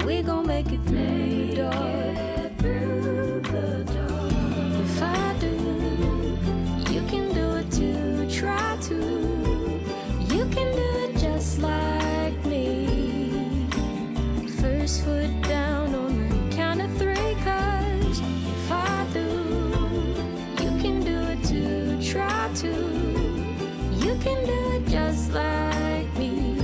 we gon' make it through the door. If I do, you can do it too. Try to, you can do it just like me. First foot down on the count of 3, 'cause if I do, you can do it too. Try to, you can do it just like me.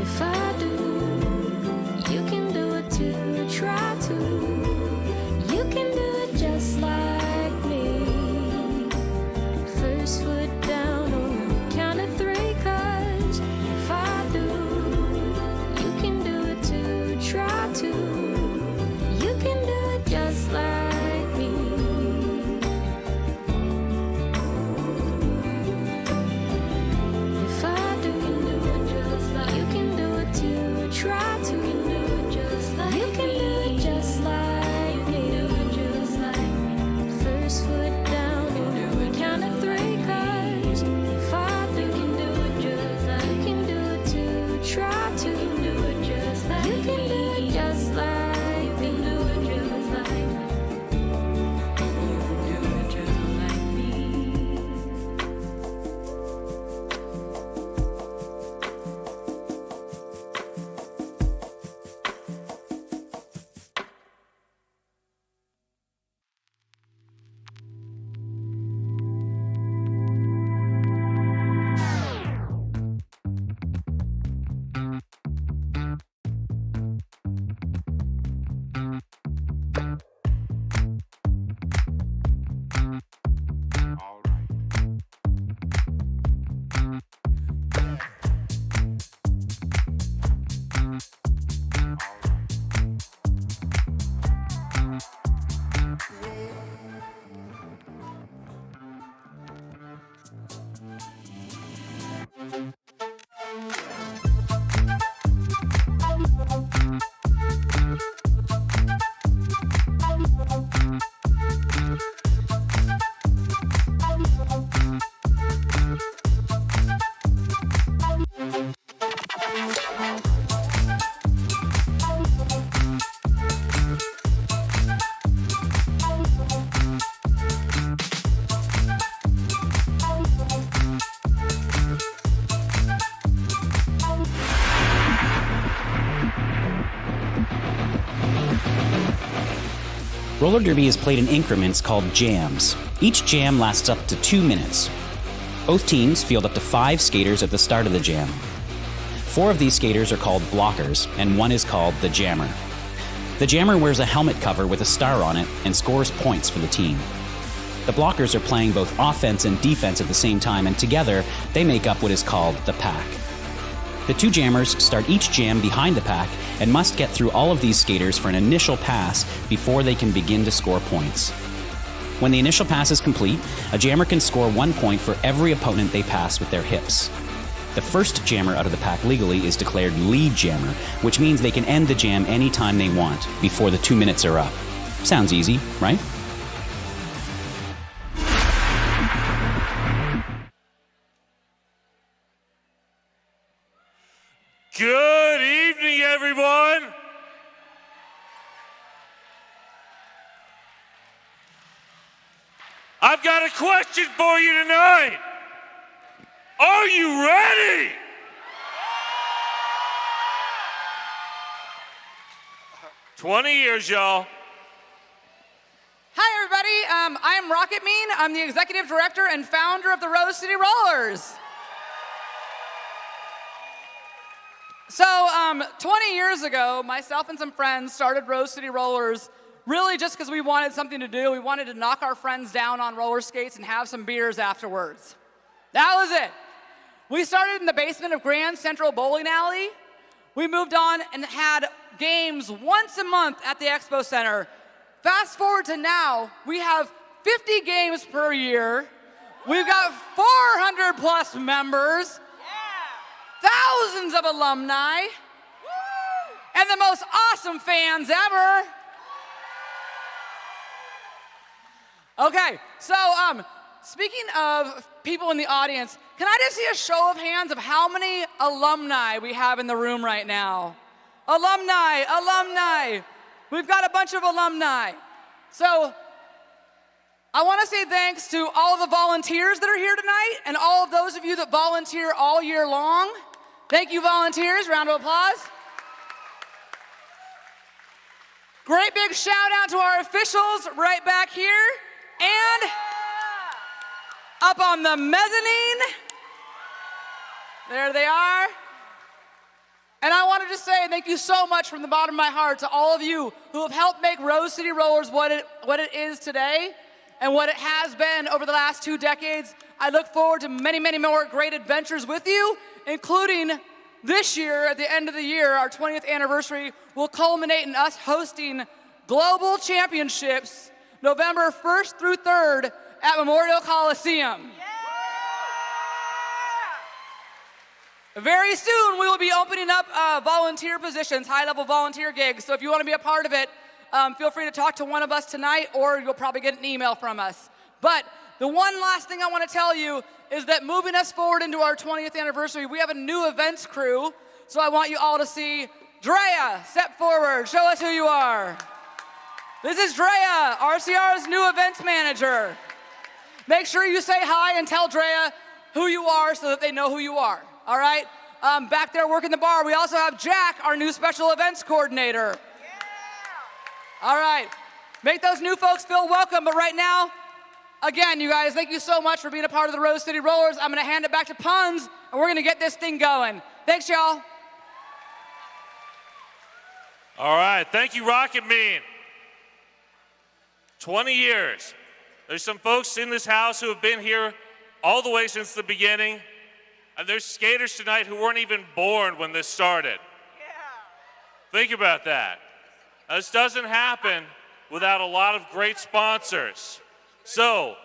If I do, you can do it too. Try to, you can do it just like me. First foot down on the count of 3, 'cause if I do, you can do it too. Try to, you can do it just like me. If I do, you can do it too. Try to, you can do it just like me. First foot down on the count of 3, 'cause if I do, you can do it too. Try to, you can do it just like me. Roller derby is played in increments called jams. Each jam lasts up to 2 minutes. Both teams field up to 5 skaters at the start of the jam. 4 of these skaters are called blockers, and 1 is called the jammer. The jammer wears a helmet cover with a star on it and scores points for the team. The blockers are playing both offense and defense at the same time, and together they make up what is called the pack. The 2 jammers start each jam behind the pack and must get through all of these skaters for an initial pass before they can begin to score points. When the initial pass is complete, a jammer can score 1 point for every opponent they pass with their hips. The first jammer out of the pack legally is declared lead jammer, which means they can end the jam anytime they want before the 2 minutes are up. Sounds easy, right? Good evening, everyone. I've got a question for you tonight. Are you ready? "20 years, y'all." Hi, everybody. I'm Rocket Mean. I'm the executive director and founder of the Rose City Rollers. So 20 years ago, myself and some friends started Rose City Rollers really just because we wanted something to do. We wanted to knock our friends down on roller skates and have some beers afterwards. That was it. We started in the basement of Grand Central Bowling Alley. We moved on and had games once a month at the Expo Center. Fast forward to now, we have 50 games per year. We've got 400 plus members. thousands of alumni and the most awesome fans ever. Okay, so speaking of people in the audience, can I just see a show of hands of how many alumni we have in the room right now? Alumni, alumni. We've got a bunch of alumni. So I want to say thanks to all of the volunteers that are here tonight and all of those of you that volunteer all year long. Thank you, volunteers. Round of applause. Great big shout out to our officials right back here and up on the mezzanine. There they are. And I want to just say thank you so much from the bottom of my heart to all of you who have helped make Rose City Rollers what it is today and what it has been over the last 2 decades. I look forward to many, many more great adventures with you, including this year, at the end of the year, our 20th anniversary will culminate in us hosting global championships November 1st through 3rd at Memorial Coliseum. Very soon, we will be opening up volunteer positions, high-level volunteer gigs. So if you want to be a part of it, feel free to talk to one of us tonight, or you'll probably get an email from us. But the one last thing I want to tell you is that moving us forward into our 20th anniversary, we have a new events crew. So I want you all to see Drea. Step forward. Show us who you are. This is Drea, RCR's new events manager. Make sure you say hi and tell Drea who you are so that they know who you are. All right? Back there working the bar, we also have Jack, our new special events coordinator. Yeah. All right. Make those new folks feel welcome, but right now, again, you guys, thank you so much for being a part of the Rose City Rollers. I'm going to hand it back to Puns, and we're going to get this thing going. Thanks, y'all. All right, thank you, Rocket Mean. 20 years. There's some folks in this house who have been here all the way since the beginning, and there's skaters tonight who weren't even born when this started. Yeah. Think about that. Now, this doesn't happen without a lot of great sponsors. So,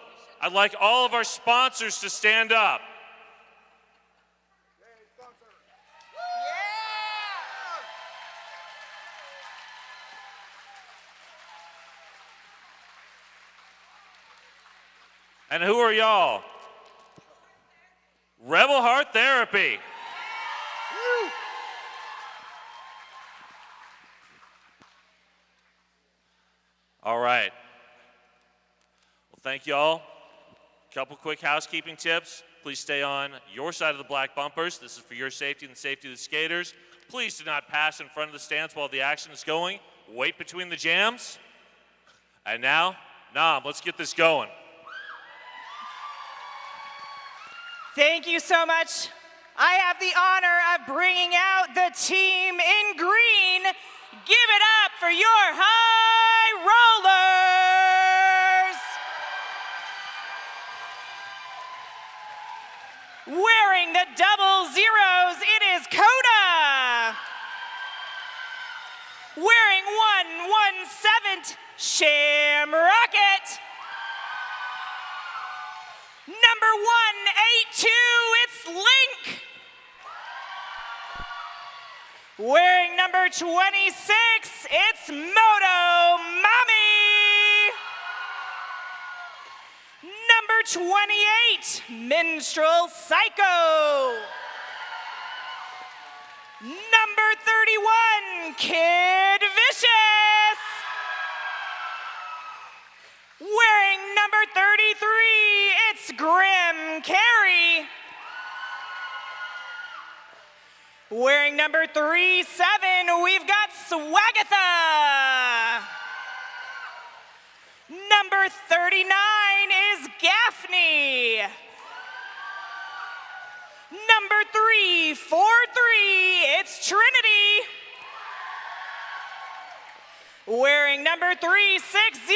I'd like all of our sponsors to stand up. And who are y'all? Rebel Heart Therapy. All right. Well, thank you all. Couple quick housekeeping tips. Please stay on your side of the black bumpers. This is for your safety and the safety of the skaters. Please do not pass in front of the stands while the action is going. Wait between the jams. And now, Nam, let's get this going. Thank you so much. I have the honor of bringing out the team in green. Give it up for your high rollers. Wearing the double zeros, it is Coda. Wearing 117, Shamrocket. Number 182, it's Link. Wearing number 26, it's Moto Mommy. Number 28, Minstrel Psycho. Number 31, Kid Vicious. Wearing number 33, it's Grim Carey. Wearing number 37, we've got Swagatha. Number 39 is Gaffney. Number 343, it's Trinity. Wearing number 360,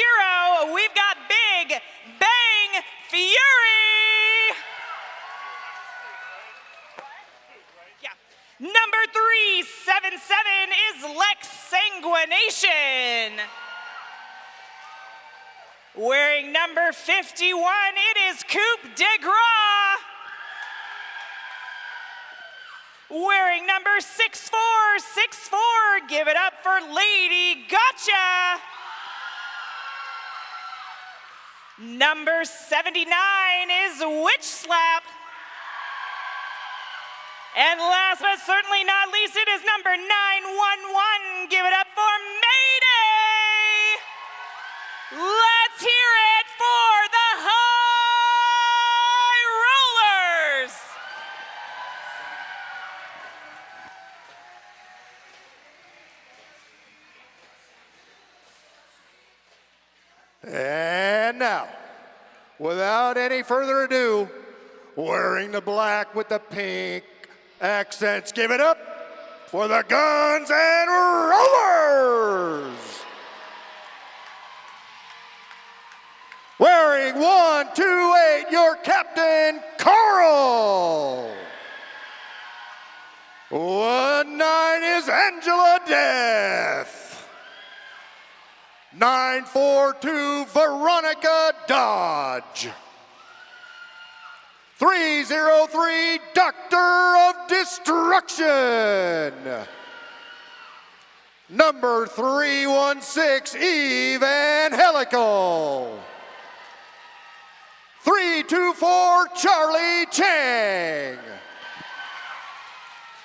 we've got Big Bang Fury. Yeah. Number 377 is Lex Sanguination. Wearing number 51, it is Coupe de Gras. wearing number 6464. Give it up for Lady Gotcha. Number 79 is Witch Slap. And last but certainly not least, it is number 911. Give it up for Mayday. Let's hear it for the High Rollers. And now, without any further ado, wearing the black with the pink accents, give it up for the Guns and Rollers. Wearing 128, your captain, Carl. 19 is Angela Death. 942, Veronica Dodge. 303, Doctor of Destruction. Number 316, Evangelical. 324, Charlie Chang.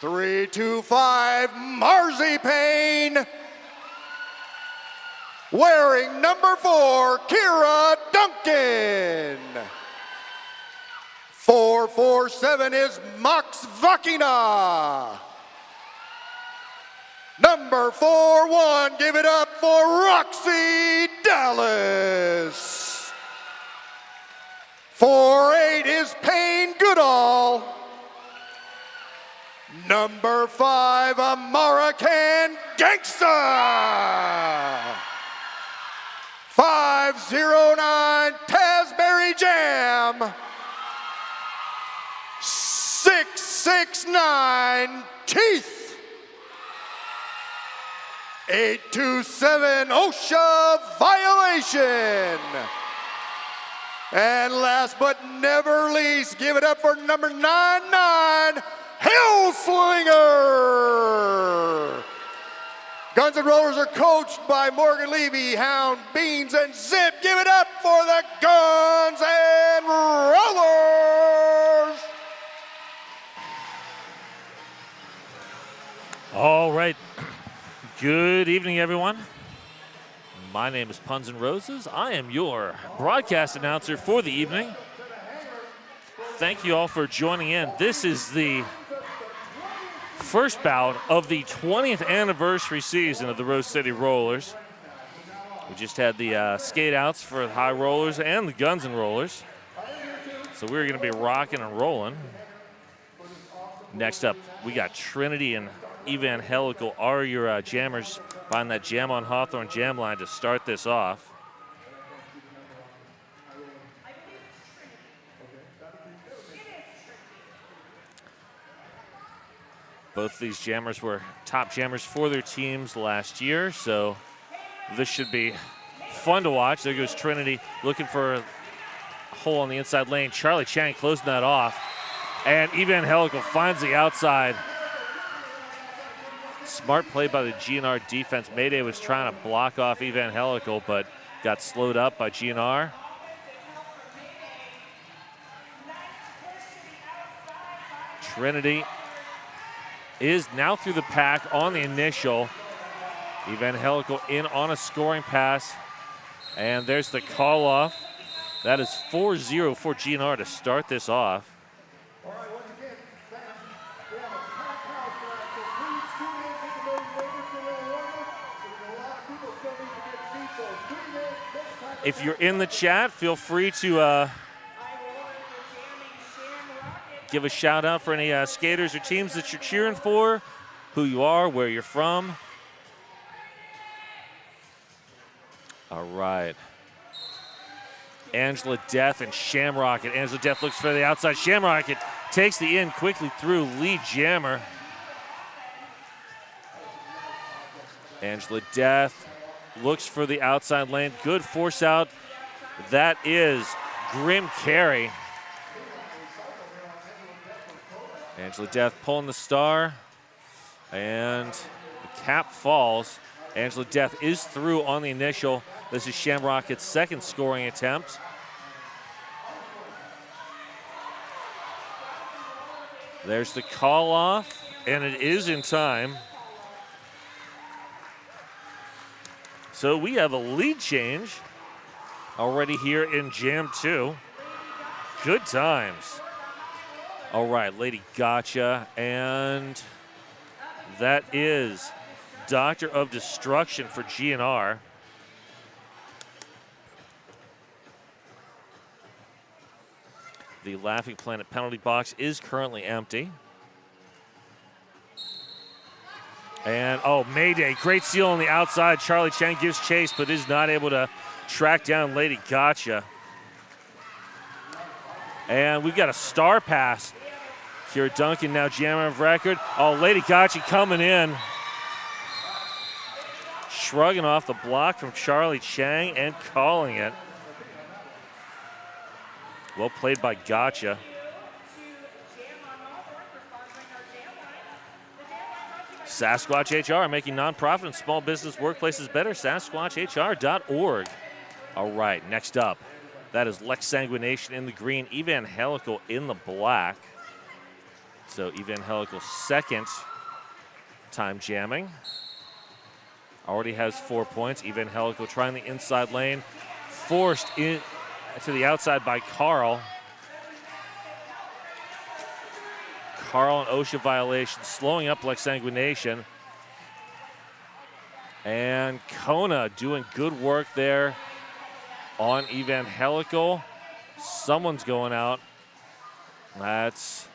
325, Marzipan. Wearing number 4, Kira Duncan. 447 is Max Vakina. Number 41, give it up for Roxy Dallas. 48 is Payne Goodall. Number 5, American Gangsta. 509, Tasberry Jam. 669, Teeth. 827, OSHA Violation. And last but never least, give it up for number 99, Hellslinger. Guns and Rollers are coached by Morgan Levy, Hound, Beans, and Zip. Give it up for the Guns and Rollers. All right. Good evening, everyone. My name is Puns and Roses. I am your broadcast announcer for the evening. Thank you all for joining in. This is the first bout of the 20th anniversary season of the Rose City Rollers. We just had the skate outs for the High Rollers and the Guns and Rollers. So we're going to be rocking and rolling. Next up, we got Trinity and Evangelical are your jammers behind that Jam on Hawthorne jam line to start this off. Both these jammers were top jammers for their teams last year, so this should be fun to watch. There goes Trinity looking for a hole on the inside lane. Charlie Chang closing that off, and Evangelical finds the outside. Smart play by the GNR defense. Mayday was trying to block off Evangelical, but got slowed up by GNR. Trinity is now through the pack on the initial. Evangelical in on a scoring pass. And there's the call off. That is 4-0 for GNR to start this off. If you're in the chat, feel free to give a shout out for any skaters or teams that you're cheering for, who you are, where you're from. All right. Angela Death and Shamrocket. Angela Death looks for the outside. Shamrocket takes the in quickly through lead jammer. Angela Death looks for the outside lane. Good force out. That is Grim Carey. Angela Death pulling the star, and the cap falls. Angela Death is through on the initial. This is Shamrocket's second scoring attempt. There's the call off, and it is in time. So we have a lead change already here in Jam 2. Good times. All right, Lady Gotcha, and that is Doctor of Destruction for GNR. The Laughing Planet penalty box is currently empty. And, oh, Mayday, great seal on the outside. Charlie Chang gives chase, but is not able to track down Lady Gotcha. And we've got a star pass here at Duncan, now jammer of record. Oh, Lady Gotcha coming in. Shrugging off the block from Charlie Chang and calling it. Well played by Gotcha. Sasquatch HR, making nonprofit and small business workplaces better. SasquatchHR.org. All right, next up, that is Lex Sanguination in the green, Evangelical in the black. So Evangelical second time jamming. Already has 4 points. Evangelical trying the inside lane. Forced in to the outside by Carl. Carl and OSHA violation, slowing up Lex Sanguination. And Kona doing good work there on Evangelical. Someone's going out. That's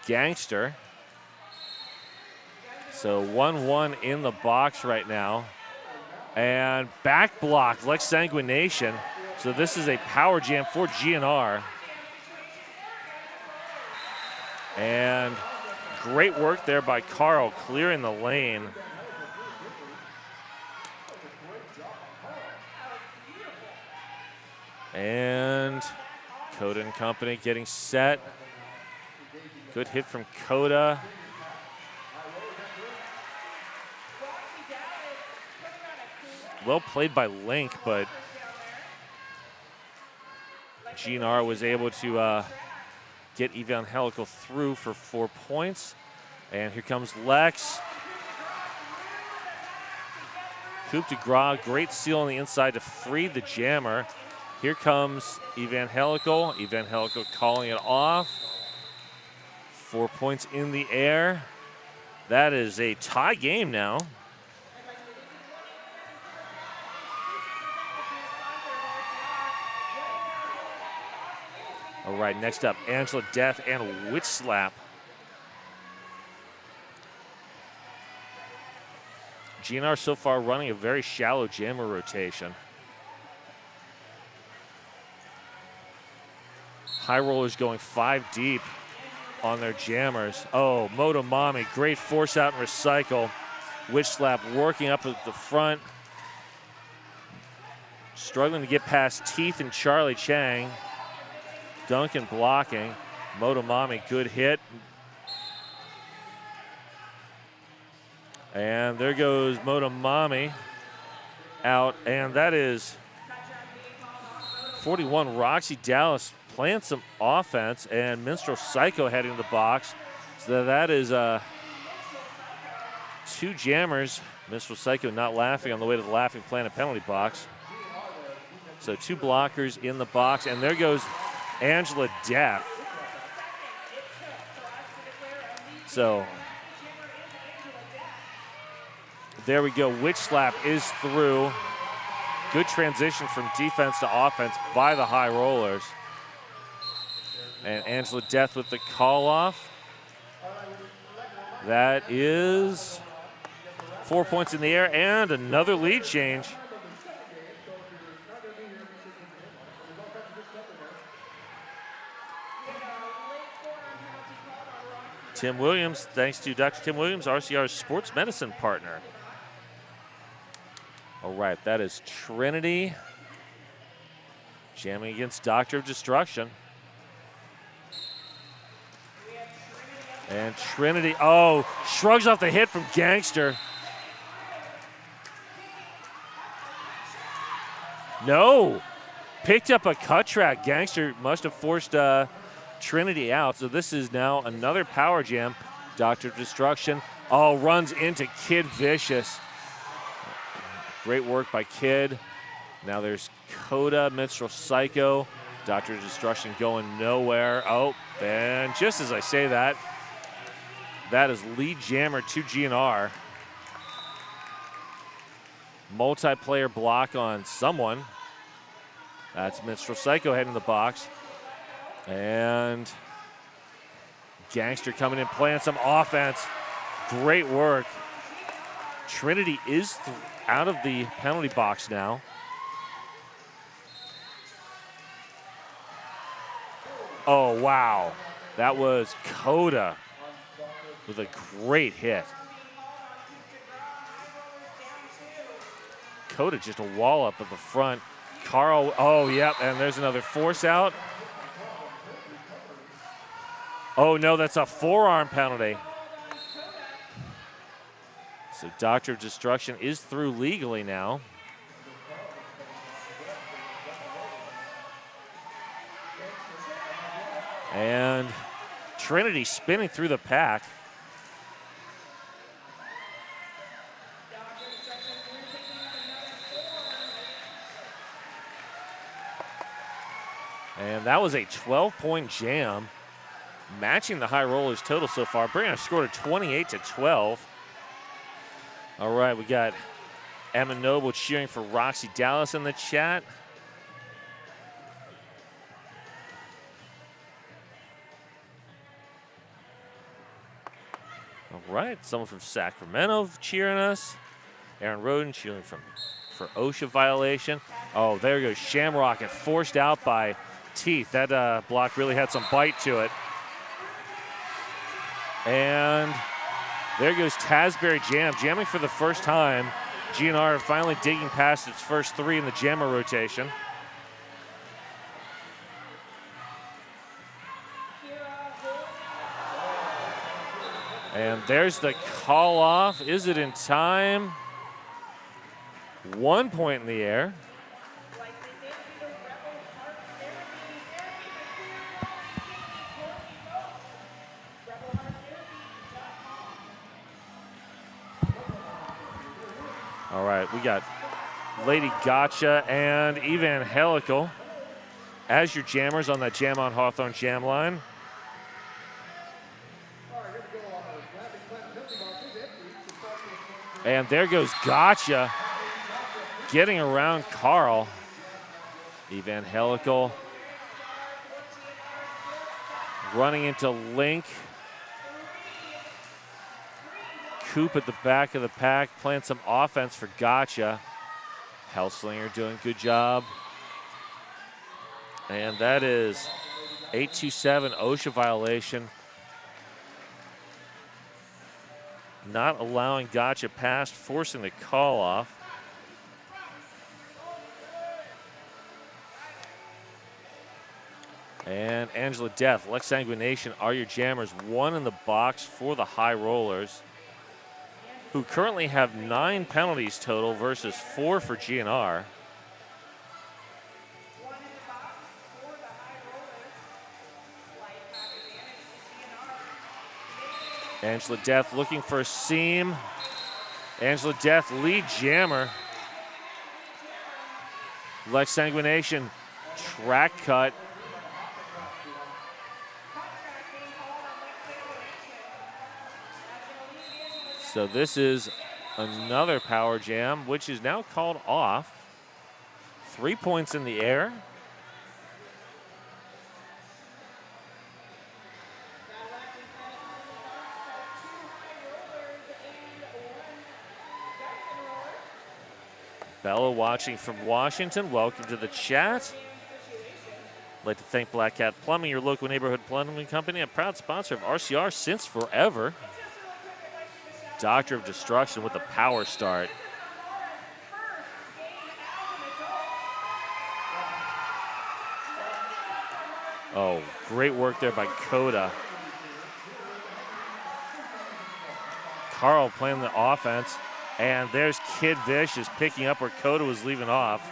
Gangster. So 1-1 in the box right now. And back block, Lex Sanguination. So this is a power jam for GNR. And great work there by Carl, clearing the lane. And Coda and company getting set. Good hit from Coda. Well played by Link, but GNR was able to get Evangelical through for 4 points. And here comes Lex. Coup de grace, great seal on the inside to free the jammer. Here comes Evangelical. Evangelical calling it off. 4 points in the air. That is a tie game now. All right, next up, Angela Death and Witch Slap. GNR so far running a very shallow jammer rotation. High rollers going 5 deep on their jammers. Oh, Motomami, great force out and recycle. Witch Slap working up at the front. Struggling to get past Teeth and Charlie Chang. Duncan blocking. Motomami, good hit. And there goes Motomami out. And that is 41, Roxy Dallas playing some offense. And Minstrel Psycho heading to the box. So that is 2 jammers. Minstrel Psycho not laughing on the way to the Laughing Planet penalty box. So 2 blockers in the box. And there goes Angela Death. So there we go. Witch Slap is through. Good transition from defense to offense by the high rollers. And Angela Death with the call off. That is 4 points in the air and another lead change. Tim Williams, thanks to Dr. Tim Williams, RCR's sports medicine partner. All right, that is Trinity jamming against Doctor of Destruction. And Trinity, oh, shrugs off the hit from Gangster. No, picked up a cut track. Gangster must have forced Trinity out. So this is now another power jam. Dr. Destruction, oh, runs into Kid Vicious. Great work by Kid. Now there's Coda, Minstrel Psycho. Dr. Destruction going nowhere. Oh, and just as I say that, that is lead jammer to GNR. Multiplayer block on someone. That's Minstrel Psycho heading to the box. And Gangster coming in, playing some offense. Great work. Trinity is out of the penalty box now. Oh, wow. That was Coda with a great hit. Coda just a wall up at the front. Carl, oh, yep, and there's another force out. Oh, no, that's a forearm penalty. So Doctor of Destruction is through legally now. And Trinity spinning through the pack. And that was a 12-point jam, matching the High Rollers total so far. Brianna scored a 28-12. All right, we got Emma Noble cheering for Roxy Dallas in the chat. All right, someone from Sacramento cheering us. Aaron Roden cheering for OSHA violation. Oh, there goes Shamrock, and forced out by Teeth. That block really had some bite to it. And there goes Tasbury Jam, jamming for the first time. GNR finally digging past its first three in the jammer rotation. And there's the call off. Is it in time? 1 point in the air. All right, we got Lady Gotcha and Evangelical as your jammers on that Jam on Hawthorne jam line. And there goes Gotcha, getting around Carl. Evangelical running into Link. Coop at the back of the pack, playing some offense for Gotcha. Hellslinger doing a good job. And that is 827 OSHA violation. Not allowing Gotcha past, forcing the call off. And Angela Death, Lex Sanguination are your jammers. One in the box for the High Rollers, who currently have 9 penalties total versus 4 for GNR. Angela Death looking for a seam. Angela Death, lead jammer. Lex Sanguination, track cut. So this is another power jam, which is now called off. 3 points in the air. Bella watching from Washington. Welcome to the chat. I'd like to thank Black Cat Plumbing, your local neighborhood plumbing company, a proud sponsor of RCR since forever. Doctor of Destruction with a power start. Oh, great work there by Coda. Carl playing the offense. And there's Kid Vicious picking up where Coda was leaving off.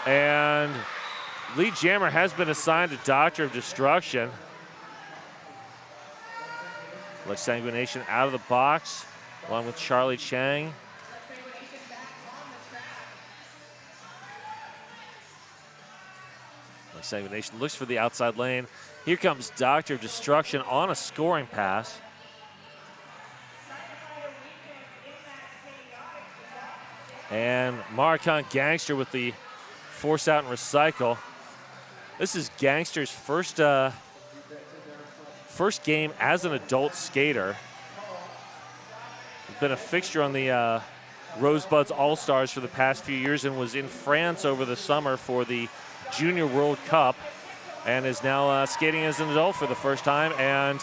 And lead jammer has been assigned to Doctor of Destruction. Lex Sanguination out of the box, along with Charlie Chang. Lex Sanguination looks for the outside lane. Here comes Doctor of Destruction on a scoring pass. And Maricon Gangster with the force out and recycle. This is Gangster's first game as an adult skater. He's been a fixture on the Rosebuds All-Stars for the past few years and was in France over the summer for the Junior World Cup and is now skating as an adult for the first time and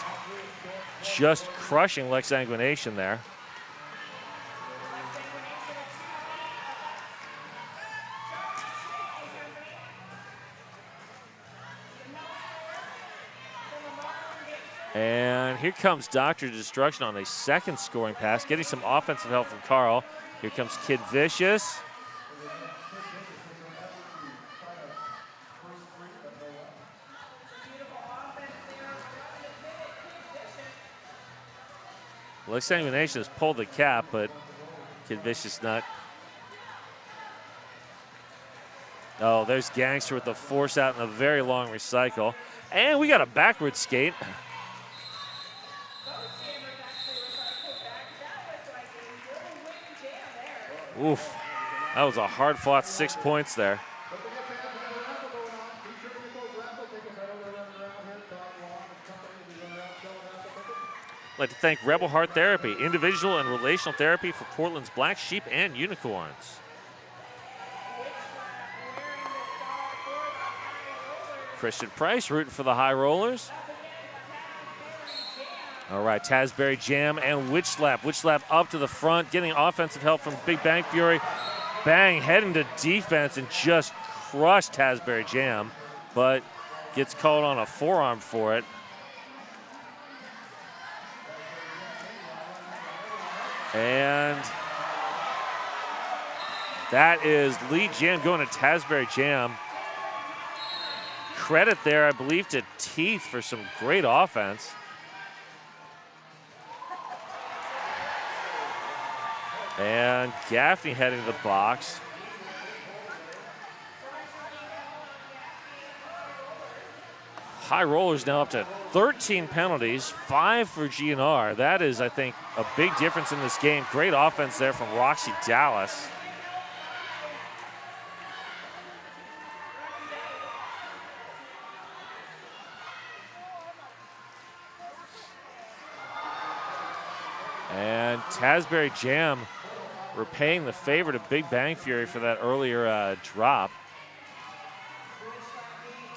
just crushing Lex Sanguination there. And here comes Dr. Destruction on a second scoring pass, getting some offensive help from Carl. Here comes Kid Vicious. Lex Sanguination has pulled the cap, but Kid Vicious not. Oh, there's Gangster with the force out and a very long recycle. And we got a backward skate. Oof, that was a hard-fought 6 points there. I'd like to thank Rebel Heart Therapy, individual and relational therapy for Portland's Black Sheep and Unicorns. Christian Price rooting for the High Rollers. All right, Tasbury Jam and Witch Slap. Witch Slap up to the front, getting offensive help from Big Bang Fury. Bang, heading to defense and just crushed Tasbury Jam, but gets called on a forearm for it. And that is lead jam going to Tasbury Jam. Credit there, I believe, to Teeth for some great offense. And Gaffney heading to the box. High Rollers now up to 13 penalties, 5 for GNR. That is, I think, a big difference in this game. Great offense there from Roxy Dallas. And Tasbury Jam repaying the favor to Big Bang Fury for that earlier drop.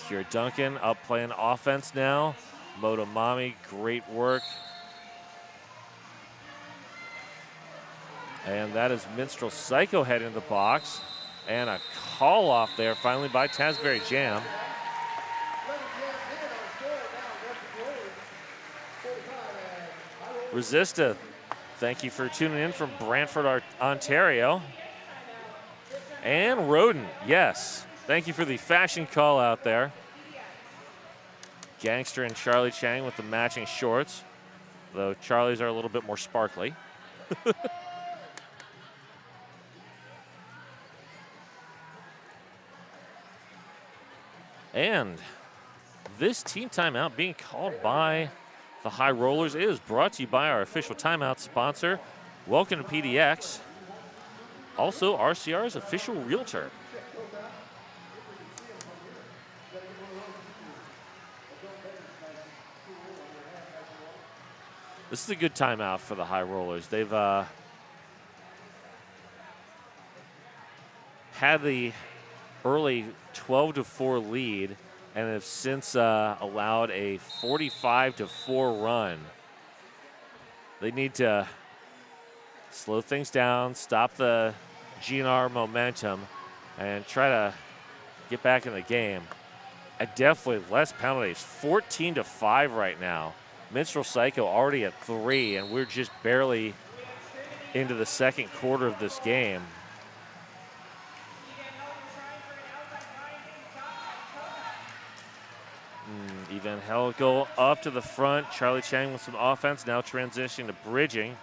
Kira Duncan up playing offense now. Motomami, great work. And that is Minstrel Psycho heading to the box. And a call off there finally by Tasbury Jam. Resista, thank you for tuning in from Brantford, Ontario. And Roden, yes. Thank you for the fashion call out there. Gangster and Charlie Chang with the matching shorts, though Charlie's are a little bit more sparkly. And this team timeout being called by the High Rollers is brought to you by our official timeout sponsor, Welcome to PDX. Also, RCR's official realtor. This is a good timeout for the High Rollers. They've had the early 12-4 lead and have since allowed a 45-4 run. They need to slow things down, stop the GNR momentum, and try to get back in the game. Definitely less penalties. 14-5 right now. Minstrel Psycho already at 3, and we're just barely into the second quarter of this game. Evangelical up to the front. Charlie Chang with some offense, now transitioning to bridging.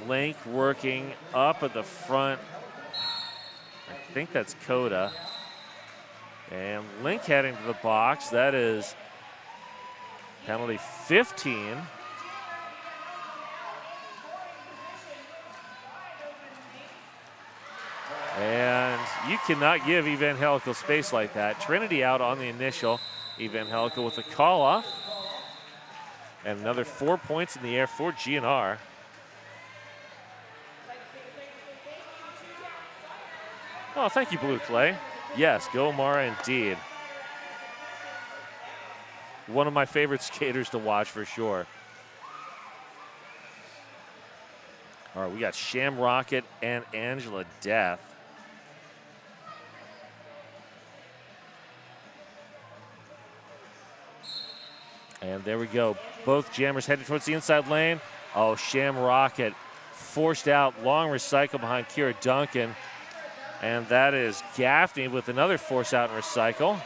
Link working up at the front. I think that's Coda. And Link heading to the box. That is penalty 15. And you cannot give Evangelical space like that. Trinity out on the initial. Evangelical with a call off. And another 4 points in the air for GNR. Oh, thank you, Blue Clay. Yes, go Mara indeed. One of my favorite skaters to watch for sure. All right, we got Sham Rocket and Angela Death. And there we go. Both jammers headed towards the inside lane. Oh, Sham Rocket forced out. Long recycle behind Kira Duncan. And that is Gaffney with another force out and recycle.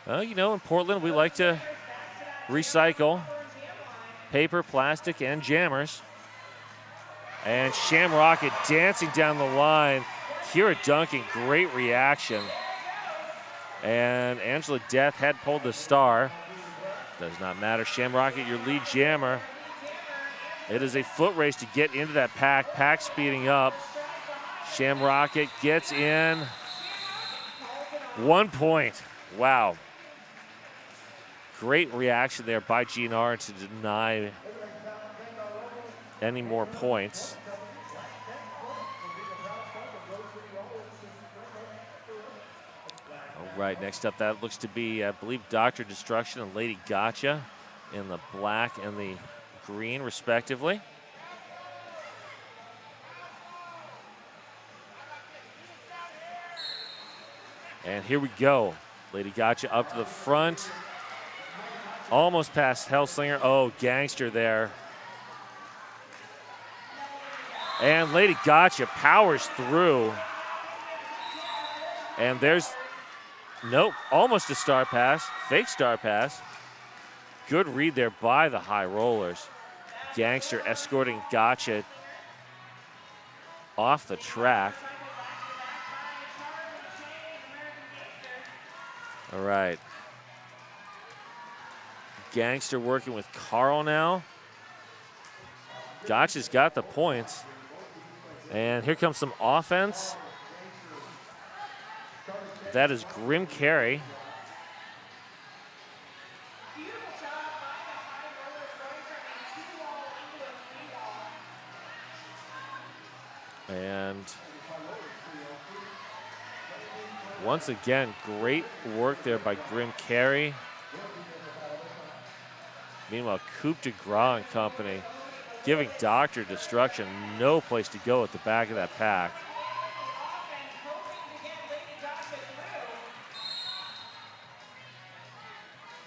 Well, you know, in Portland, we like to recycle paper, plastic, and jammers. And Sham Rocket dancing down the line. Kira Duncan, great reaction. And Angela Death had pulled the star. Does not matter. Sham Rocket, your lead jammer. It is a foot race to get into that pack. Pack speeding up. Sham Rocket gets in. 1 point. Wow. Great reaction there by GNR to deny any more points. All right, next up, that looks to be, I believe, Dr. Destruction and Lady Gotcha in the black and the green, respectively. And here we go. Lady Gotcha up to the front. Almost past Hellslinger. Oh, Gangster there. And Lady Gotcha powers through. And there's, nope, almost a star pass. Fake star pass. Good read there by the high rollers. Gangster escorting Gotcha off the track. All right. Gangster working with Carl now. Gotcha's got the points. And here comes some offense. That is Grim Carry. And once again, great work there by Grim Carry. Meanwhile, Coupe de Gras and company giving Dr. Destruction no place to go at the back of that pack.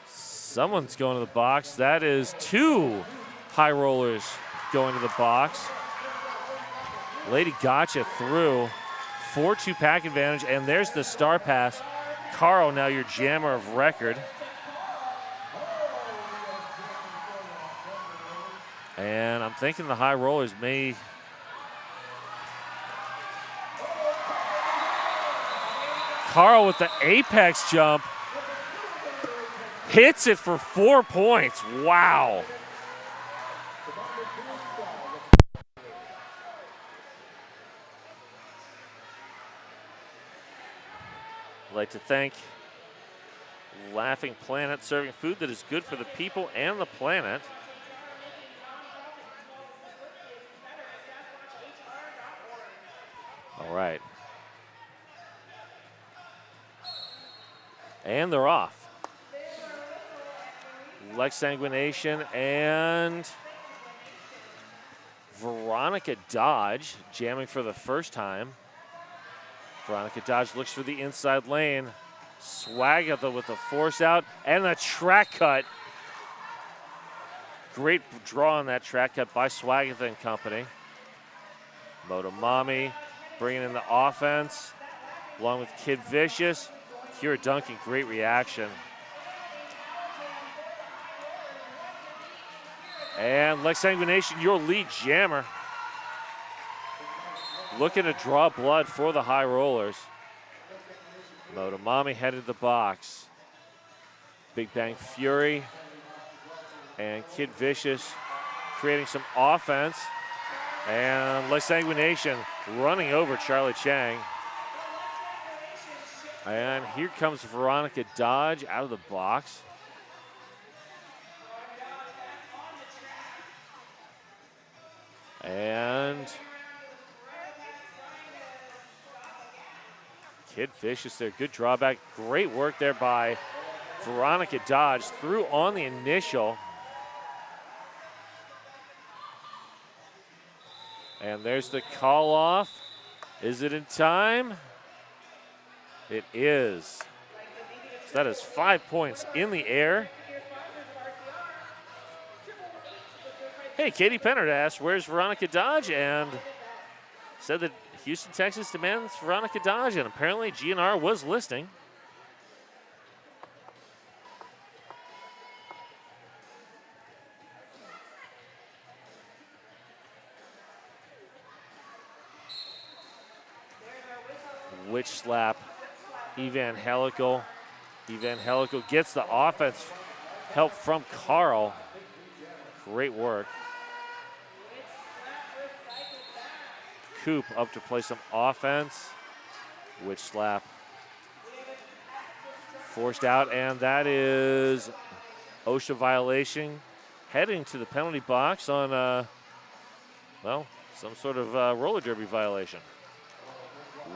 Someone's going to the box. That is two high rollers going to the box. Lady Gotcha through. 4-2 pack advantage, and there's the star pass. Carl, now your jammer of record. And I'm thinking the high rollers may. Carl with the apex jump. Hits it for 4 points. Wow. I'd like to thank Laughing Planet, serving food that is good for the people and the planet. All right. And they're off. Lex Sanguination and Veronica Dodge jamming for the first time. Veronica Dodge looks for the inside lane. Swagatha with the force out and a track cut. Great draw on that track cut by Swagatha and company. Motomami bringing in the offense along with Kid Vicious. Kira Duncan, great reaction. And Lex Sanguination, your lead jammer. Looking to draw blood for the High Rollers. Motomami headed to the box. Big Bang Fury and Kid Vicious creating some offense. And Lex Sanguination running over Charlie Chang. And here comes Veronica Dodge out of the box. And Kid Vicious there, good drawback. Great work there by Veronica Dodge. Threw on the initial. And there's the call off. Is it in time? It is. So that is 5 points in the air. Hey, Katie Pennard asked, where's Veronica Dodge? And said that Houston, Texas demands Veronica Dodge, and apparently GNR was listening. Witch slap, Evangelical. Evangelical gets the offense help from Carl. Great work. Coop up to play some offense. Witch slap. Forced out, and that is OSHA violation. Heading to the penalty box on, well, some sort of roller derby violation.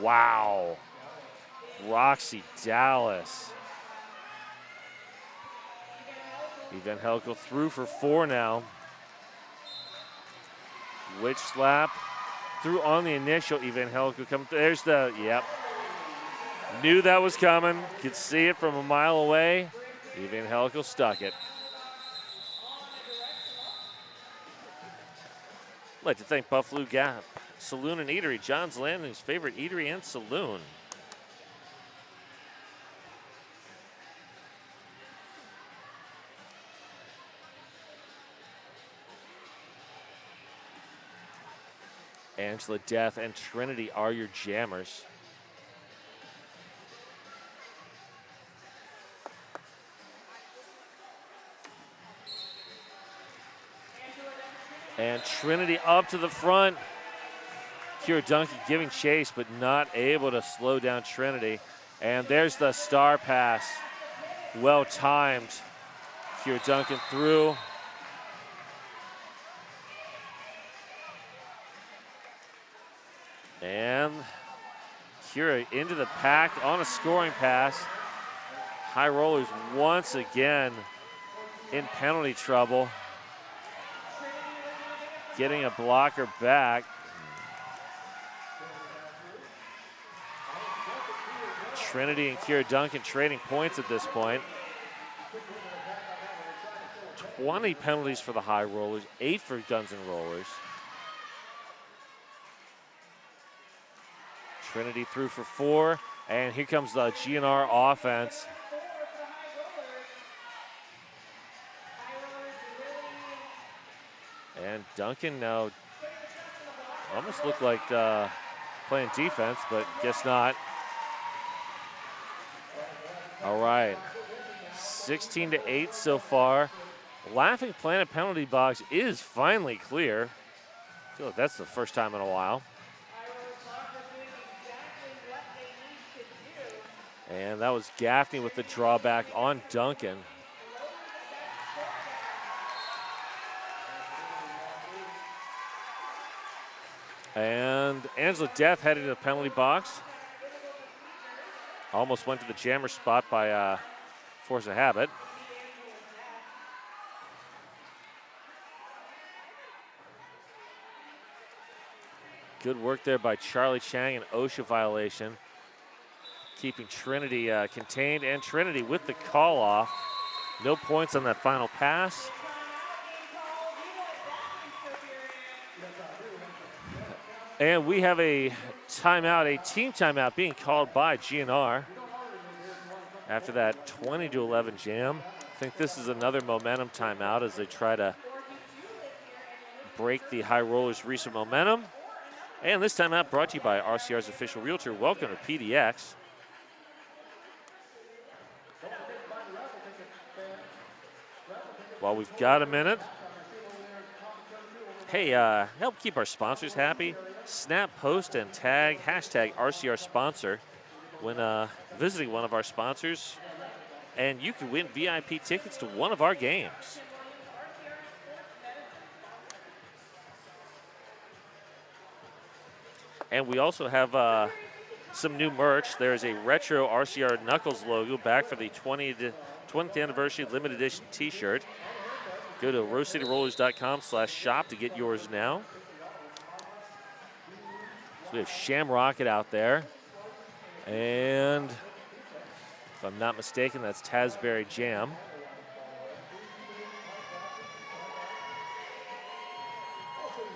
Wow. Roxy Dallas. Evangelical through for 4 now. Witch slap. Through on the initial. Evangelical come. There's the, yep. Knew that was coming. Could see it from a mile away. Evangelical stuck it. I'd like to thank Buffalo Gap Saloon and Eatery, John's Landing's favorite eatery and saloon. Angela Death and Trinity are your jammers. And Trinity up to the front. Kira Duncan giving chase, but not able to slow down Trinity. And there's the star pass. Well timed. Kira Duncan through. And Kira into the pack on a scoring pass. High Rollers once again in penalty trouble. Getting a blocker back. Trinity and Kira Duncan trading points at this point. 20 penalties for the High Rollers, 8 for Guns N' Rollers. Trinity through for 4, and here comes the GNR offense. And Duncan now almost looked like playing defense, but guess not. All right, 16-8 so far. Laughing Planet penalty box is finally clear. I feel like that's the first time in a while. And that was Gaffney with the drawback on Duncan. And Angela Death headed to the penalty box. Almost went to the jammer spot by force of habit. Good work there by Charlie Chang, an OSHA violation. keeping Trinity contained, and Trinity with the call off. No points on that final pass. And we have a timeout, a team timeout being called by GNR after that 20-11 jam. I think this is another momentum timeout as they try to break the High Rollers' recent momentum. And this timeout brought to you by RCR's official realtor. Welcome to PDX. While we've got a minute, hey, help keep our sponsors happy. Snap, post, and tag hashtag RCR sponsor when visiting one of our sponsors, and you can win VIP tickets to one of our games. And we also have some new merch. There's a retro RCR Knuckles logo back for the 20th anniversary limited edition t-shirt. Go to rosecityrollers.com/shop to get yours now. So we have Shamrocket out there. And if I'm not mistaken, that's Tasberry Jam.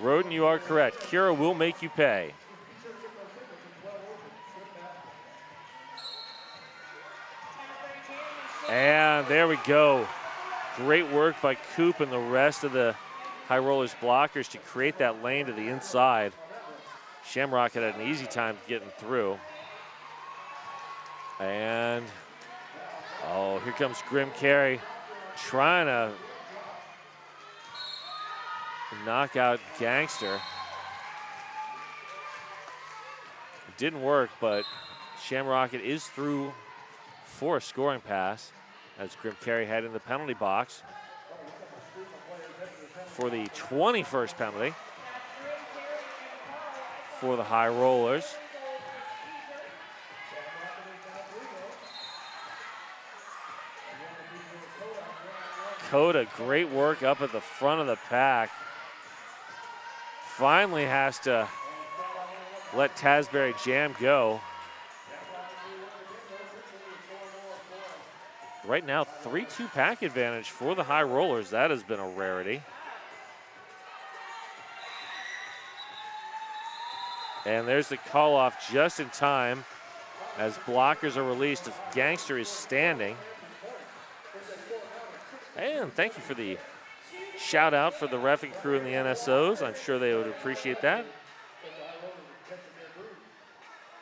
Roden, you are correct. Kira will make you pay. And there we go. Great work by Coop and the rest of the High Rollers blockers to create that lane to the inside. Shamrock had an easy time getting through. And, oh, here comes Grim Carey trying to knock out Gangster. It didn't work, but Shamrocket is through for a scoring pass as Grim Carey head in the penalty box for the 21st penalty for the High Rollers. Coda, great work up at the front of the pack. Finally has to let Tasberry Jam go. Right now, 3-2 pack advantage for the High Rollers. That has been a rarity. And there's the call off just in time as blockers are released. Gangster is standing. And thank you for the shout out for the reffing crew and the NSOs. I'm sure they would appreciate that.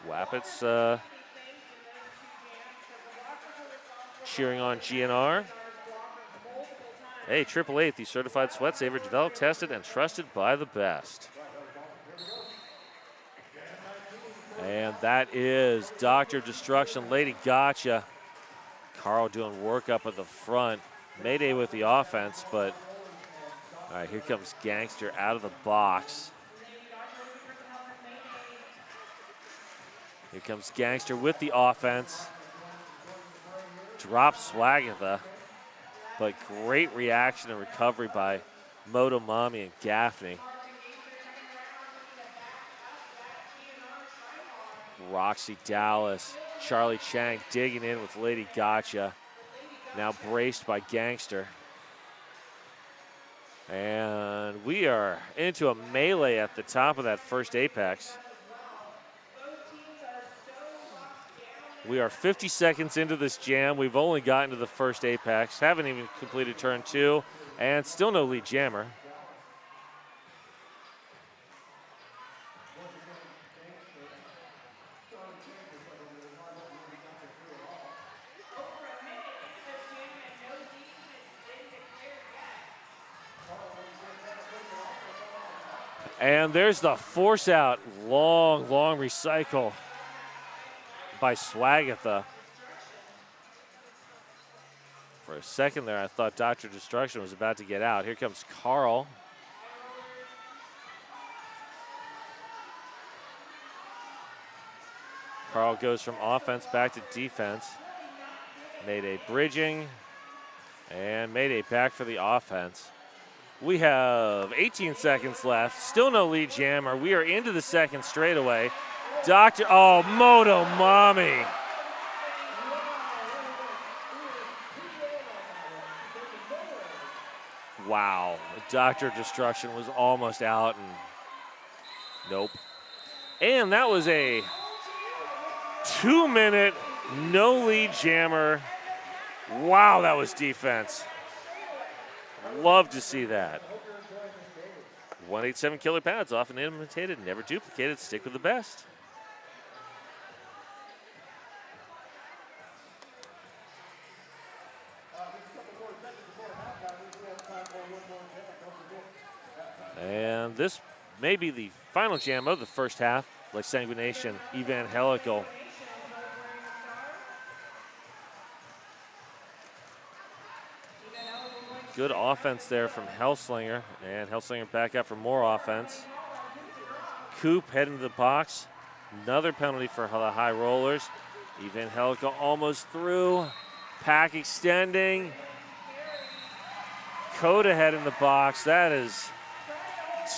Wappets cheering on GNR. Hey, 888, the certified sweat saver, developed, tested, and trusted by the best. And that is Doctor of Destruction, Lady Gotcha. Carl doing work up at the front. Mayday with the offense, but all right, here comes Gangster out of the box. Here comes Gangster with the offense. Drops Swagatha, but great reaction and recovery by Moto Mami and Gaffney. Roxy Dallas, Charlie Chang digging in with Lady Gotcha. Now braced by Gangster. And we are into a melee at the top of that first apex. We are 50 seconds into this jam. We've only gotten to the first apex. Haven't even completed turn 2. And still no lead jammer. And there's the force out. Long recycle by Swagatha. For a second there, I thought Dr. Destruction was about to get out. Here comes Carl. Carl goes from offense back to defense. Mayday bridging. And Mayday back for the offense. We have 18 seconds left. Still no lead jammer. We are into the second straightaway. Moto Mami Wow. Doctor of Destruction was almost out, and nope. And that was a 2-minute no lead jammer. Wow, that was defense. Love to see that. 187 killer pounds, often imitated, never duplicated. Stick with the best. And this may be the final jam of the first half. Like Sanguination, Evangelical. Good offense there from Hellslinger, and Hellslinger back out for more offense. Coop heading to the box. Another penalty for the High Rollers. Evangelical almost through. Pack extending. Coda head in the box. That is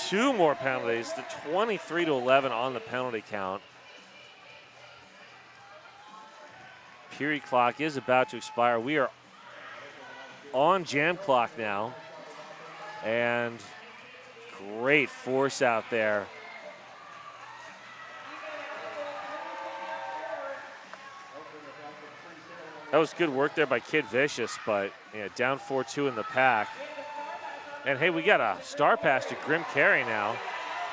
2 more penalties. The 23-11 on the penalty count. Period clock is about to expire. We are on jam clock now. And great force out there. That was good work there by Kid Vicious, but yeah, down 4-2 in the pack. And hey, we got a star pass to Grim Carey now.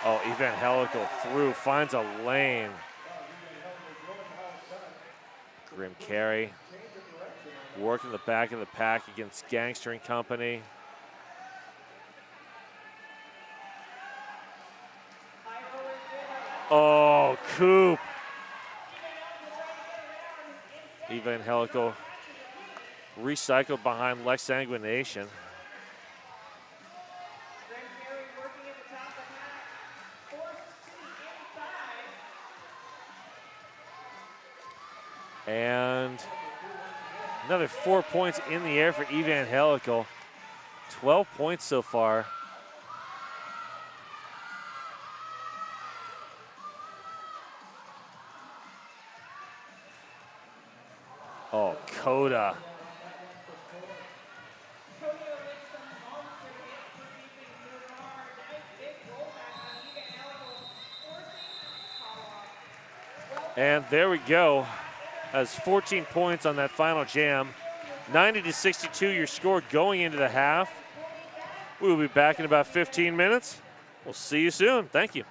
Oh, Evangelical through, finds a lane. Grim Carey working the back of the pack against Gangster and Company. Oh, Coop. Evangelical recycled behind Lex Sanguination. And another 4 points in the air for Evangelical. 12 points so far. Oh, Coda. And there we go. Has 14 points on that final jam. 90-62 your score going into the half. We will be back in about 15 minutes. We'll see you soon. Thank you.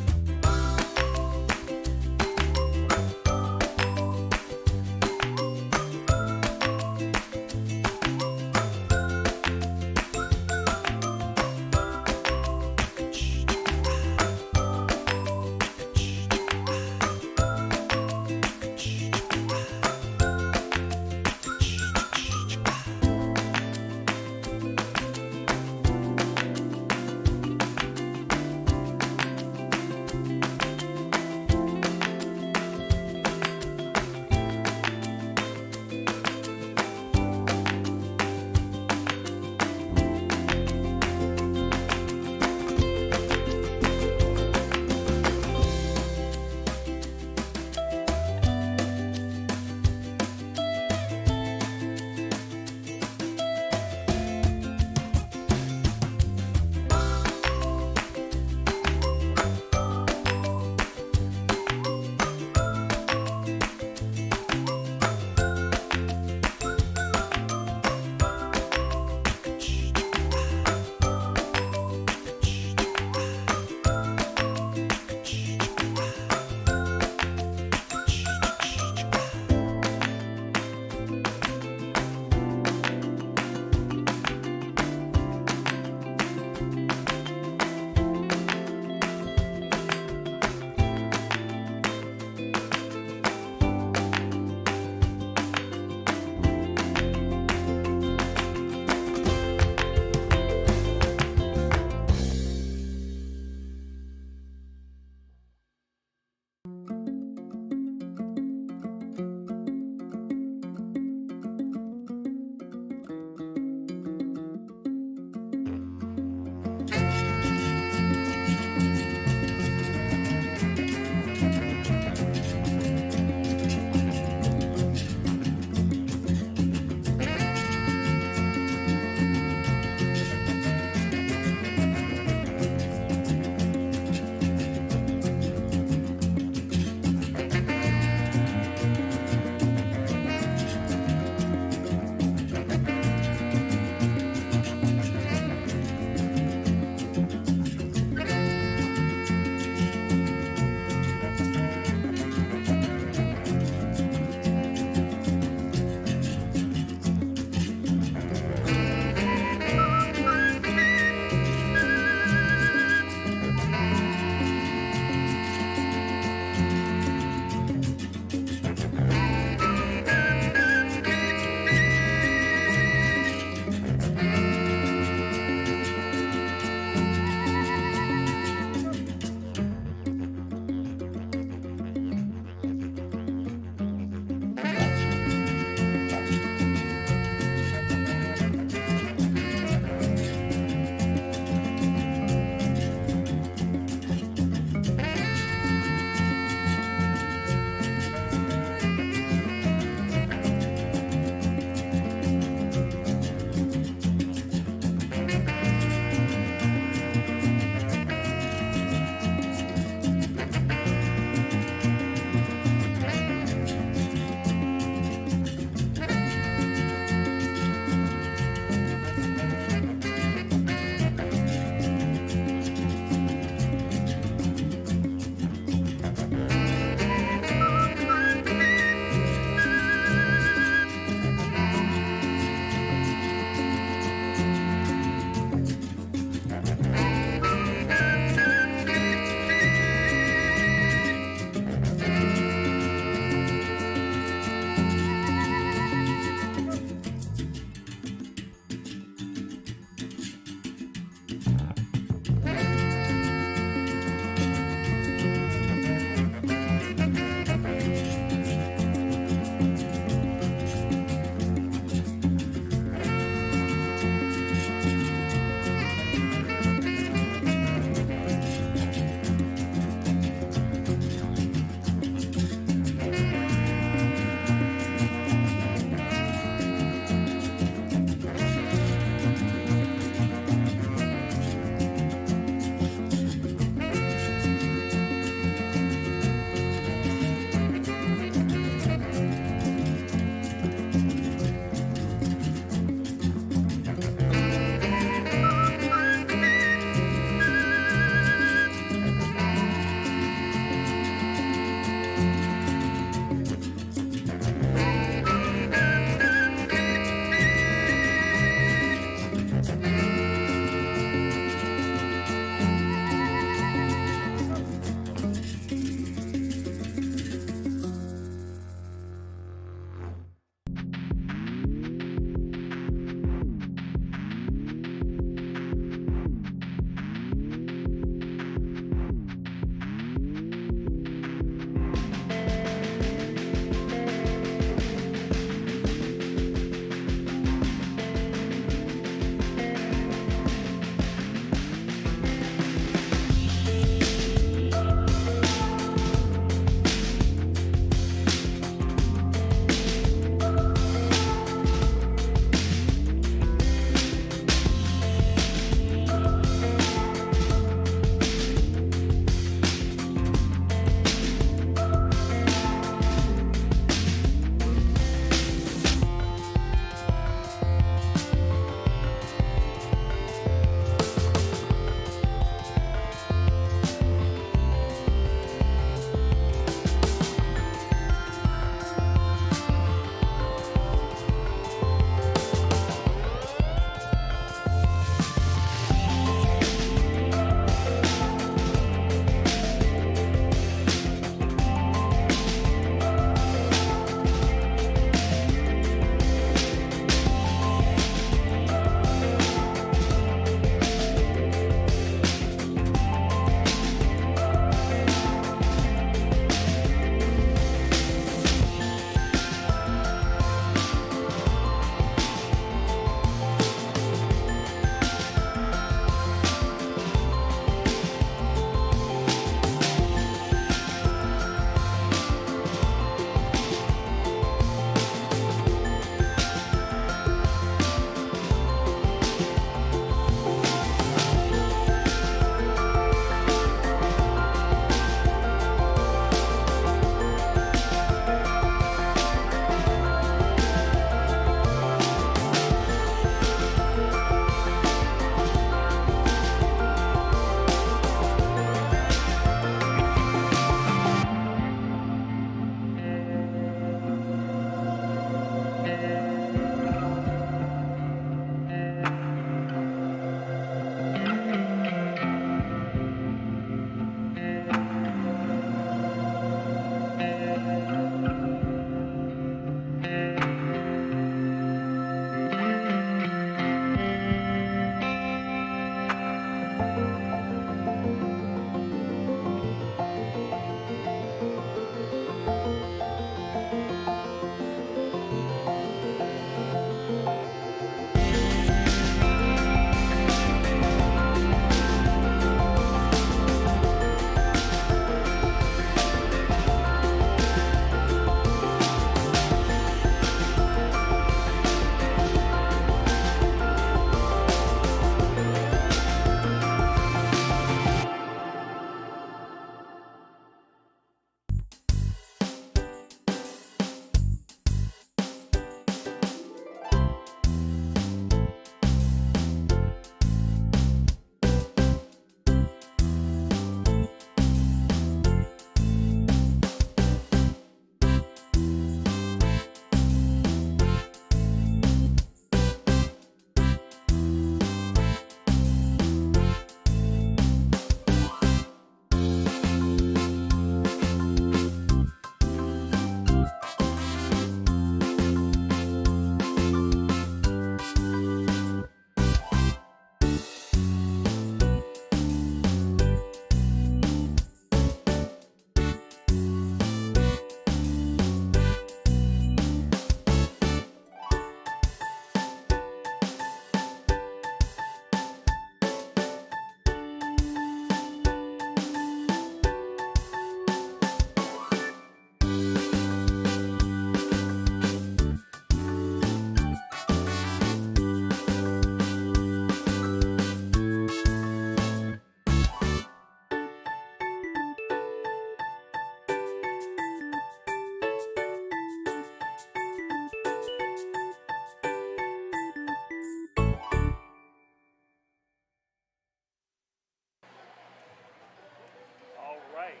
All right.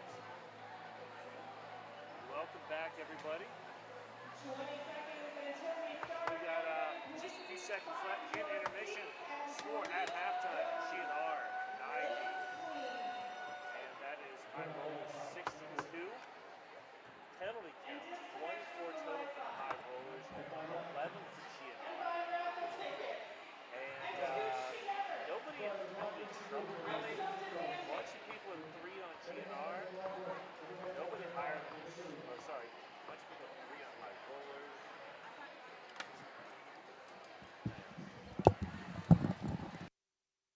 Welcome back, everybody. We got just a few seconds left in intermission. Score at halftime, GNR 90. And that is high rollers 62. Penalty count 24 total for the high rollers, 11 for GNR. And nobody in trouble really. A bunch of people in 3 on GNR. Nobody higher than, or sorry, a bunch of people in 3 on high rollers.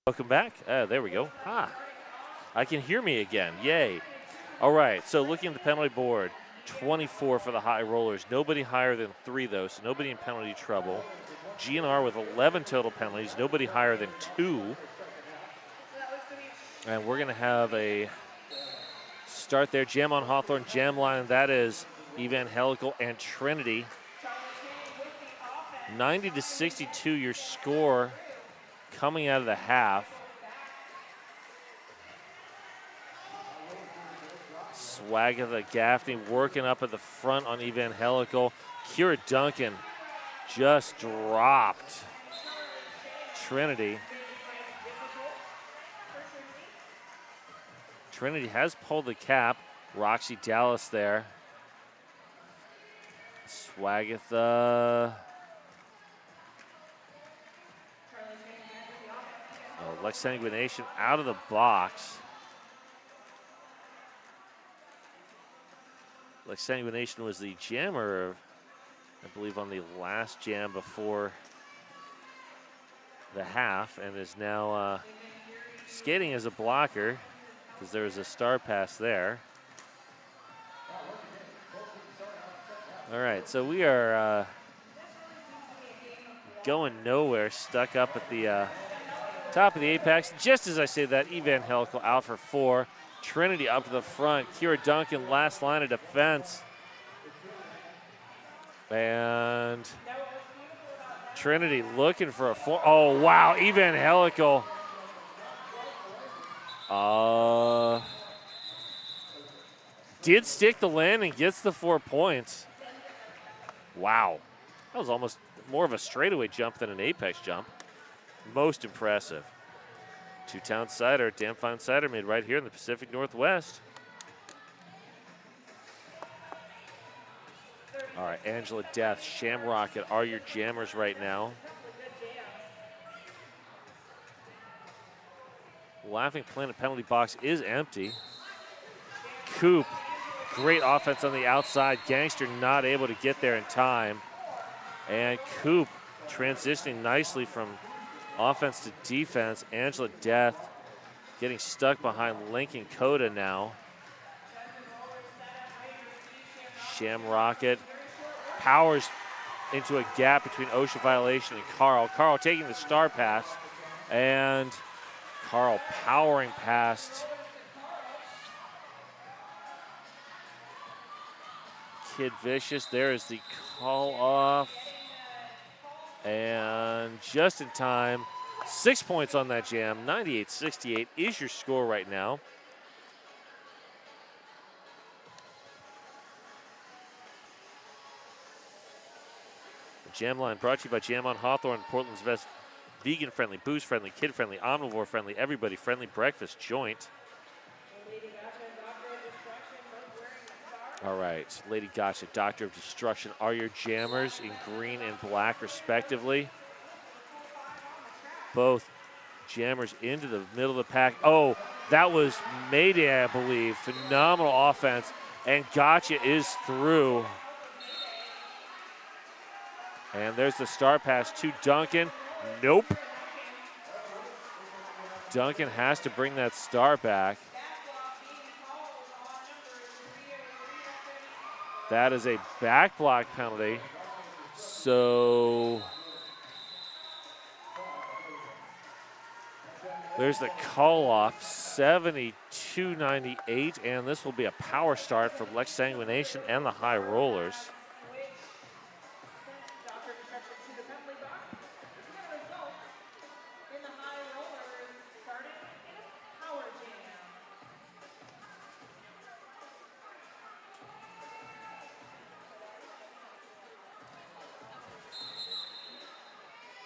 Welcome back. There we go. I can hear me again. Yay. All right, so looking at the penalty board, 24 for the high rollers. Nobody higher than 3, though, so nobody in penalty trouble. GNR with 11 total penalties. Nobody higher than 2. And we're going to have a start there. Jam on Hawthorne, jam line. That is Evangelical and Trinity. 90-62 your score coming out of the half. Swagatha Gaffney working up at the front on Evangelical. Kira Duncan just dropped Trinity. Trinity has pulled the cap. Roxy Dallas there. Swagatha. Oh, Lex Sanguination out of the box. Lex Sanguination was the jammer, I believe, on the last jam before the half, and is now skating as a blocker because there was a star pass there. All right, so we are going nowhere, stuck up at the top of the apex. Just as I say that, Evangelical out for 4. Trinity up to the front. Kira Duncan, last line of defense. And Trinity looking for a 4. Oh, wow, Evangelical. Did stick the landing, gets the 4 points. Wow. That was almost more of a straightaway jump than an apex jump. Most impressive. Two-town cider, damn fine cider made right here in the Pacific Northwest. All right, Angela Death, Shamrocket are your jammers right now. Laughing Planet penalty box is empty. Coop, great offense on the outside. Gangster not able to get there in time. And Coop transitioning nicely from offense to defense. Angela Death getting stuck behind Lincoln Coda now. Shamrocket powers into a gap between OSHA violation and Carl. Carl taking the star pass, and Carl powering past Kid Vicious. There is the call off. And just in time, 6 points on that jam. 98-68 is your score right now. The Jam Line brought to you by Jam on Hawthorne, Portland's best vegan-friendly, booze-friendly, kid-friendly, omnivore-friendly, everybody-friendly breakfast joint. All right, Lady Gotcha, Doctor of Destruction are your jammers in green and black, respectively. Both jammers into the middle of the pack. Oh, that was Mayday, I believe. Phenomenal offense, and Gotcha is through. And there's the star pass to Duncan. Nope. Duncan has to bring that star back. That is a back block penalty. So there's the call off, 72-98, and this will be a power start for Lex Sanguination and the High Rollers.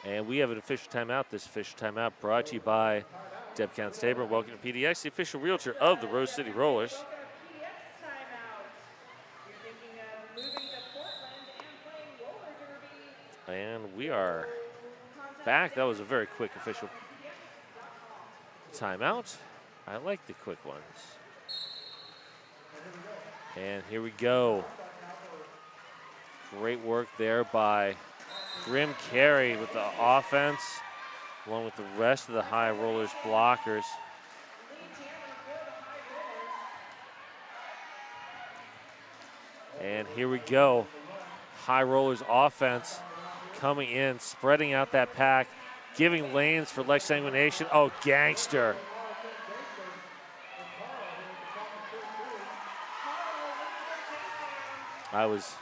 And we have an official timeout. This official timeout brought to you by Deb Counts Tabor. Welcome to PDX, the official realtor of the Rose City Rollers. And we are back. That was a very quick official timeout. I like the quick ones. And here we go. Great work there by Grim Carey with the offense, along with the rest of the High Rollers blockers. And here we go. High Rollers offense coming in, spreading out that pack, giving lanes for Lex Sanguination. Oh, Gangster. I was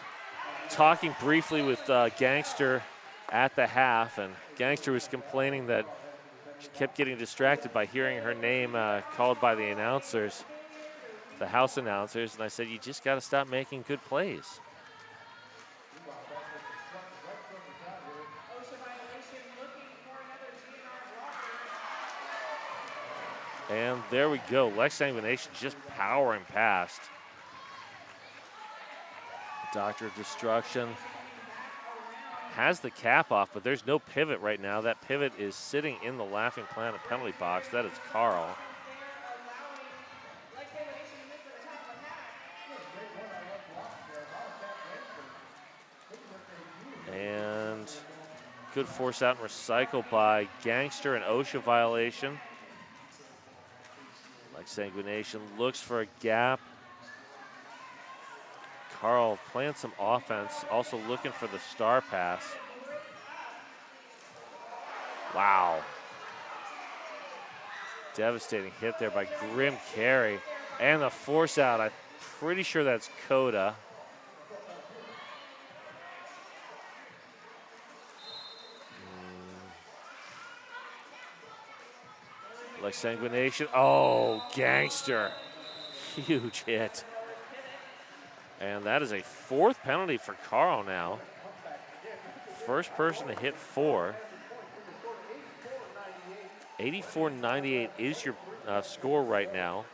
talking briefly with Gangster at the half, and Gangster was complaining that she kept getting distracted by hearing her name called by the announcers, the house announcers, and I said, you just got to stop making good plays. And there we go. Lex Sanguination just powering past. Doctor of Destruction has the cap off, but there's no pivot right now. That pivot is sitting in the Laughing Planet penalty box. That is Carl. And good force out and recycle by Gangster and OSHA violation. Like Sanguination looks for a gap. Carl playing some offense, also looking for the star pass. Wow. Devastating hit there by Grim Carey. And the force out, I'm pretty sure that's Coda. Like Sanguination. Oh, Gangster. Huge hit. And that is a fourth penalty for Carl now. First person to hit 4. 84-98 is your score right now.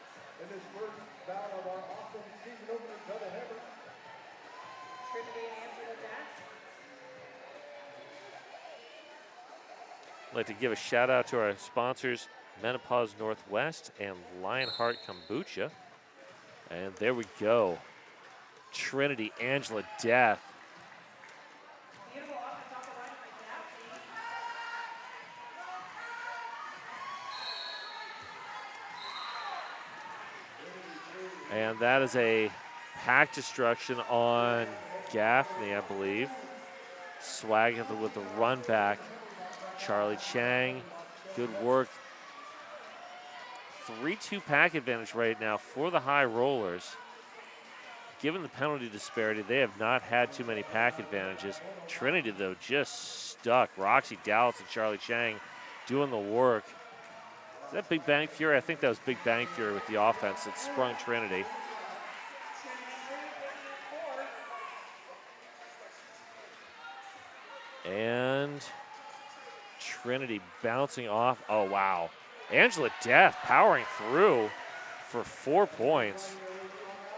I'd like to give a shout out to our sponsors, Menopause Northwest, and Lionheart Kombucha. And there we go. Trinity, Angela Death. And that is a pack destruction on Gaffney, I believe. Swagatha with the run back. Charlie Chang, good work. 3-2 pack advantage right now for the High Rollers. Given the penalty disparity, they have not had too many pack advantages. Trinity, though, just stuck. Roxy Dallas and Charlie Chang doing the work. Is that Big Bang Fury? I think that was Big Bang Fury with the offense that sprung Trinity. And Trinity bouncing off. Oh, wow. Angela Death powering through for 4 points.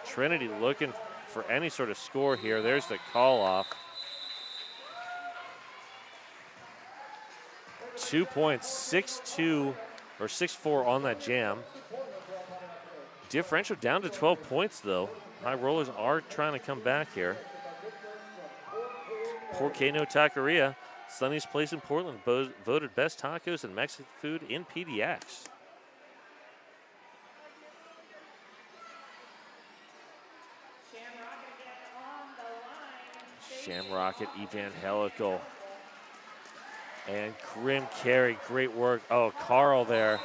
Trinity looking for any sort of score here. There's the call off. 2 points, 6-2 or 6-4 on that jam. Differential down to 12 points though. High Rollers are trying to come back here. Porcano Taqueria, sunniest place in Portland, voted best tacos and Mexican food in PDX. Shamrock at Evangelical. And Grim Carey, great work. Oh, Carl there.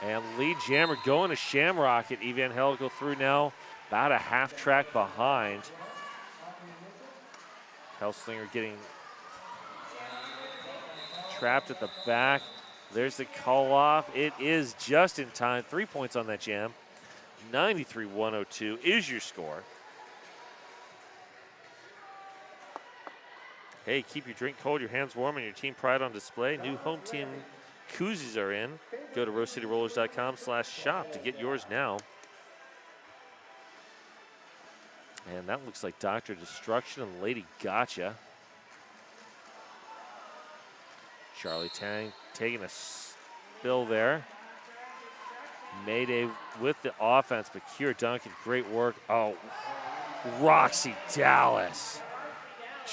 And Lee Jammer going to Shamrock at Evangelical through now, about a half track behind. Helslinger getting trapped at the back. There's the call off. It is just in time. 3 points on that jam. 93-102 is your score. Hey, keep your drink cold, your hands warm, and your team pride on display. New home team koozies are in. Go to rosecityrollers.com/shop to get yours now. And that looks like Dr. Destruction and Lady Gotcha. Charlie Tang taking a spill there. Mayday with the offense, but Keira Duncan, great work. Oh, Roxy Dallas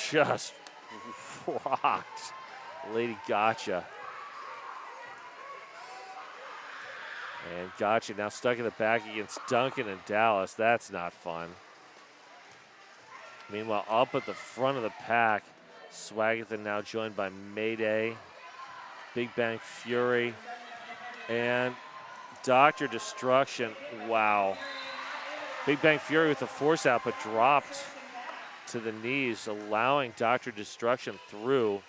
just rocked Lady Gotcha. And Gotcha now stuck in the back against Duncan and Dallas. That's not fun. Meanwhile, up at the front of the pack, Swagathan now joined by Mayday, Big Bang Fury, and Dr. Destruction. Wow. Big Bang Fury with the force out, but dropped to the knees, allowing Dr. Destruction through.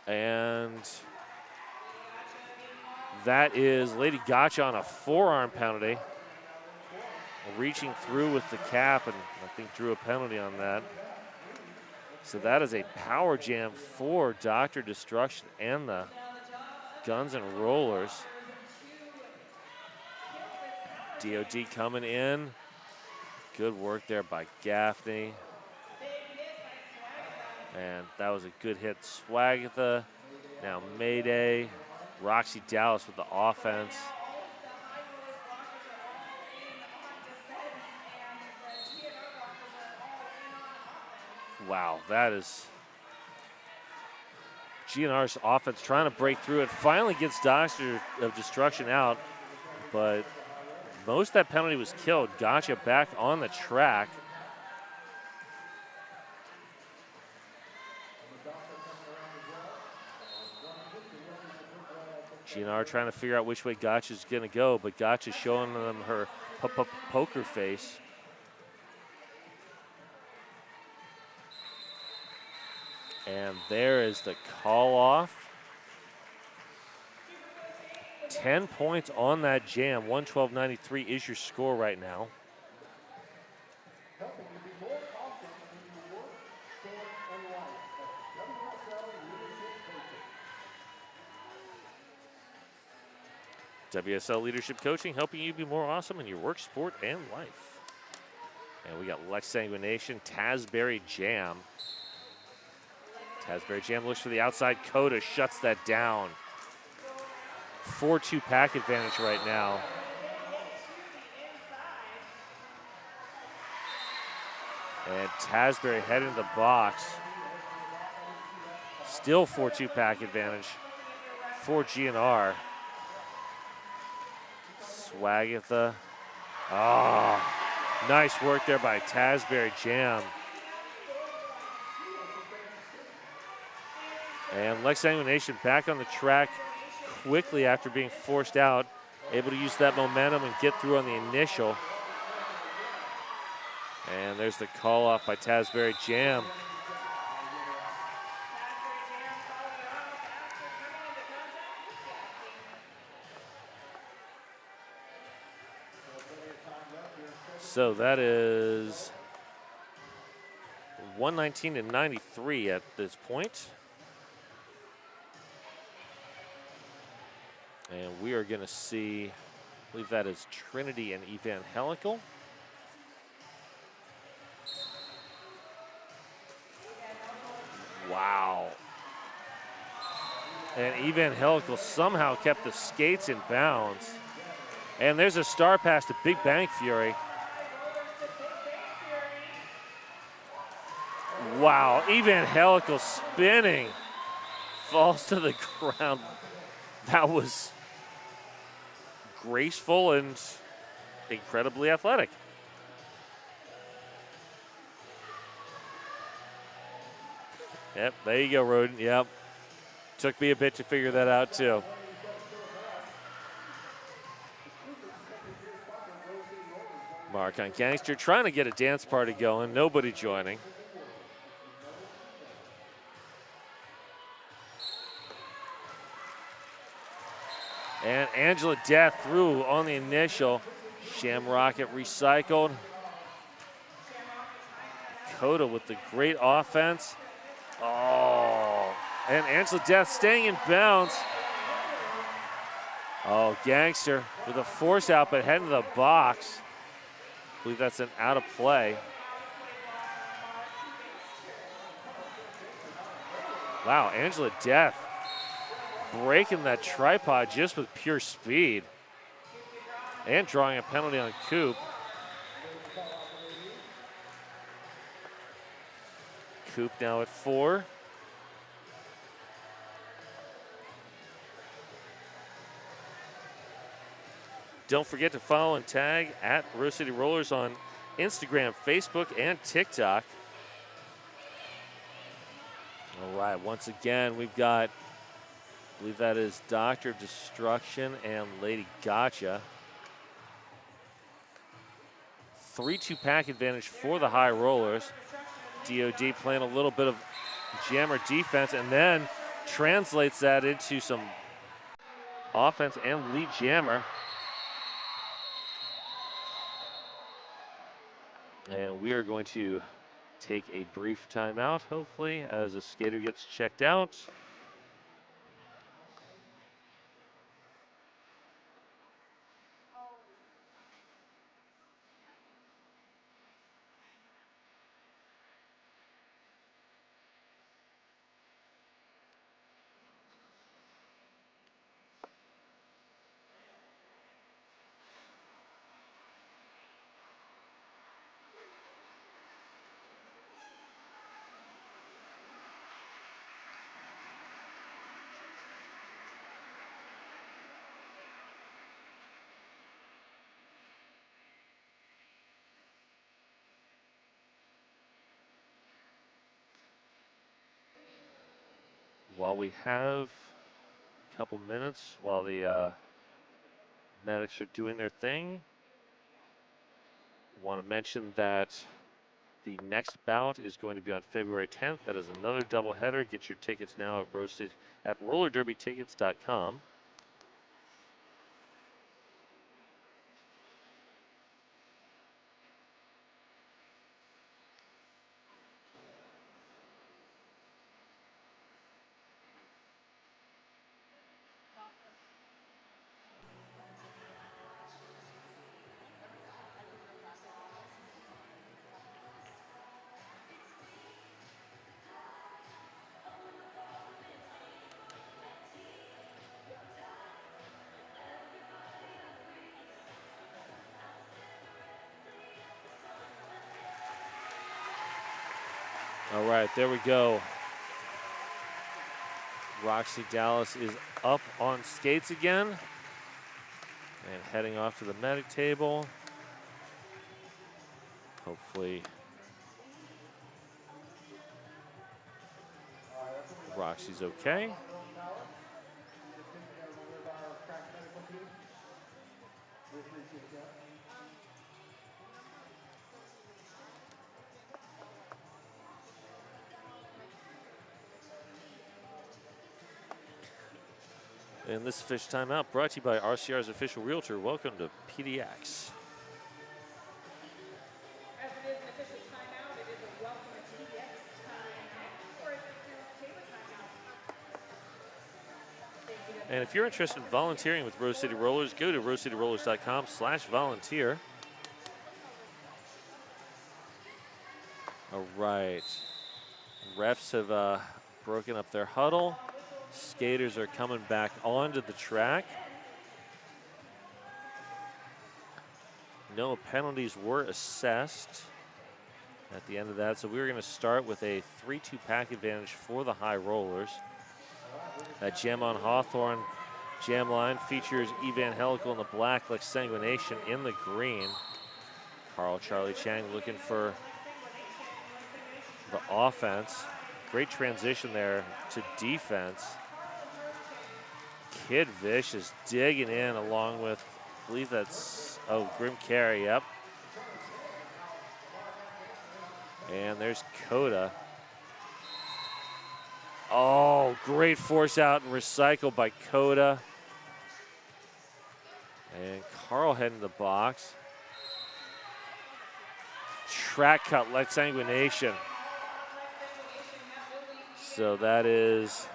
And that is Lady Gotcha on a forearm penalty. Reaching through with the cap, and I think drew a penalty on that. So that is a power jam for Dr. Destruction and the Guns and Rollers. DOD coming in. Good work there by Gaffney. And that was a good hit. Swagatha, now Mayday. Roxy Dallas with the offense. Wow, that is GNR's offense trying to break through. It finally gets Doctor of Destruction out, but most of that penalty was killed. Gotcha back on the track. GNR trying to figure out which way Gotcha's going to go, but Gotcha's showing them her poker face. And there is the call off. 10 points on that jam. 112.93 is your score right now. WSL Leadership Coaching, helping you be more awesome in your work, sport, and life. And we got Lex Sanguination, Tasberry Jam. Tasberry Jam looks for the outside. Coda shuts that down. 4-2 pack advantage right now. And Tasberry heading to the box. Still 4-2 pack advantage for GNR. Swagatha. Oh, nice work there by Tasberry Jam. And Lex Sanguination back on the track quickly after being forced out, able to use that momentum and get through on the initial. And there's the call off by Tasberry Jam. So that is 119-93 at this point. And we are going to see, I believe that is Trinity and Evangelical. Wow. And Evangelical somehow kept the skates in bounds. And there's a star pass to Big Bang Fury. Wow, Evangelical spinning. Falls to the ground. That was graceful and incredibly athletic. Yep, there you go, Rodent. Yep. Took me a bit to figure that out, too. Mark on Gangster trying to get a dance party going. Nobody joining. And Angela Death through on the initial. Shamrocket recycled. Coda with the great offense. Oh, and Angela Death staying in bounds. Oh, Gangster with a force out, but heading to the box. I believe that's an out of play. Wow, Angela Death breaking that tripod just with pure speed. And drawing a penalty on Coop. Coop now at 4. Don't forget to follow and tag at Rose City Rollers on Instagram, Facebook, and TikTok. All right, once again, we've got, I believe that is Doctor of Destruction and Lady Gotcha. 3-2 pack advantage for the High Rollers. DOD playing a little bit of jammer defense and then translates that into some offense and lead jammer. And we are going to take a brief timeout, hopefully, as a skater gets checked out. While we have a couple minutes while the medics are doing their thing, I want to mention that the next bout is going to be on February 10th. That is another doubleheader. Get your tickets now at rollerderbytickets.com. All right, there we go. Roxy Dallas is up on skates again and heading off to the medic table. Hopefully Roxy's okay. And this official timeout brought to you by RCR's official realtor. Welcome to PDX. And if you're interested in volunteering with Rose City Rollers, go to rosecityrollers.com/volunteer. All right. Refs have broken up their huddle. Skaters are coming back onto the track. No penalties were assessed at the end of that, so we're going to start with a 3-2 pack advantage for the High Rollers. That jam on Hawthorne jam line features Evangelical in the black, like Sanguination in the green. Carl Charlie Chang looking for the offense. Great transition there to defense. Kid Vish is digging in along with, I believe that's, Grim Carey, yep. And there's Coda. Oh, great force out and recycle by Coda. And Carl heading to the box. Track cut, like Sanguination. So that is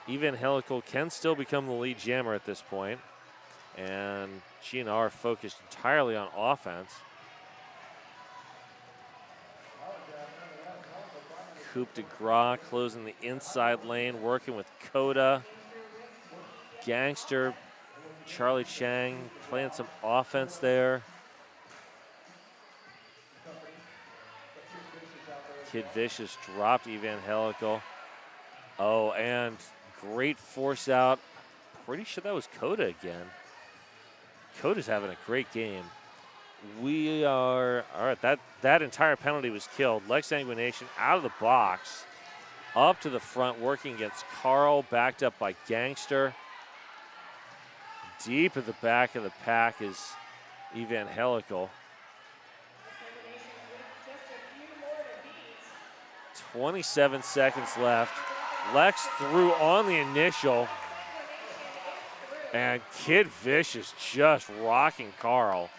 Evangelical can still become the lead jammer at this point. And GNR focused entirely on offense. Coupe de Gras closing the inside lane, working with Coda. Gangster, Charlie Chang playing some offense there. Kid Vicious dropped Evangelical. Oh, and great force out. Pretty sure that was Coda again. Coda's having a great game. We are, all right, that entire penalty was killed. Lex Sanguination out of the box, up to the front, working against Carl, backed up by Gangster. Deep at the back of the pack is Evangelical. 27 seconds left. Lex threw on the initial. And Kid Vish is just rocking Carl.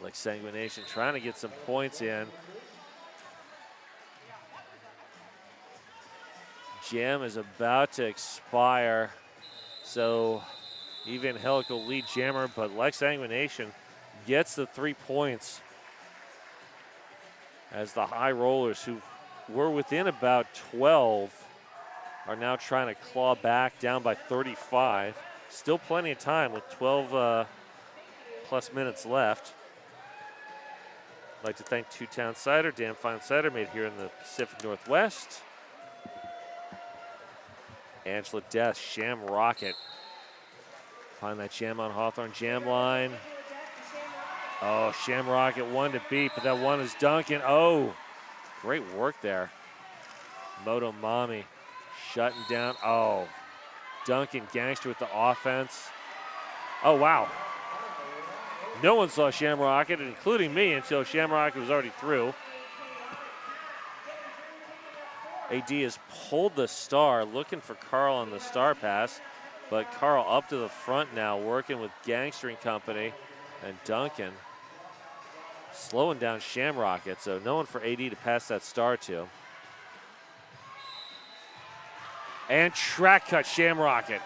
Lex Sanguination trying to get some points in. Jam is about to expire. So Evangelical lead jammer, but Lex Sanguination gets the 3 points as the High Rollers, who were within about 12, are now trying to claw back down by 35. Still plenty of time with 12 plus minutes left. I'd like to thank Two Town Cider, damn fine cider made here in the Pacific Northwest. Angela Death, Sham Rocket. Find that jam on Hawthorne jam line. Oh, Sham Rocket one to beat, but that one is Duncan. Oh, great work there. Moto Mami shutting down. Oh, Duncan Gangster with the offense. Oh, wow. No one saw Shamrocket, including me, until Shamrocket was already through. AD has pulled the star, looking for Carl on the star pass, but Carl up to the front now, working with Gangster and company, and Duncan slowing down Shamrocket, so no one for AD to pass that star to. And track cut Shamrocket.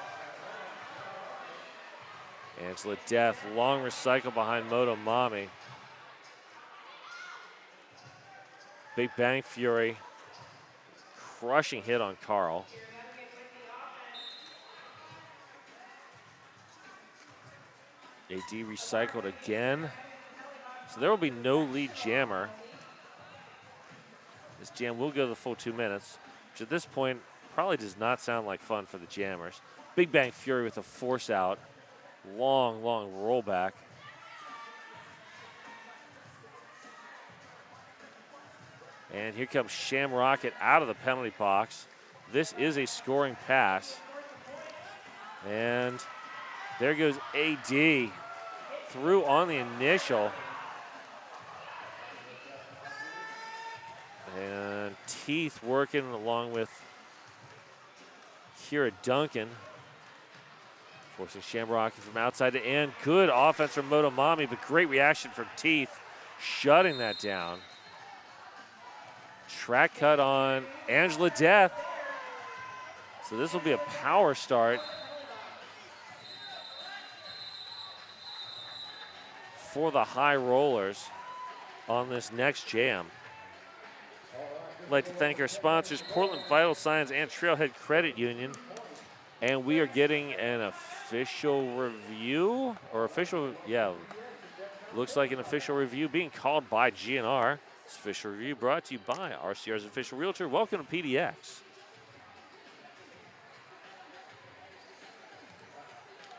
Angela Death, long recycle behind Moto Mami. Big Bang Fury, crushing hit on Carl. AD recycled again. So there will be no lead jammer. This jam will go the full 2 minutes, which at this point probably does not sound like fun for the jammers. Big Bang Fury with a force out. Long rollback. And here comes Shamrocket out of the penalty box. This is a scoring pass. And there goes AD through on the initial. And Teeth working along with Kira Duncan. Forcing Shamrock from outside to in. Good offense from Motomami, but great reaction from Teeth, shutting that down. Track cut on Angela Death. So this will be a power start for the High Rollers on this next jam. I'd like to thank our sponsors, Portland Vital Signs and Trailhead Credit Union. And we are getting an official review, looks like an official review being called by GNR. This official review brought to you by RCR's official realtor. Welcome to PDX.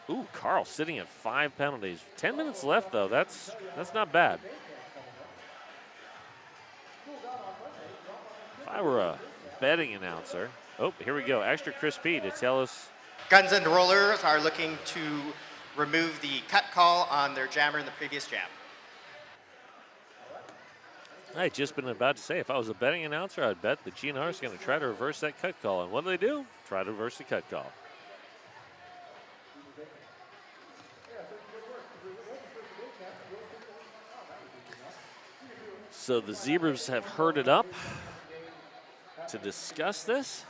Ooh, Carl sitting at 5 penalties. 10 minutes left, though. That's not bad. If I were a betting announcer, oh, here we go. Extra Chris P to tell us. Guns and Rollers are looking to remove the cut call on their jammer in the previous jam. I had just been about to say, if I was a betting announcer, I'd bet the GNR is going to try to reverse that cut call. And what do? Try to reverse the cut call. So the Zebras have herded up to discuss this.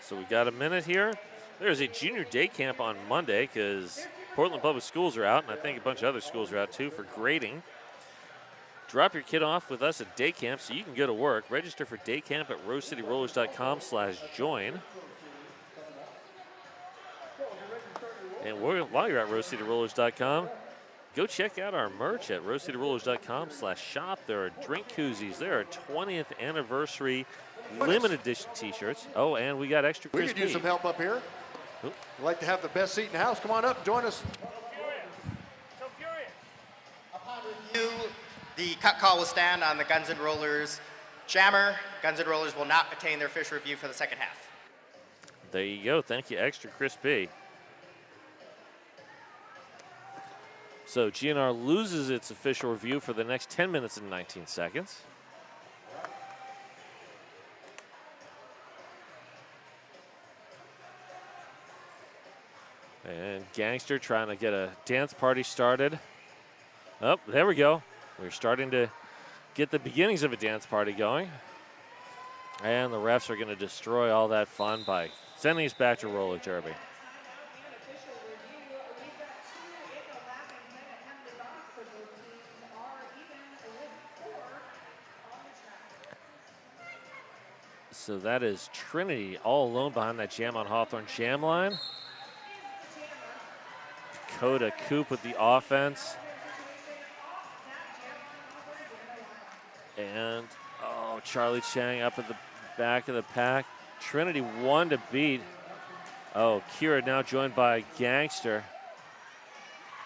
So we got a minute here. There's a junior day camp on Monday because Portland Public Schools are out, and I think a bunch of other schools are out too for grading. Drop your kid off with us at day camp so you can go to work. Register for day camp at rosecityrollers.com/join. And while you're at rosecityrollers.com, go check out our merch at rosecityrollers.com/shop. There are drink koozies. There are 20th anniversary limited edition t-shirts. Oh, and we got extra We crispy. could use some help up here. Oop. I'd like to have the best seat in the house. Come on up, join us. Upon review, the cut call will stand on the Guns and Rollers jammer. Guns and Rollers will not attain their official review for the second half. There you go. Thank you, extra crispy. So GNR loses its official review for the next 10 minutes and 19 seconds. And Gangster trying to get a dance party started. Oh, there we go. We're starting to get the beginnings of a dance party going. And the refs are going to destroy all that fun by sending us back to roller derby. So that is Trinity all alone behind that jam on Hawthorne jam line. Dakota Coop with the offense. And, oh, Charlie Chang up at the back of the pack. Trinity one to beat. Oh, Kira now joined by Gangster.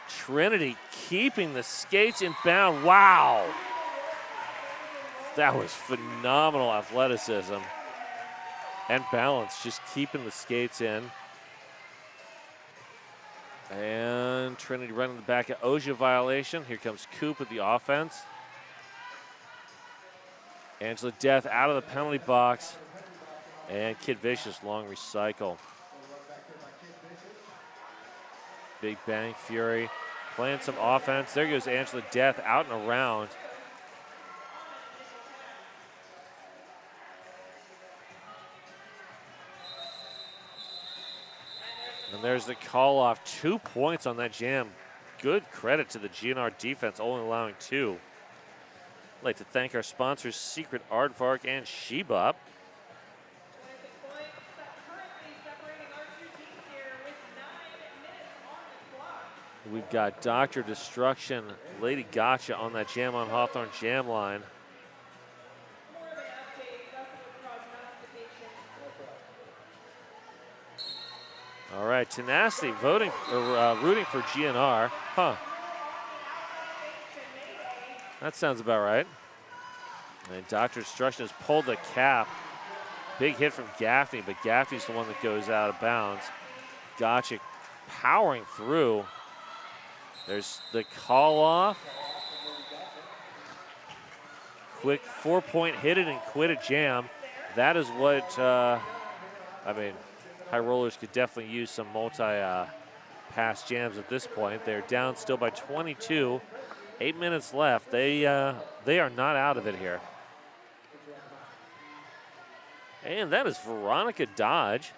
Trinity keeping the skates in bound. Wow. That was phenomenal athleticism and balance, just keeping the skates in. And Trinity running the back at Oja violation. Here comes Coop with the offense. Angela Death out of the penalty box. And Kid Vicious long recycle. Big Bang Fury playing some offense. There goes Angela Death out and around. And there's the call off. 2 points on that jam. Good credit to the GNR defense, only allowing 2. I'd like to thank our sponsors, Secret Aardvark and Shebop. We've got Dr. Destruction, Lady Gotcha on that Jam on Hawthorne jam line. All right, Tenacity rooting for GNR. Huh. That sounds about right. And Dr. Destruction has pulled the cap. Big hit from Gaffney, but Gaffney's the one that goes out of bounds. Gotcha powering through. There's the call off. Quick 4-point hit it and quit it jam. That is what, High Rollers could definitely use some multi-pass jams at this point. They're down still by 22. 8 minutes left. They are not out of it here. And that is Veronica Dodge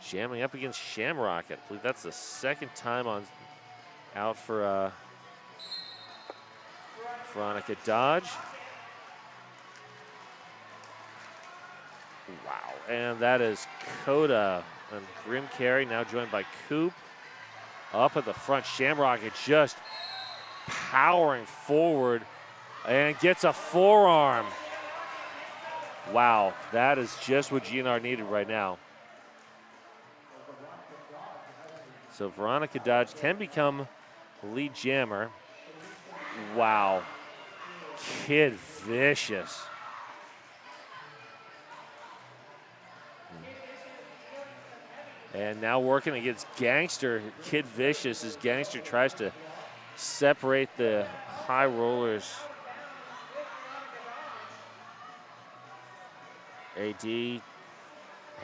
jamming up against Shamrock. I believe that's the second time out for Veronica Dodge. Wow, and that is Coda and Grim Carey, now joined by Coop. Up at the front, Shamrock is just powering forward and gets a forearm. Wow, that is just what GNR needed right now. So Veronica Dodge can become lead jammer. Wow, Kid Vicious. And now working against Gangster, Kid Vicious, as Gangster tries to separate the High Rollers. AD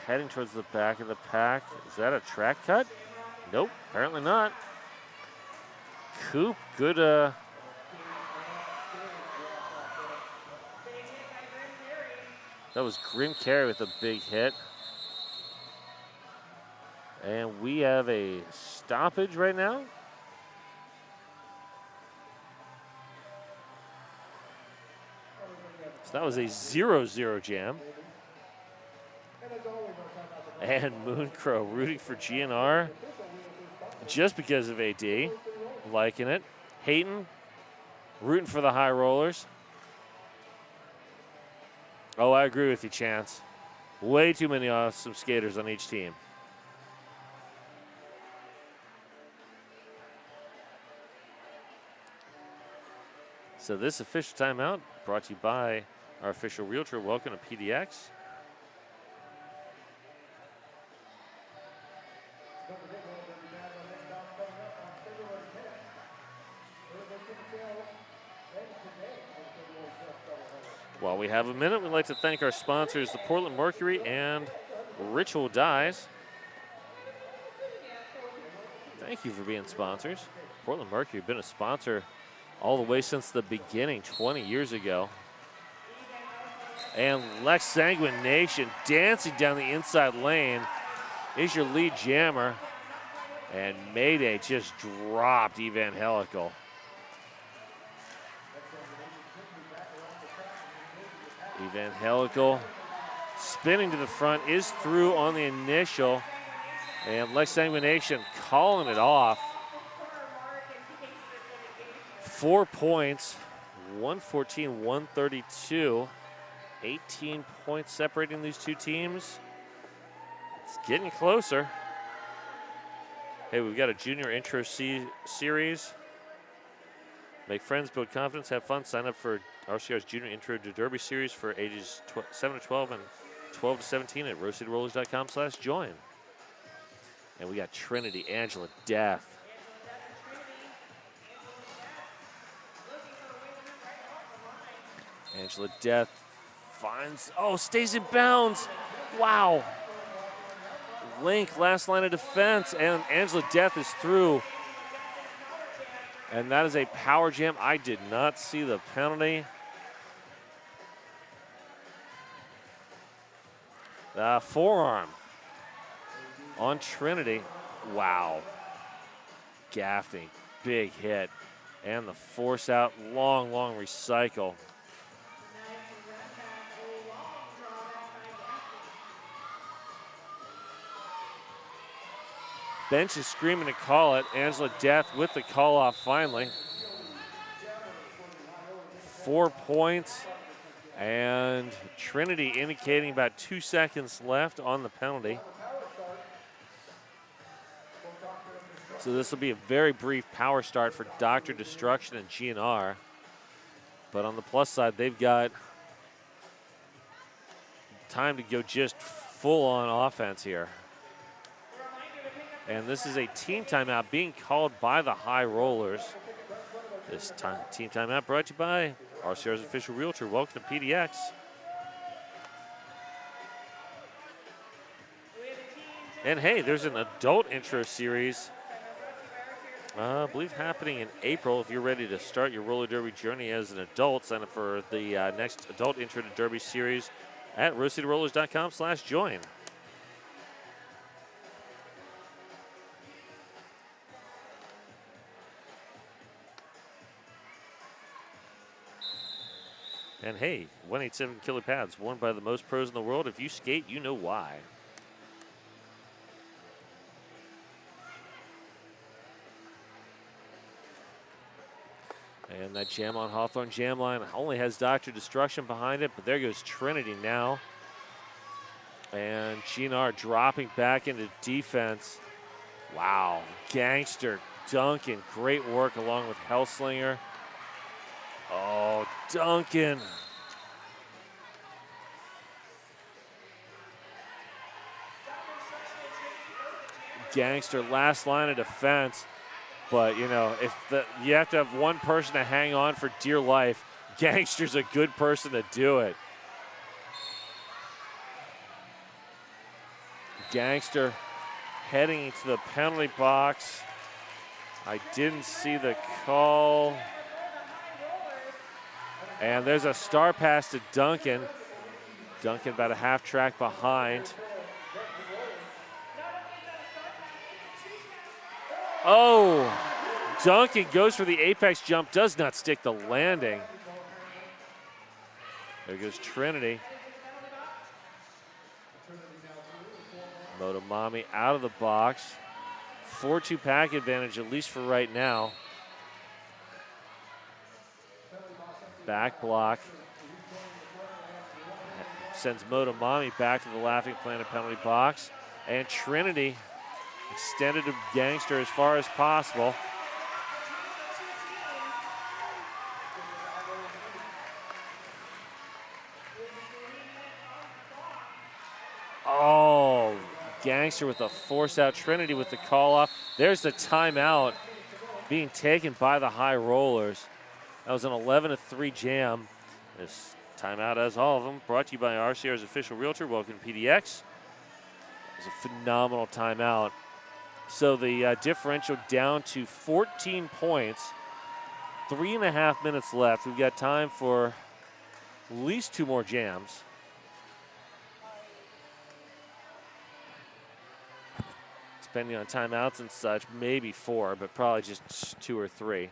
heading towards the back of the pack. Is that a track cut? Nope, apparently not. Coop, good. That was Grim Carey with a big hit. And we have a stoppage right now. So that was a 0-0 jam. And Mooncrow rooting for GNR just because of AD. Liking it. Hayton rooting for the High Rollers. Oh, I agree with you, Chance. Way too many awesome skaters on each team. So this official timeout brought to you by our official realtor. Welcome to PDX. While we have a minute, we'd like to thank our sponsors, the Portland Mercury and Ritual Dyes. Thank you for being sponsors. Portland Mercury been a sponsor all the way since the beginning, 20 years ago. And Lex Sanguine Nation dancing down the inside lane is your lead jammer. And Mayday just dropped Evangelical. Evangelical spinning to the front, is through on the initial. And Lex Sanguine Nation calling it off. 4 points, 114-132. 18 points separating these two teams. It's getting closer. Hey, we've got a junior intro series. Make friends, build confidence, have fun. Sign up for RCR's Junior Intro to Derby series for ages 7 to 12 and 12 to 17 at rosecityrollers.com/join. And we got Trinity, Angela Death. Angela Death finds, stays in bounds. Wow. Link, last line of defense, and Angela Death is through. And that is a power jam. I did not see the penalty. Forearm on Trinity. Wow. Gaffney, big hit. And the force out, long recycle. Bench is screaming to call it. Angela Death with the call off finally. 4 points. And Trinity indicating about 2 seconds left on the penalty. So this will be a very brief power start for Dr. Destruction and GNR. But on the plus side, they've got time to go just full on offense here. And this is a team timeout being called by the High Rollers. This team timeout brought to you by RCR's official realtor. Welcome to PDX. And hey, there's an adult intro series, I believe happening in April. If you're ready to start your roller derby journey as an adult, sign up for the next adult intro to derby series at rosecityrollers.com/join. And hey, 187 killer pads worn by the most pros in the world. If you skate, you know why. And that jam on Hawthorne jam line only has Dr. Destruction behind it, but there goes Trinity now. And GNR dropping back into defense. Wow, Gangster, Duncan, great work along with Hellslinger. Oh, Duncan. Gangster, last line of defense. But, you know, you have to have one person to hang on for dear life. Gangster's a good person to do it. Gangster heading into the penalty box. I didn't see the call. And there's a star pass to Duncan. Duncan about a half track behind. Oh, Duncan goes for the apex jump, does not stick the landing. There goes Trinity. Motomami out of the box. 4-2 pack advantage, at least for right now. Back block. Sends Motomami back to the Laughing Planet penalty box. And Trinity extended to Gangster as far as possible. Oh, Gangster with a force out. Trinity with the call off. There's the timeout being taken by the High Rollers. That was an 11-3 jam. This timeout, as all of them, brought to you by RCR's official realtor. Welcome to PDX. It was a phenomenal timeout. So the differential down to 14 points. 3.5 minutes left. We've got time for at least 2 more jams. Depending on timeouts and such, maybe 4, but probably just 2 or 3.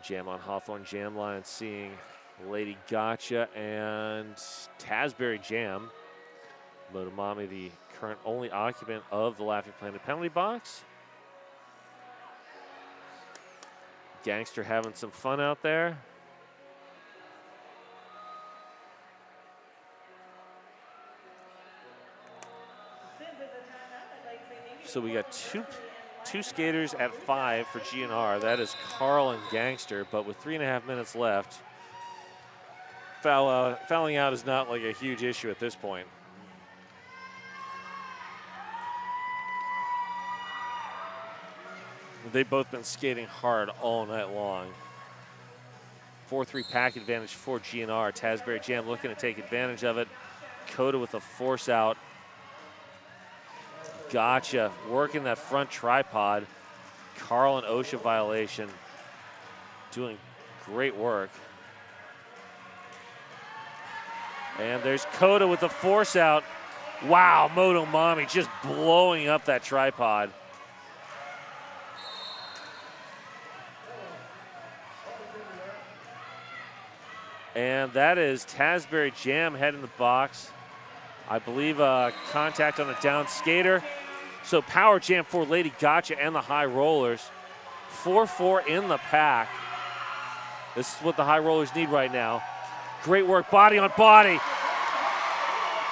Jam on Hawthorne jam line, seeing Lady Gotcha and Tasbury Jam. Motomami, the current only occupant of the Laughing Planet penalty box. Gangster having some fun out there. So we got two skaters at 5 for GNR. That is Carl and Gangster, but with 3.5 minutes left, fouling out is not like a huge issue at this point. They've both been skating hard all night long. 4-3 pack advantage for GNR. Tasbury Jam looking to take advantage of it. Coda with a force out. Gotcha, working that front tripod. Carl and OSHA violation. Doing great work. And there's Coda with the force out. Wow, Motomami just blowing up that tripod. And that is Tasbury Jam head in the box. I believe contact on a down skater. So power jam for Lady Gotcha and the High Rollers. 4-4 in the pack. This is what the High Rollers need right now. Great work, body on body.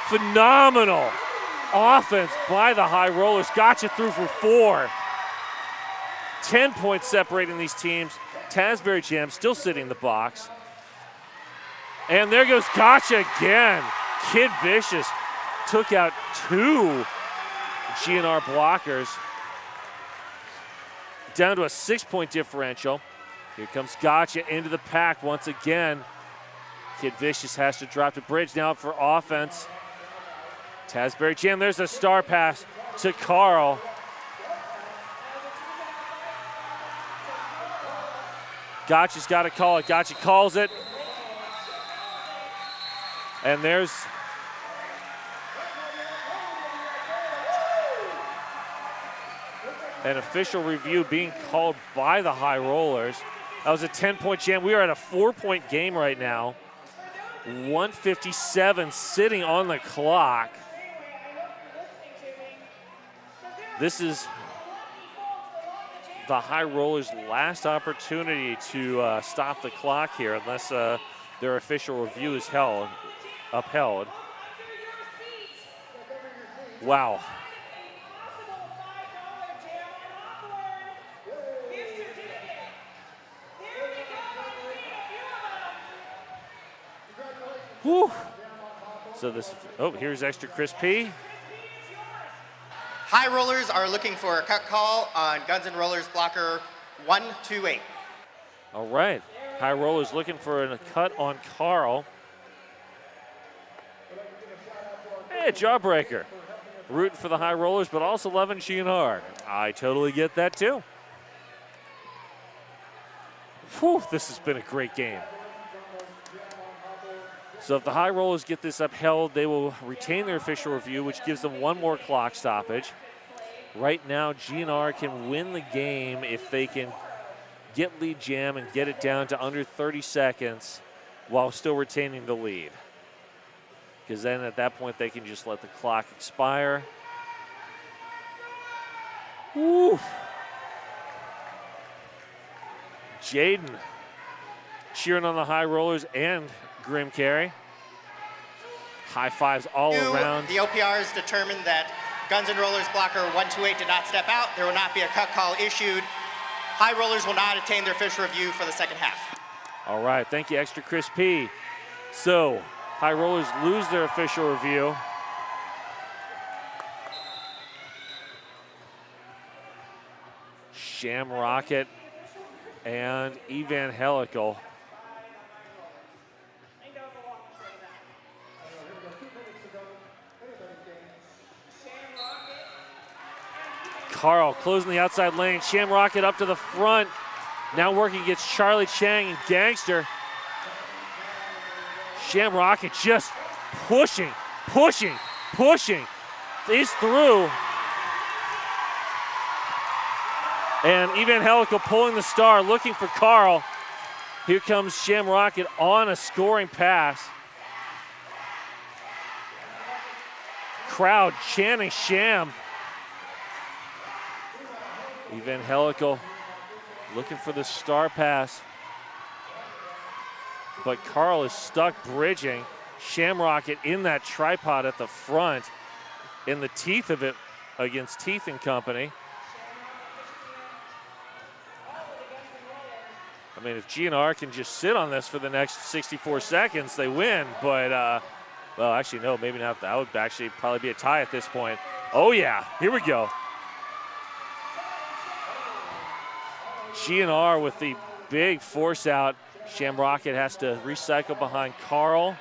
Phenomenal offense by the High Rollers. Gotcha through for 4. 10 points separating these teams. Tasbury Jam still sitting in the box. And there goes Gotcha again. Kid Vicious took out 2 GNR blockers. Down to a 6-point differential. Here comes Gotcha into the pack once again. Kid Vicious has to drop the bridge now for offense. Tasbury Jam, there's a star pass to Carl. Gotcha's got to call it. Gotcha calls it. And there's an official review being called by the High Rollers. That was a 10-point jam. We are at a 4-point game right now. 1:57 sitting on the clock. This is the High Rollers' last opportunity to stop the clock here unless their official review is upheld. Wow. Whew. So this, here's Extra Chris P. High Rollers are looking for a cut call on Guns N' Rollers blocker 128. All right. High Rollers looking for a cut on Carl. Hey, jawbreaker. Rooting for the High Rollers, but also loving GNR. I totally get that too. Whew, this has been a great game. So if the High Rollers get this upheld, they will retain their official review, which gives them 1 more clock stoppage. Right now, GNR can win the game if they can get lead jam and get it down to under 30 seconds while still retaining the lead. Because then at that point, they can just let the clock expire. Woo! Jaden cheering on the High Rollers and Grim Carey. High fives all around. The OPR has determined that Guns N' Rollers blocker 128 did not step out. There will not be a cut call issued. High Rollers will not attain their official review for the second half. All right, thank you, Extra Chris P. So, High Rollers lose their official review. Shamrocket and Evangelical. Carl closing the outside lane. Shamrocket up to the front. Now working against Charlie Chang and Gangster. Shamrocket just pushing. He's through. And Evangelical pulling the star, looking for Carl. Here comes Shamrocket on a scoring pass. Crowd chanting Sham. Evangelical looking for the star pass. But Carl is stuck bridging. Shamrocket in that tripod at the front, in the teeth of it against Teeth and Company. I mean, if GNR can just sit on this for the next 64 seconds, they win. But, well, actually, no, maybe not. That would actually probably be a tie at this point. Oh, yeah, here we go. GNR with the big force out. Shamrocket has to recycle behind Carl.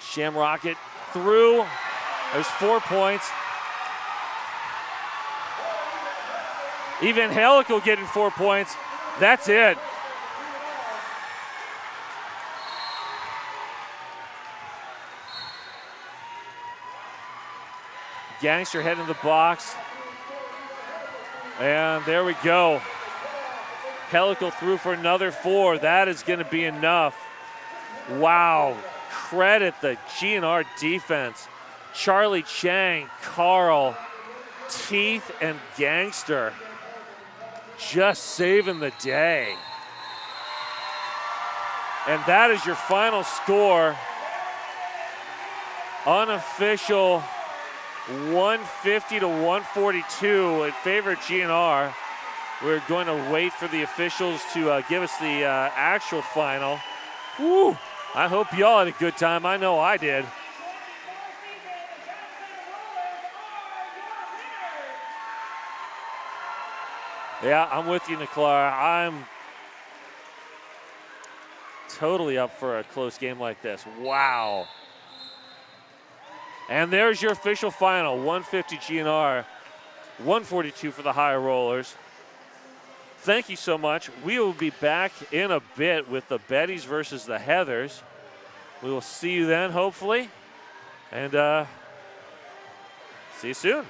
Shamrocket through. There's 4 points. Evangelical getting 4 points. That's it. Gangster heading to the box. And there we go. Helical through for another 4. That is going to be enough. Wow. Credit the GNR defense. Charlie Chang, Carl, Teeth, and Gangster just saving the day. And that is your final score. Unofficial 150 to 142 in favor of GNR. We're going to wait for the officials to give us the actual final. Woo! I hope y'all had a good time. I know I did. Yeah, I'm with you, Niclara. I'm totally up for a close game like this. Wow. And there's your official final, 150 GNR, 142 for the high rollers. Thank you so much. We will be back in a bit with the Betties versus the Heathers. We will see you then, hopefully. And see you soon.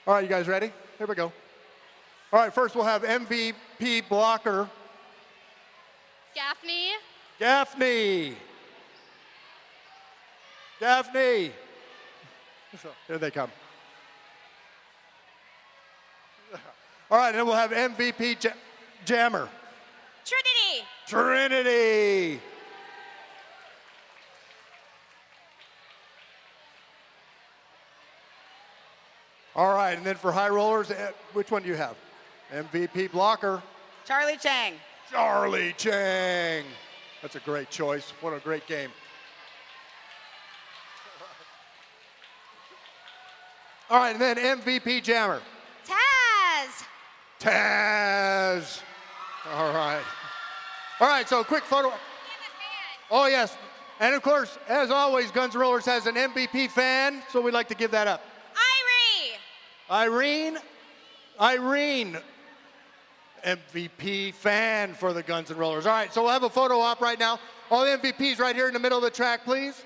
All right, you guys ready? Here we go. All right, first we'll have MVP blocker. Gaffney. Gaffney. Daphne. Here they come. All right, and then we'll have MVP Jammer. Trinity. Trinity. All right, and then for high rollers, which one do you have? MVP blocker. Charlie Chang. Charlie Chang. That's a great choice. What a great game. All right, and then MVP Jammer. Taz. Taz. All right. All right, so quick photo. Oh, yes. And of course, as always, Guns N' Rollers has an MVP fan, so we'd like to give that up. Irene, MVP fan for the Guns N' Rollers. All right, so we'll have a photo op right now. All the MVPs right here in the middle of the track, please.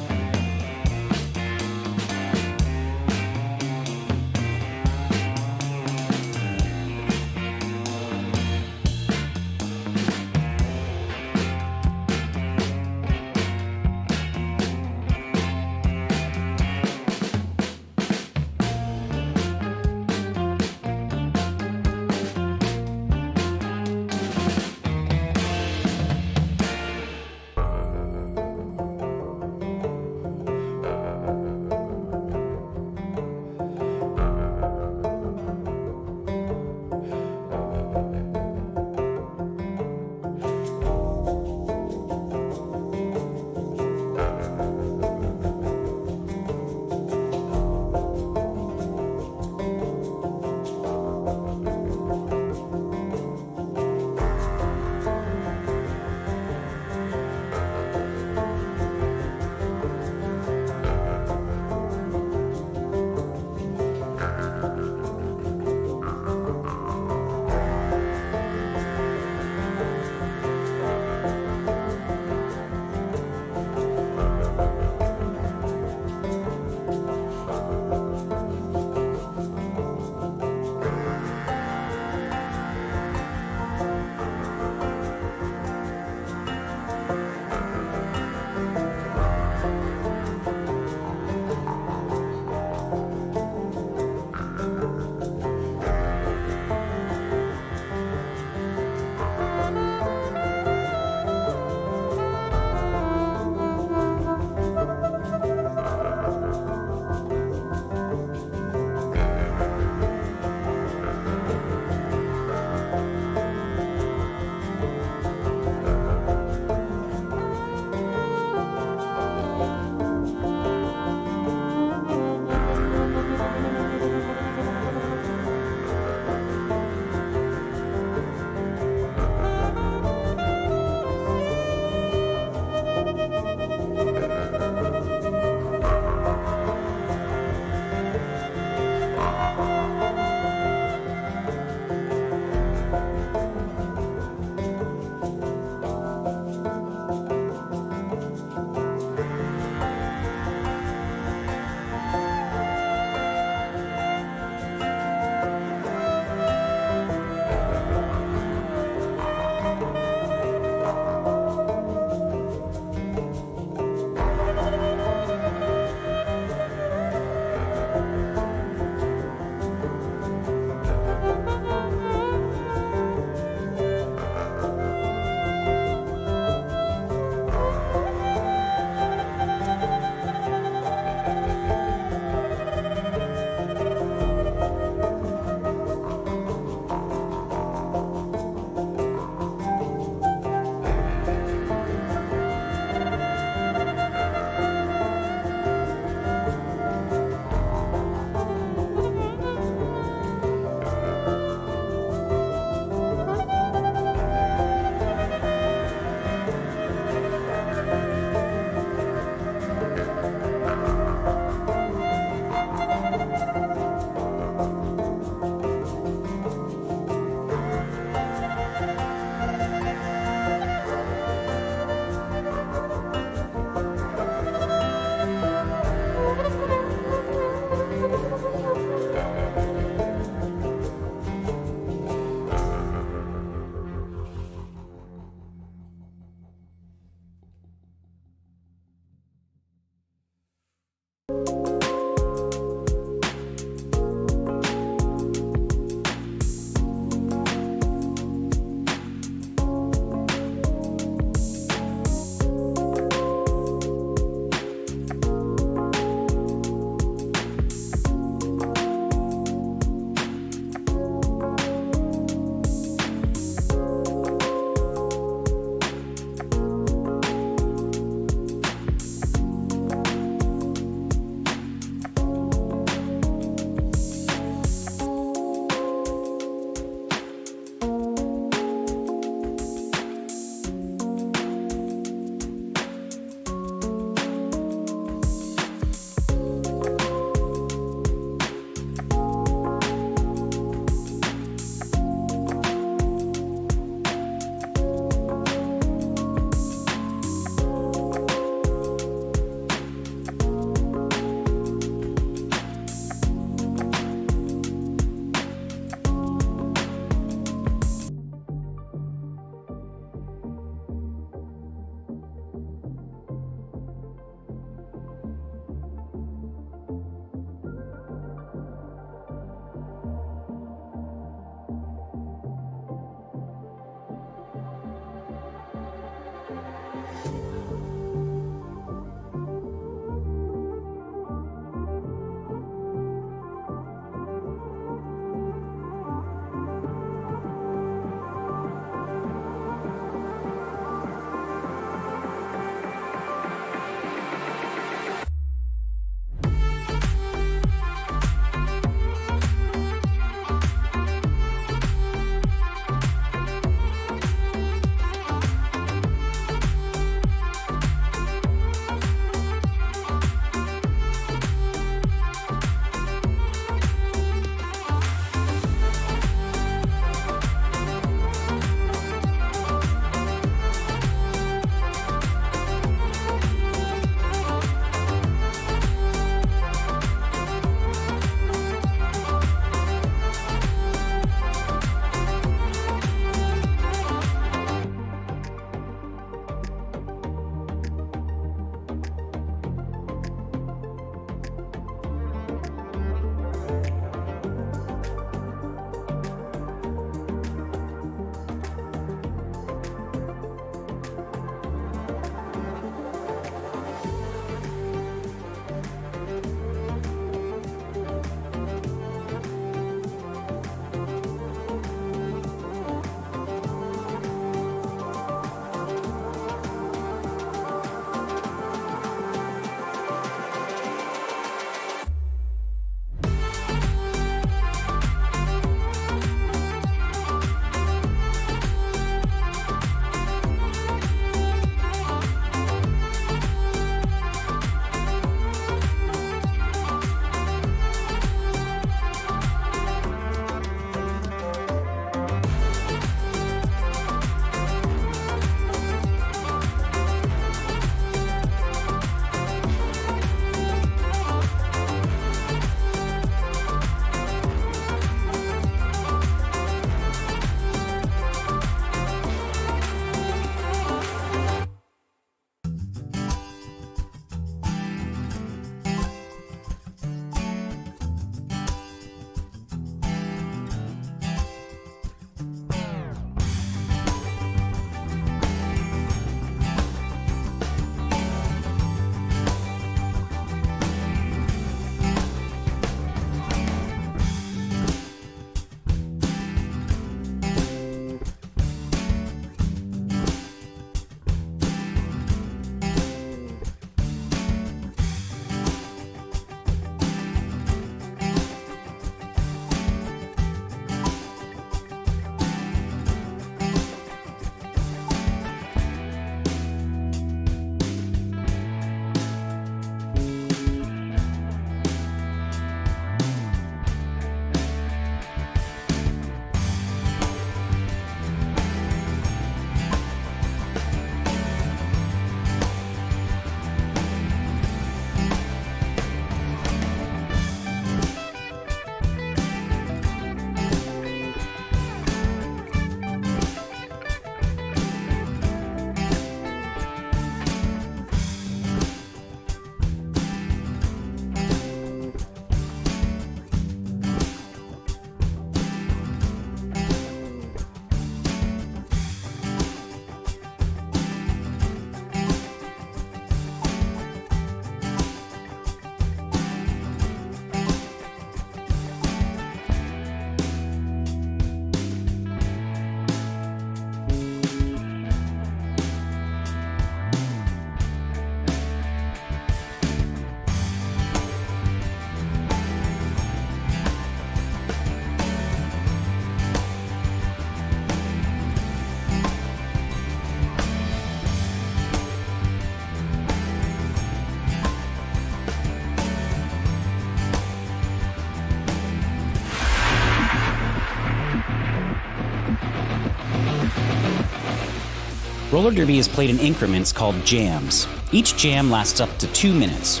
Roller derby is played in increments called jams. Each jam lasts up to 2 minutes.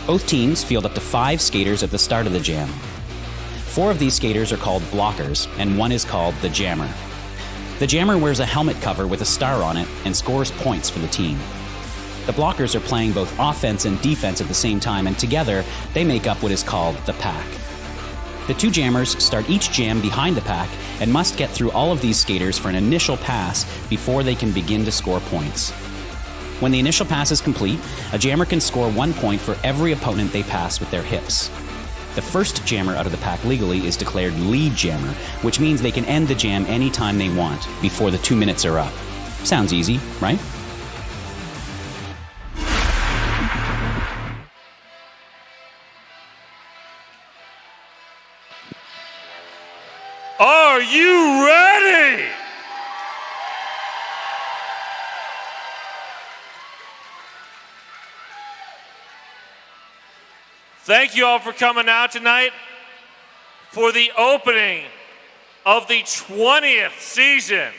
Both teams field up to 5 skaters at the start of the jam. 4 of these skaters are called blockers, and 1 is called the jammer. The jammer wears a helmet cover with a star on it and scores points for the team. The blockers are playing both offense and defense at the same time, and together they make up what is called the pack. The 2 jammers start each jam behind the pack and must get through all of these skaters for an initial pass before they can begin to score points. When the initial pass is complete, a jammer can score 1 point for every opponent they pass with their hips. The first jammer out of the pack legally is declared lead jammer, which means they can end the jam anytime they want before the 2 minutes are up. Sounds easy, right? Are you ready? Thank you all for coming out tonight for the opening of the 20th season.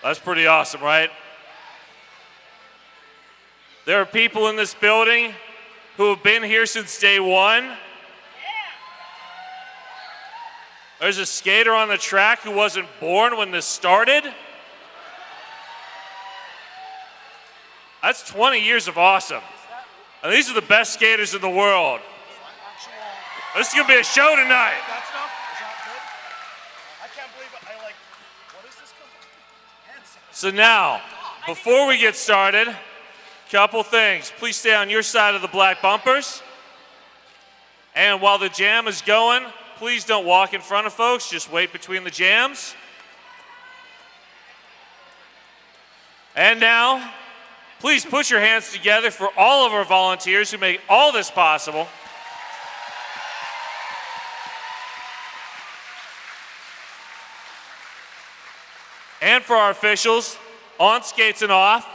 That's pretty awesome, right? There are people in this building who have been here since day one. There's a skater on the track who wasn't born when this started. That's 20 years of awesome. And these are the best skaters in the world. This is gonna be a show tonight. So now, before we get started, couple things. Please stay on your side of the black bumpers. And while the jam is going, please don't walk in front of folks, just wait between the jams. And now, please put your hands together for all of our volunteers who make all this possible. And for our officials, on skates and off.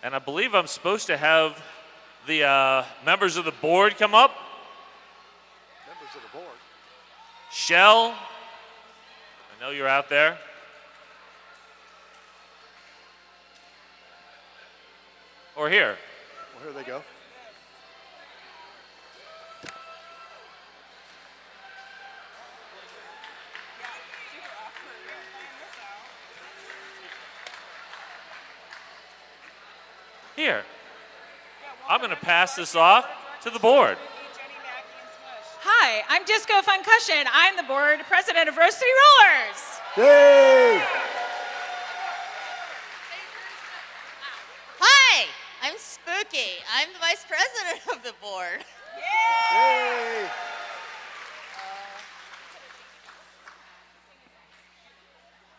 And I believe I'm supposed to have the members of the board come up. Members of the board. Shell, I know you're out there. Or here. Well, here they go. Here. I'm going to pass this off to the board. Hi, I'm Disco Funcussion. I'm the board president of Rose City Rollers. Yay! Hi, I'm Spooky. I'm the vice president of the board. Yay!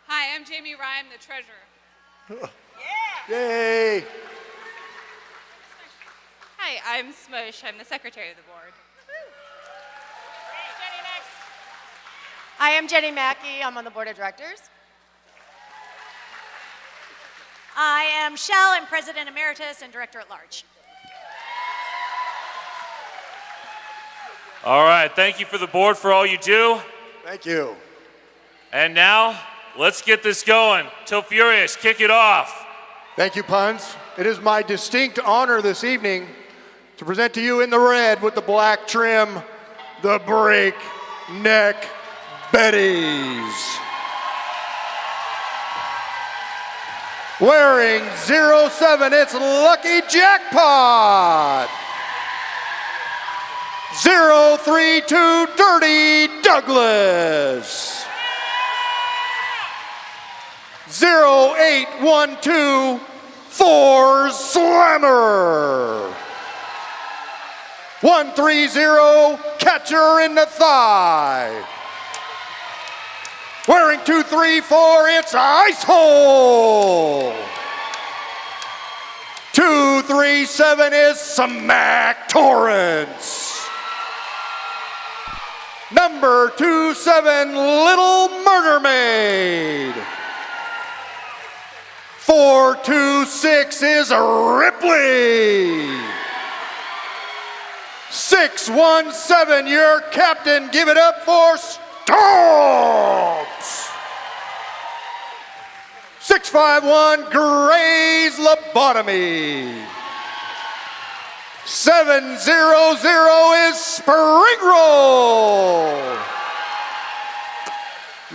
Hi, I'm Jamie Rhyme, the treasurer. Yay! Hi, I'm Smush. I'm the secretary of the board. Hi, I'm Jenny Mackey. I'm on the board of directors. I am Shell. I'm president emeritus and director at large. All right, thank you for the board for all you do. Thank you. And now, let's get this going. Till Furious, kick it off. Thank you, Puns. It is my distinct honor this evening to present to you in the red with the black trim, the Breakneck Betties. Wearing 07, it's Lucky Jackpot. 032 Dirty Douglas. 0812 Thor Slammer. 130 Catcher in the Thigh. Wearing 234, it's Ice Hole. 237 is Smack Torrance. Number 27, Little Murder Maid. 426 is Ripley. 617, your captain. Give it up for Stomps. 651, Gray's Lobotomy. 700 is Spring Roll.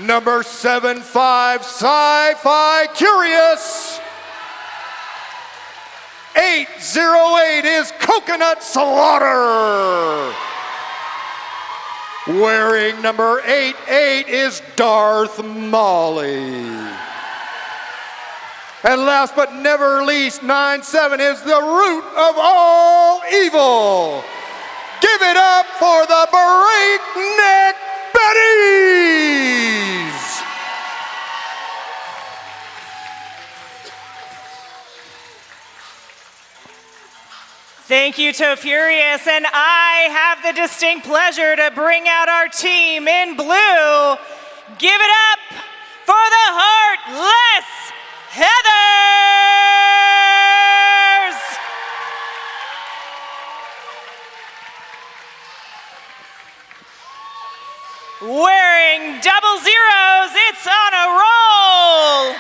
Number 75, Sci-Fi Curious. 808 is Coconut Slaughter. Wearing number 88 is Darth Molly. And last but never least, 97 is the root of all evil. Give it up for the Breakneck Betties. Thank you to Furious, and I have the distinct pleasure to bring out our team in blue. Give it up for the Heartless Heathers! Wearing double zeros, it's on a roll.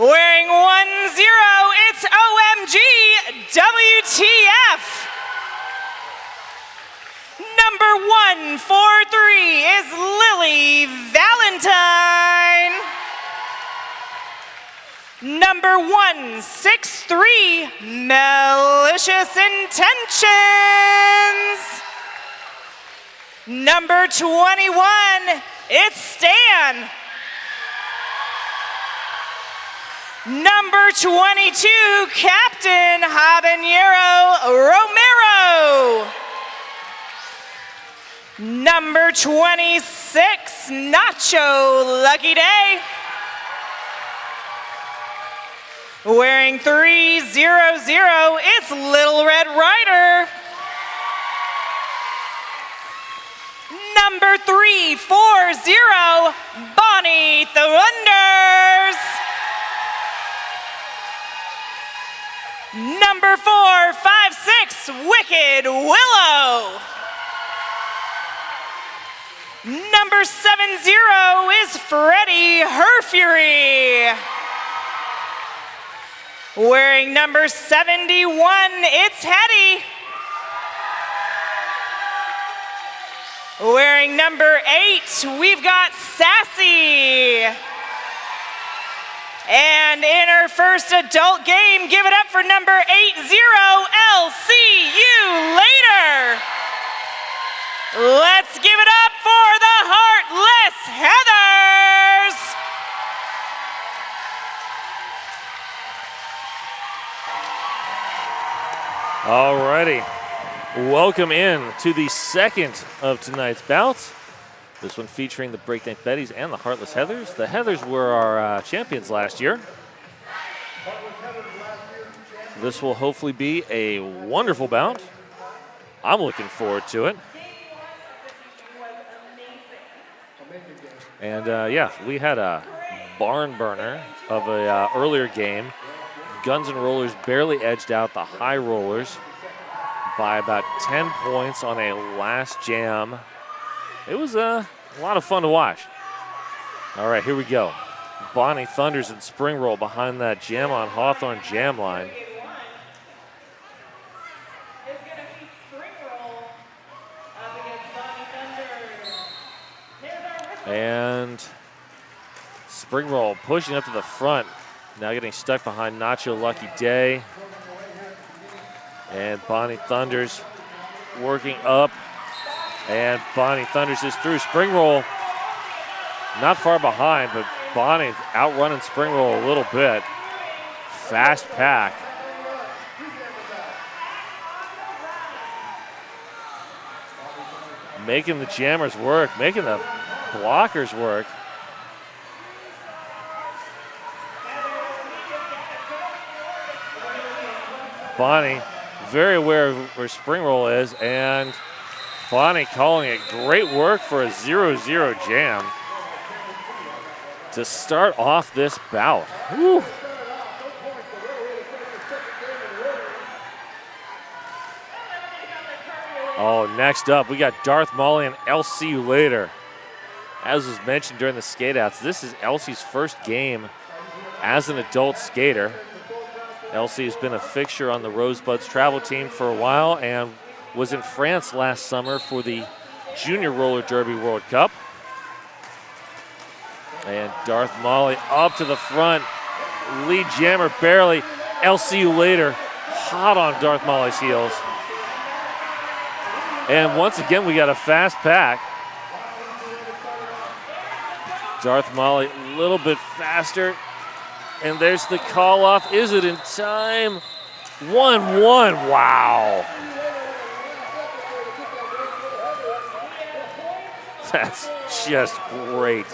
Wearing 10, it's OMG WTF. Number 143 is Lily Valentine. Number 163, Malicious Intentions. Number 21, it's Stan. Number 22, Captain Habanero Romero. Number 26, Nacho Lucky Day. Wearing 300, it's Little Red Rider. Number 340, Bonnie Thunders. Number 456, Wicked Willow. Number 70 is Freddie Herfury. Wearing number 71, it's Hetty. Wearing number 8, we've got Sassy. And in her first adult game, give it up for number 80, I'll see you later. Let's give it up for the Heartless Heathers. Alrighty, welcome in to the second of tonight's bouts. This one featuring the Breakneck Betties and the Heartless Heathers. The Heathers were our champions last year. This will hopefully be a wonderful bout. I'm looking forward to it. And yeah, we had a barn burner of a earlier game. Guns N' Rollers barely edged out the High Rollers by about 10 points on a last jam. It was a lot of fun to watch. All right, here we go. Bonnie Thunders and Spring Roll behind that Jam on Hawthorne jam line. And Spring Roll pushing up to the front. Now getting stuck behind Nacho Lucky Day. And Bonnie Thunders working up. And Bonnie Thunders is through. Spring Roll not far behind, but Bonnie outrunning Spring Roll a little bit. Fast pack. Making the jammers work, making the blockers work. Bonnie very aware of where Spring Roll is, and Bonnie calling it great work for a 0-0 jam. to start off this bout. Whew. Oh, next up, we got Darth Molly and I'll See You Later. As was mentioned during the skate outs, this is Elsie's first game as an adult skater. Elsie has been a fixture on the Rosebuds travel team for a while and was in France last summer for the Junior Roller Derby World Cup. And Darth Molly up to the front. Lead jammer barely. I'll See You Later. Hot on Darth Molly's heels. And once again, we got a fast pack. Darth Molly a little bit faster. And there's the call off. Is it in time? 1-1. Wow. That's just great.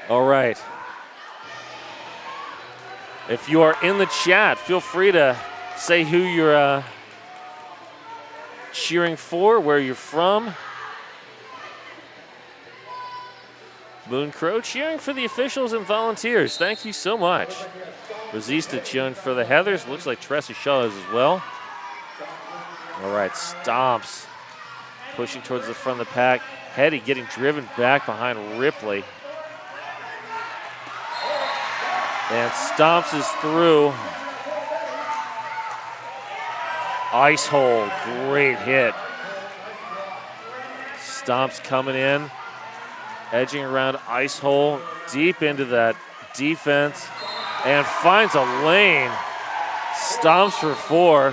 All right. If you are in the chat, feel free to say who you're cheering for, where you're from. Moon Crow cheering for the officials and volunteers. Thank you so much. Resista cheering for the Heathers. Looks like Tressa Shaw is as well. All right, Stomps pushing towards the front of the pack. Hetty getting driven back behind Ripley. And Stomps is through. Ice hole, great hit. Stomps coming in, edging around ice hole, deep into that defense, and finds a lane. Stomps for 4.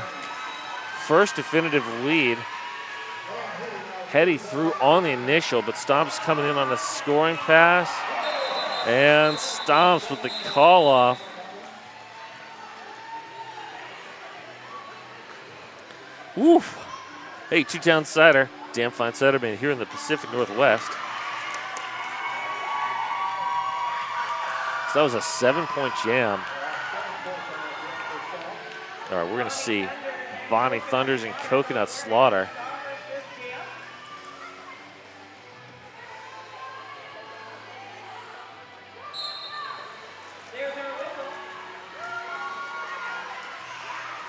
First definitive lead. Hetty threw on the initial, but Stomps coming in on the scoring pass. And Stomps with the call off. Woof. Hey, Two-Town Cider. Damn fine cider made here in the Pacific Northwest. So that was a 7-point jam. All right, we're going to see Bonnie Thunders and Coconut Slaughter.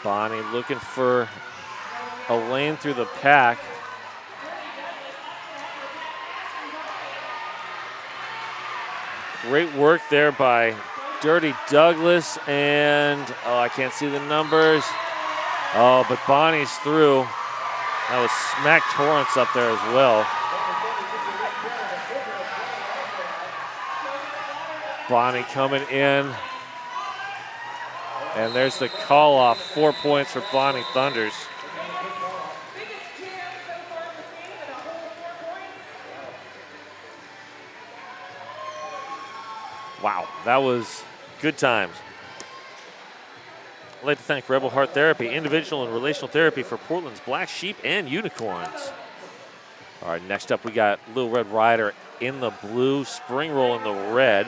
Bonnie looking for a lane through the pack. Great work there by Dirty Douglas and, oh, I can't see the numbers. Oh, but Bonnie's through. That was Smack Torrance up there as well. Bonnie coming in. And there's the call off, 4 points for Bonnie Thunders. Wow, that was good times. I'd like to thank Rebel Heart Therapy, individual and relational therapy for Portland's Black Sheep and Unicorns. All right, next up we got Little Red Rider in the blue, Spring Roll in the red.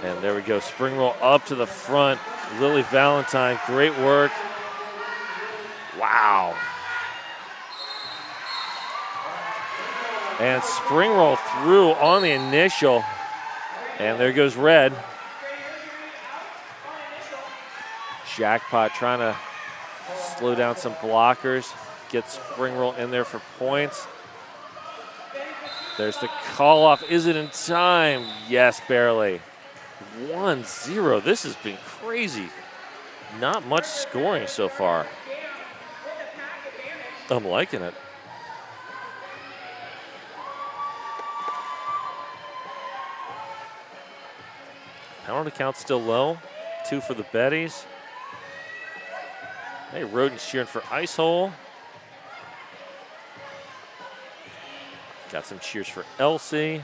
And there we go, Spring Roll up to the front. Lily Valentine, great work. Wow. And Spring Roll through on the initial. And there goes red. Jackpot trying to slow down some blockers. Get Spring Roll in there for points. There's the call off. Is it in time? Yes, barely. 1-0. This has been crazy. Not much scoring so far. I'm liking it. Penalty count still low. 2 for the Betties. Hey, Rodin's cheering for Ice Hole. Got some cheers for Elsie.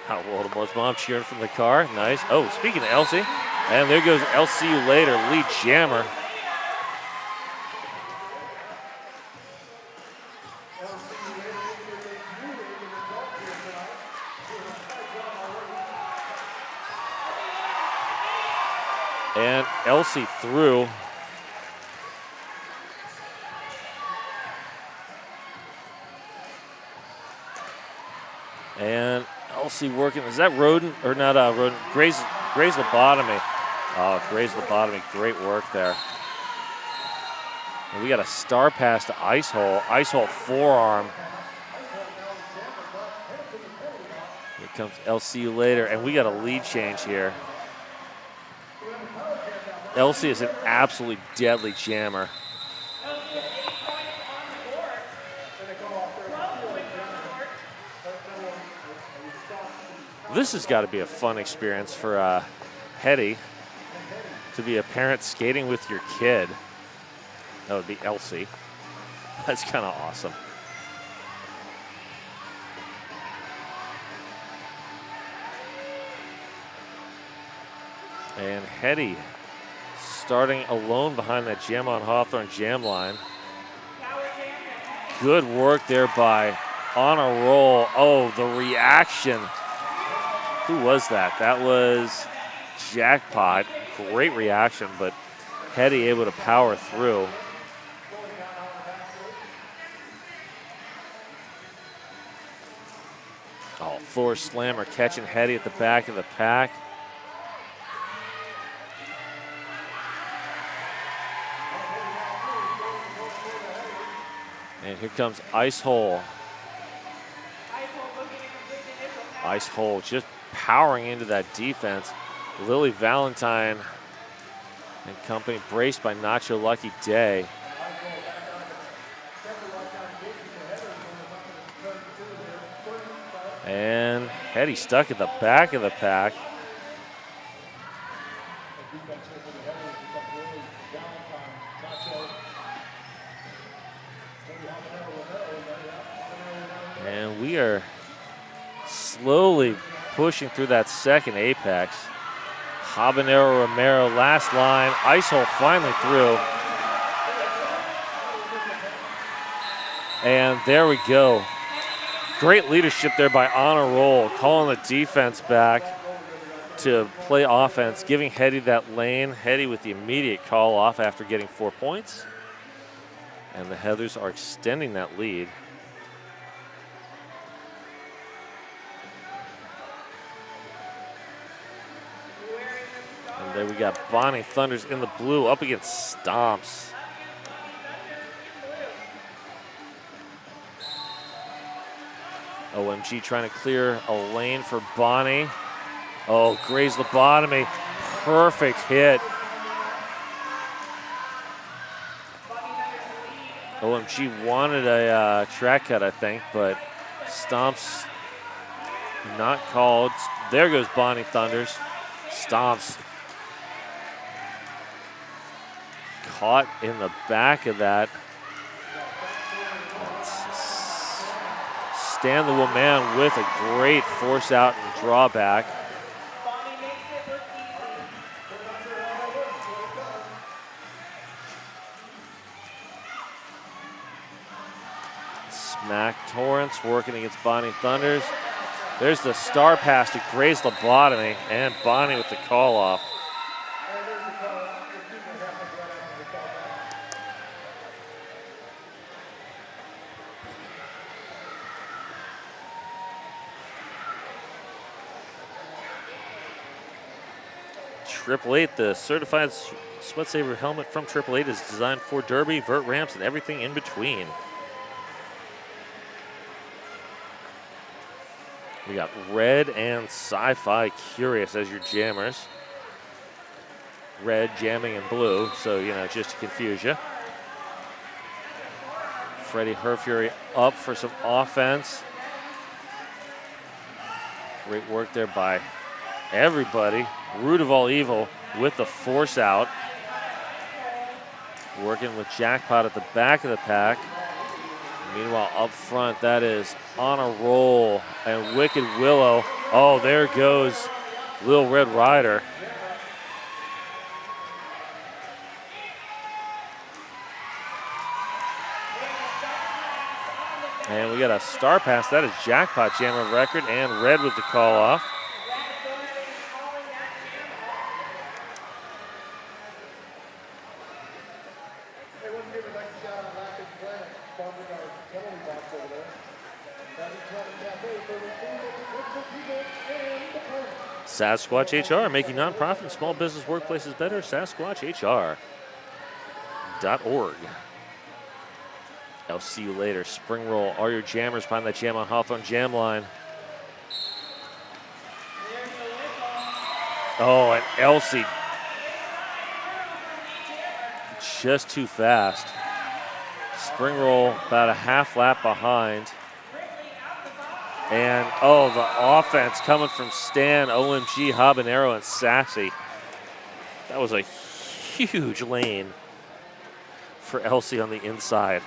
How Baltimore's mom cheering from the car. Nice. Oh, speaking of Elsie, and there goes I'll See You Later, lead jammer. And Elsie through. Elsie working. Is that Rodent or not? Rodent. Gray's lobotomy. Oh, Gray's lobotomy. Great work there. And we got a star pass to Ice Hole. Ice Hole forearm. Here comes I'll see you later. And we got a lead change here. Elsie is an absolutely deadly jammer. This has got to be a fun experience for Hetty, to be a parent skating with your kid. That would be Elsie. That's kind of awesome. And Hetty starting alone behind that Jam on Hawthorne jam line. Good work there by On a Roll. Oh, the reaction. Who was that? That was Jackpot. Great reaction, but Hetty able to power through. Oh, floor slammer catching Hetty at the back of the pack. And here comes Ice Hole. Ice Hole just powering into that defense. Lily Valentine and company braced by Nacho Lucky Day. And Hetty stuck at the back of the pack. And we are slowly pushing through that second apex. Habanero Romero, last line. Ice Hole finally through. And there we go. Great leadership there by On a Roll, calling the defense back to play offense, giving Hetty that lane. Hetty with the immediate call off after getting 4 points. And the Heathers are extending that lead. And there we got Bonnie Thunders in the blue up against Stomps. OMG trying to clear a lane for Bonnie. Oh, Gray's lobotomy. Perfect hit. OMG wanted a track cut, I think, but Stomps not called. There goes Bonnie Thunders. Stomps caught in the back of that. Stan the Woman with a great force out and drawback. Smack Torrance working against Bonnie Thunders. There's the star pass to Gray's lobotomy, and Bonnie with the call off. Triple Eight, the certified Sweat Saver helmet from Triple Eight is designed for derby, vert ramps, and everything in between. We got Red and Sci-Fi Curious as your jammers. Red jamming in blue, so, you know, just to confuse you. Freddie Herfury up for some offense. Great work there by everybody. Root of all evil with the force out. Working with Jackpot at the back of the pack. Meanwhile, up front, that is On a Roll and Wicked Willow. Oh, there goes Lil Red Rider. And we got a star pass. That is Jackpot jammer record, and Red with the call off. Sasquatch HR, making nonprofit and small business workplaces better. SasquatchHR.org. I'll see you later. Spring roll. All your jammers behind that jam on Hawthorne Jam line. Oh, and Elsie just too fast. Spring roll about a half lap behind. And, oh, the offense coming from Stan, OMG, Habanero, and Sassy. That was a huge lane for Elsie on the inside.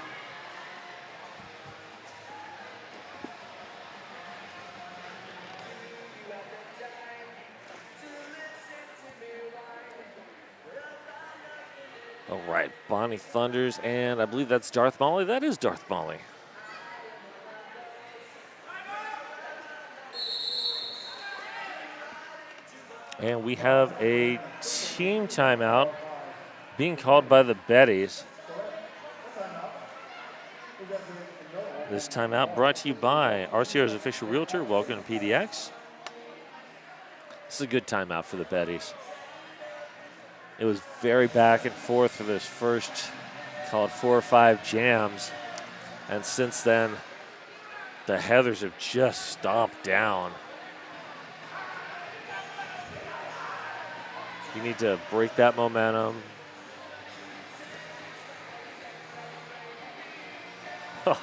All right, Bonnie Thunders, and I believe that's Darth Molly. That is Darth Molly. And we have a team timeout being called by the Betties. This timeout brought to you by RCR's official realtor. Welcome to PDX. This is a good timeout for the Betties. It was very back and forth for this first, call it 4 or 5 jams. And since then, the Heathers have just stomped down. You need to break that momentum. Oh,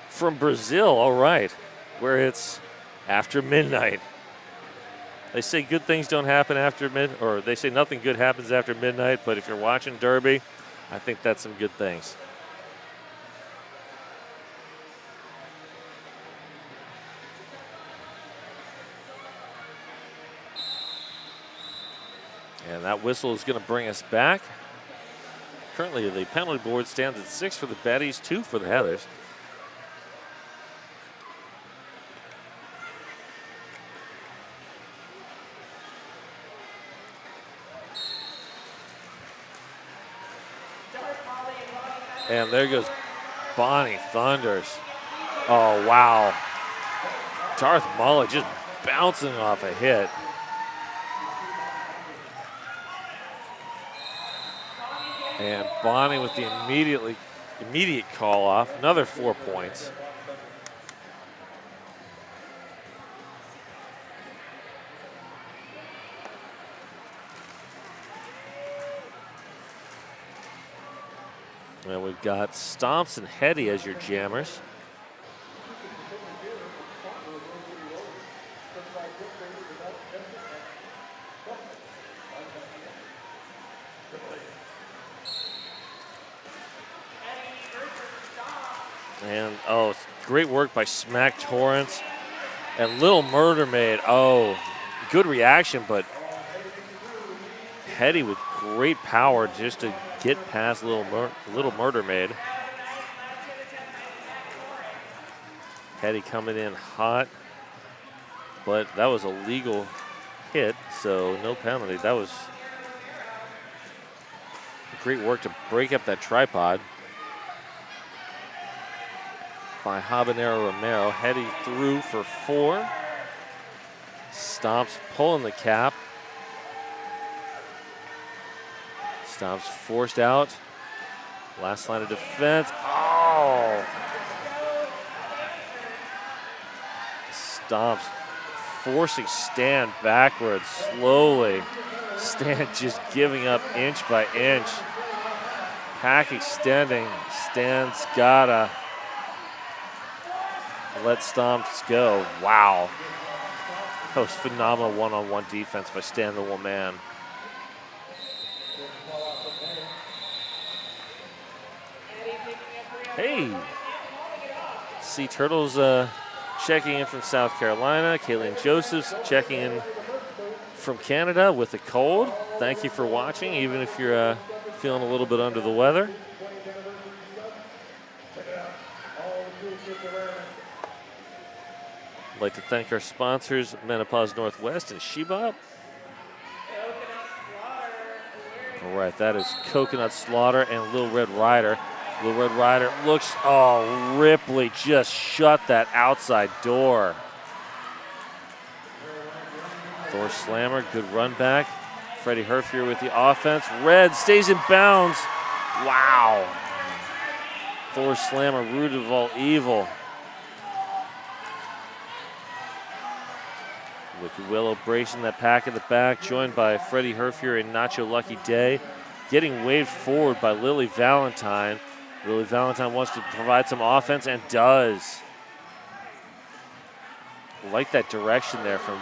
from Brazil, all right, where it's after midnight. They say good things don't happen after or they say nothing good happens after midnight, but if you're watching Derby, I think that's some good things. And that whistle is going to bring us back. Currently, the penalty board stands at 6 for the Betties, 2 for the Heathers. And there goes Bonnie Thunders. Oh, wow. Darth Molly just bouncing off a hit. And Bonnie with the immediate call off, another 4 points. And we've got Stomps and Hetty as your jammers. And, oh, great work by Smack Torrance. And Little Murder Maid, oh, good reaction, but Hetty with great power just to get past Little Murder Maid. Hetty coming in hot, but that was a legal hit, so no penalty. That was great work to break up that tripod by Habanero Romero. Hetty through for 4. Stomps pulling the cap. Stomps forced out. Last line of defense. Oh! Stomps forcing Stan backwards slowly. Stan just giving up inch by inch. Pack extending. Stan's gotta let Stomps go. Wow. That was phenomenal one-on-one defense by Stan the One Man. Hey. Sea Turtles checking in from South Carolina. Kayleen Josephs checking in from Canada with a cold. Thank you for watching, even if you're feeling a little bit under the weather. I'd like to thank our sponsors, Menopause Northwest and Shebop. All right, that is Coconut Slaughter and Little Red Rider. The Red Rider looks, oh, Ripley just shut that outside door. Thor Slammer, good run back. Freddie Herfier with the offense. Red stays in bounds. Wow. Thor Slammer, root of all evil. Wicked Willow bracing that pack in the back, joined by Freddie Herfier and Nacho Lucky Day. Getting waved forward by Lily Valentine. Lily Valentine wants to provide some offense and does. Like that direction there from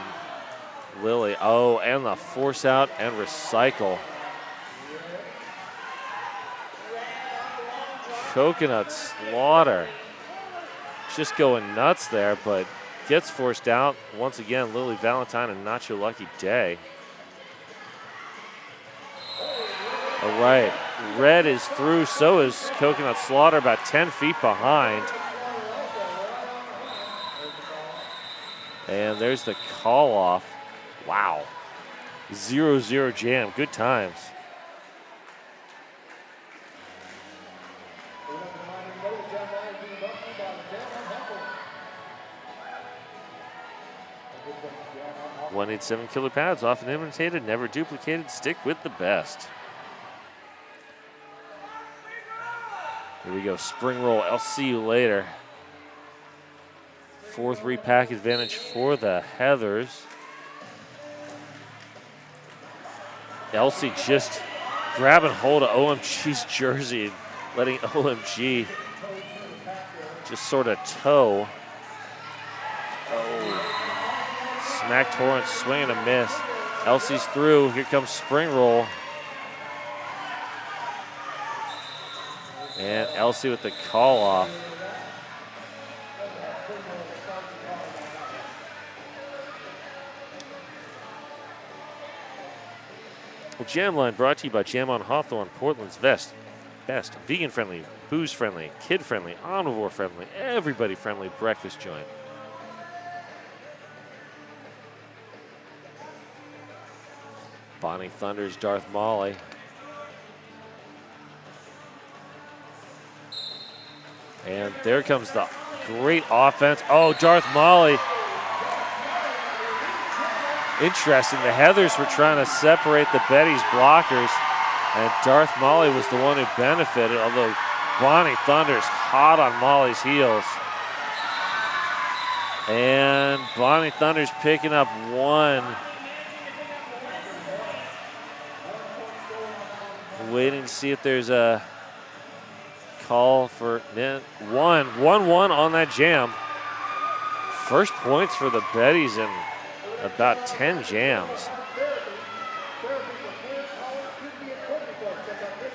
Lily. Oh, and the force out and recycle. Coconut Slaughter. Just going nuts there, but gets forced out. Once again, Lily Valentine and Nacho Lucky Day. All right, Red is through, so is Coconut Slaughter, about 10 feet behind. And there's the call off. Wow. 0-0 jam, good times. .187 killer pads, often imitated, never duplicated. Stick with the best. Here we go, spring roll. I'll see you later. 4-3 pack advantage for the Heathers. Elsie just grabbing hold of OMG's jersey, letting OMG just sort of toe. Oh, smack Torrance, swing and a miss. Elsie's through, here comes spring roll. And Elsie with the call off. Well, Jam Line brought to you by Jam on Hawthorne, Portland's best, vegan friendly, booze friendly, kid friendly, omnivore friendly, everybody friendly breakfast joint. Bonnie Thunder's Darth Molly. And there comes the great offense. Oh, Darth Molly. Interesting, the Heathers were trying to separate the Betties blockers, and Darth Molly was the one who benefited, although Bonnie Thunder's hot on Molly's heels. And Bonnie Thunder's picking up one. Waiting to see if there's a call for 1-1 on that jam. First points for the Betties in about 10 jams.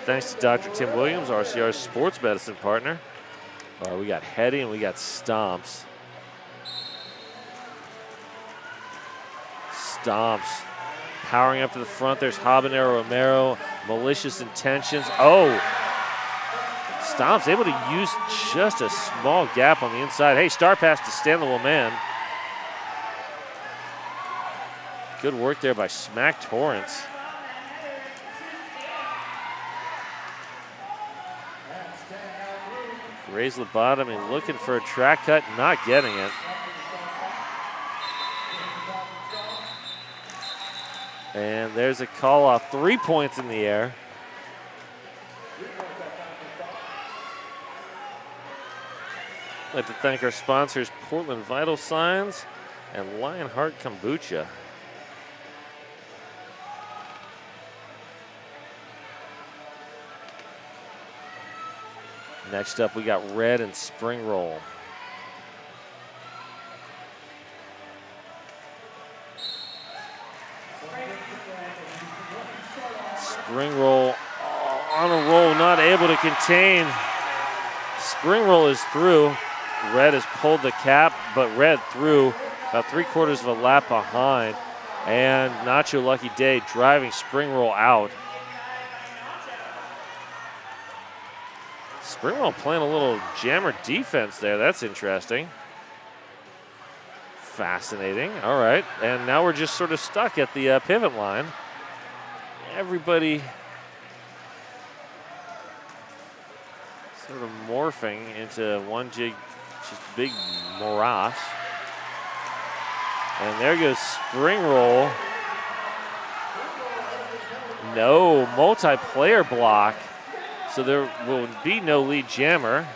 Thanks to Dr. Tim Williams, RCR's sports medicine partner. All right, we got Hetty and we got Stomps. Stomps powering up to the front. There's Habanero Romero, malicious intentions. Oh, Stomps able to use just a small gap on the inside. Hey, star pass to Stanley Woman. Good work there by Smack Torrance. Grays Lobotomy looking for a track cut, not getting it. And there's a call off, 3 points in the air. I'd like to thank our sponsors, Portland Vital Signs and Lionheart Kombucha. Next up, we got Red and Spring Roll. Spring Roll on a roll, not able to contain. Spring Roll is through. Red has pulled the cap, but Red through about 3/4 of a lap behind. And Nacho Lucky Day driving Spring Roll out. Spring Roll playing a little jammer defense there. That's interesting. Fascinating. All right. And now we're just sort of stuck at the pivot line. Everybody sort of morphing into one just big morass. And there goes spring roll. No multiplayer block, so there will be no lead jammer.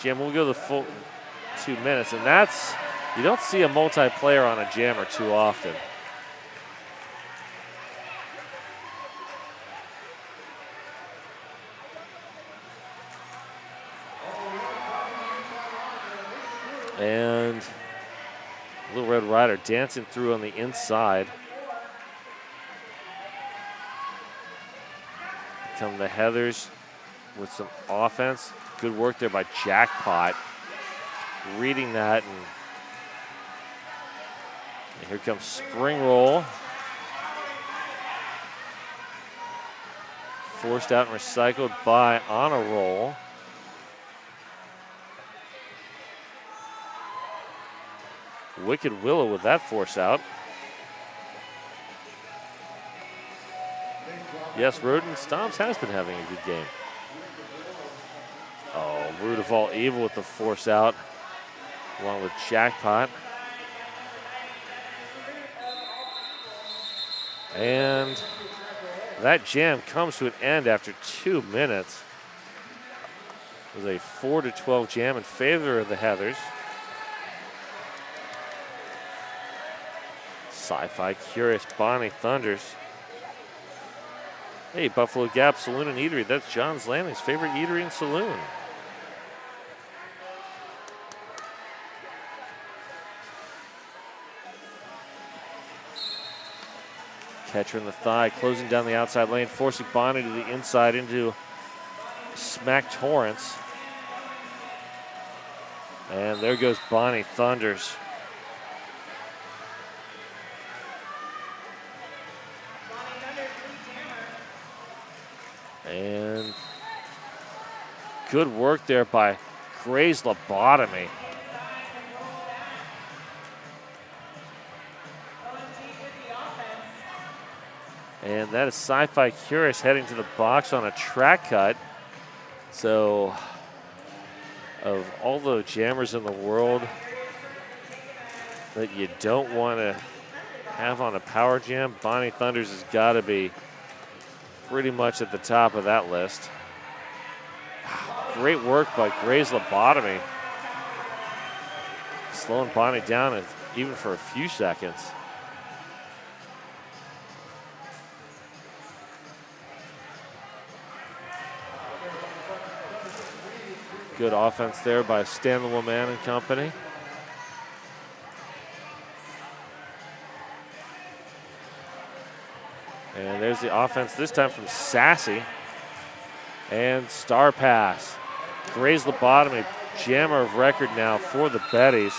Jammer will go the full 2 minutes, and you don't see a multiplayer on a jammer too often. And Little Red Rider dancing through on the inside. Come the Heathers with some offense. Good work there by Jackpot. Reading that. And here comes spring roll. Forced out and recycled by Honor Roll. Wicked Willow with that force out. Yes, Rodent Stomps has been having a good game. Oh, Root of All Evil with the force out, along with Jackpot. And that jam comes to an end after 2 minutes. It was a 4-12 jam in favor of the Heathers. Sci-Fi Curious Bonnie Thunders. Hey, Buffalo Gap Saloon and Eatery. That's John's Landing's favorite eatery and saloon. Catcher in the thigh, closing down the outside lane, forcing Bonnie to the inside into Smack Torrance. And there goes Bonnie Thunders. And good work there by Gray's Lobotomy. And that is Sci-Fi Curious heading to the box on a track cut. So, of all the jammers in the world that you don't want to have on a power jam, Bonnie Thunders has got to be pretty much at the top of that list. Great work by Gray's Lobotomy. Slowing Bonnie down even for a few seconds. Good offense there by Stan the Woman and company. And there's the offense this time from Sassy. And Star Pass. Gray's Lobotomy, jammer of record now for the Betties.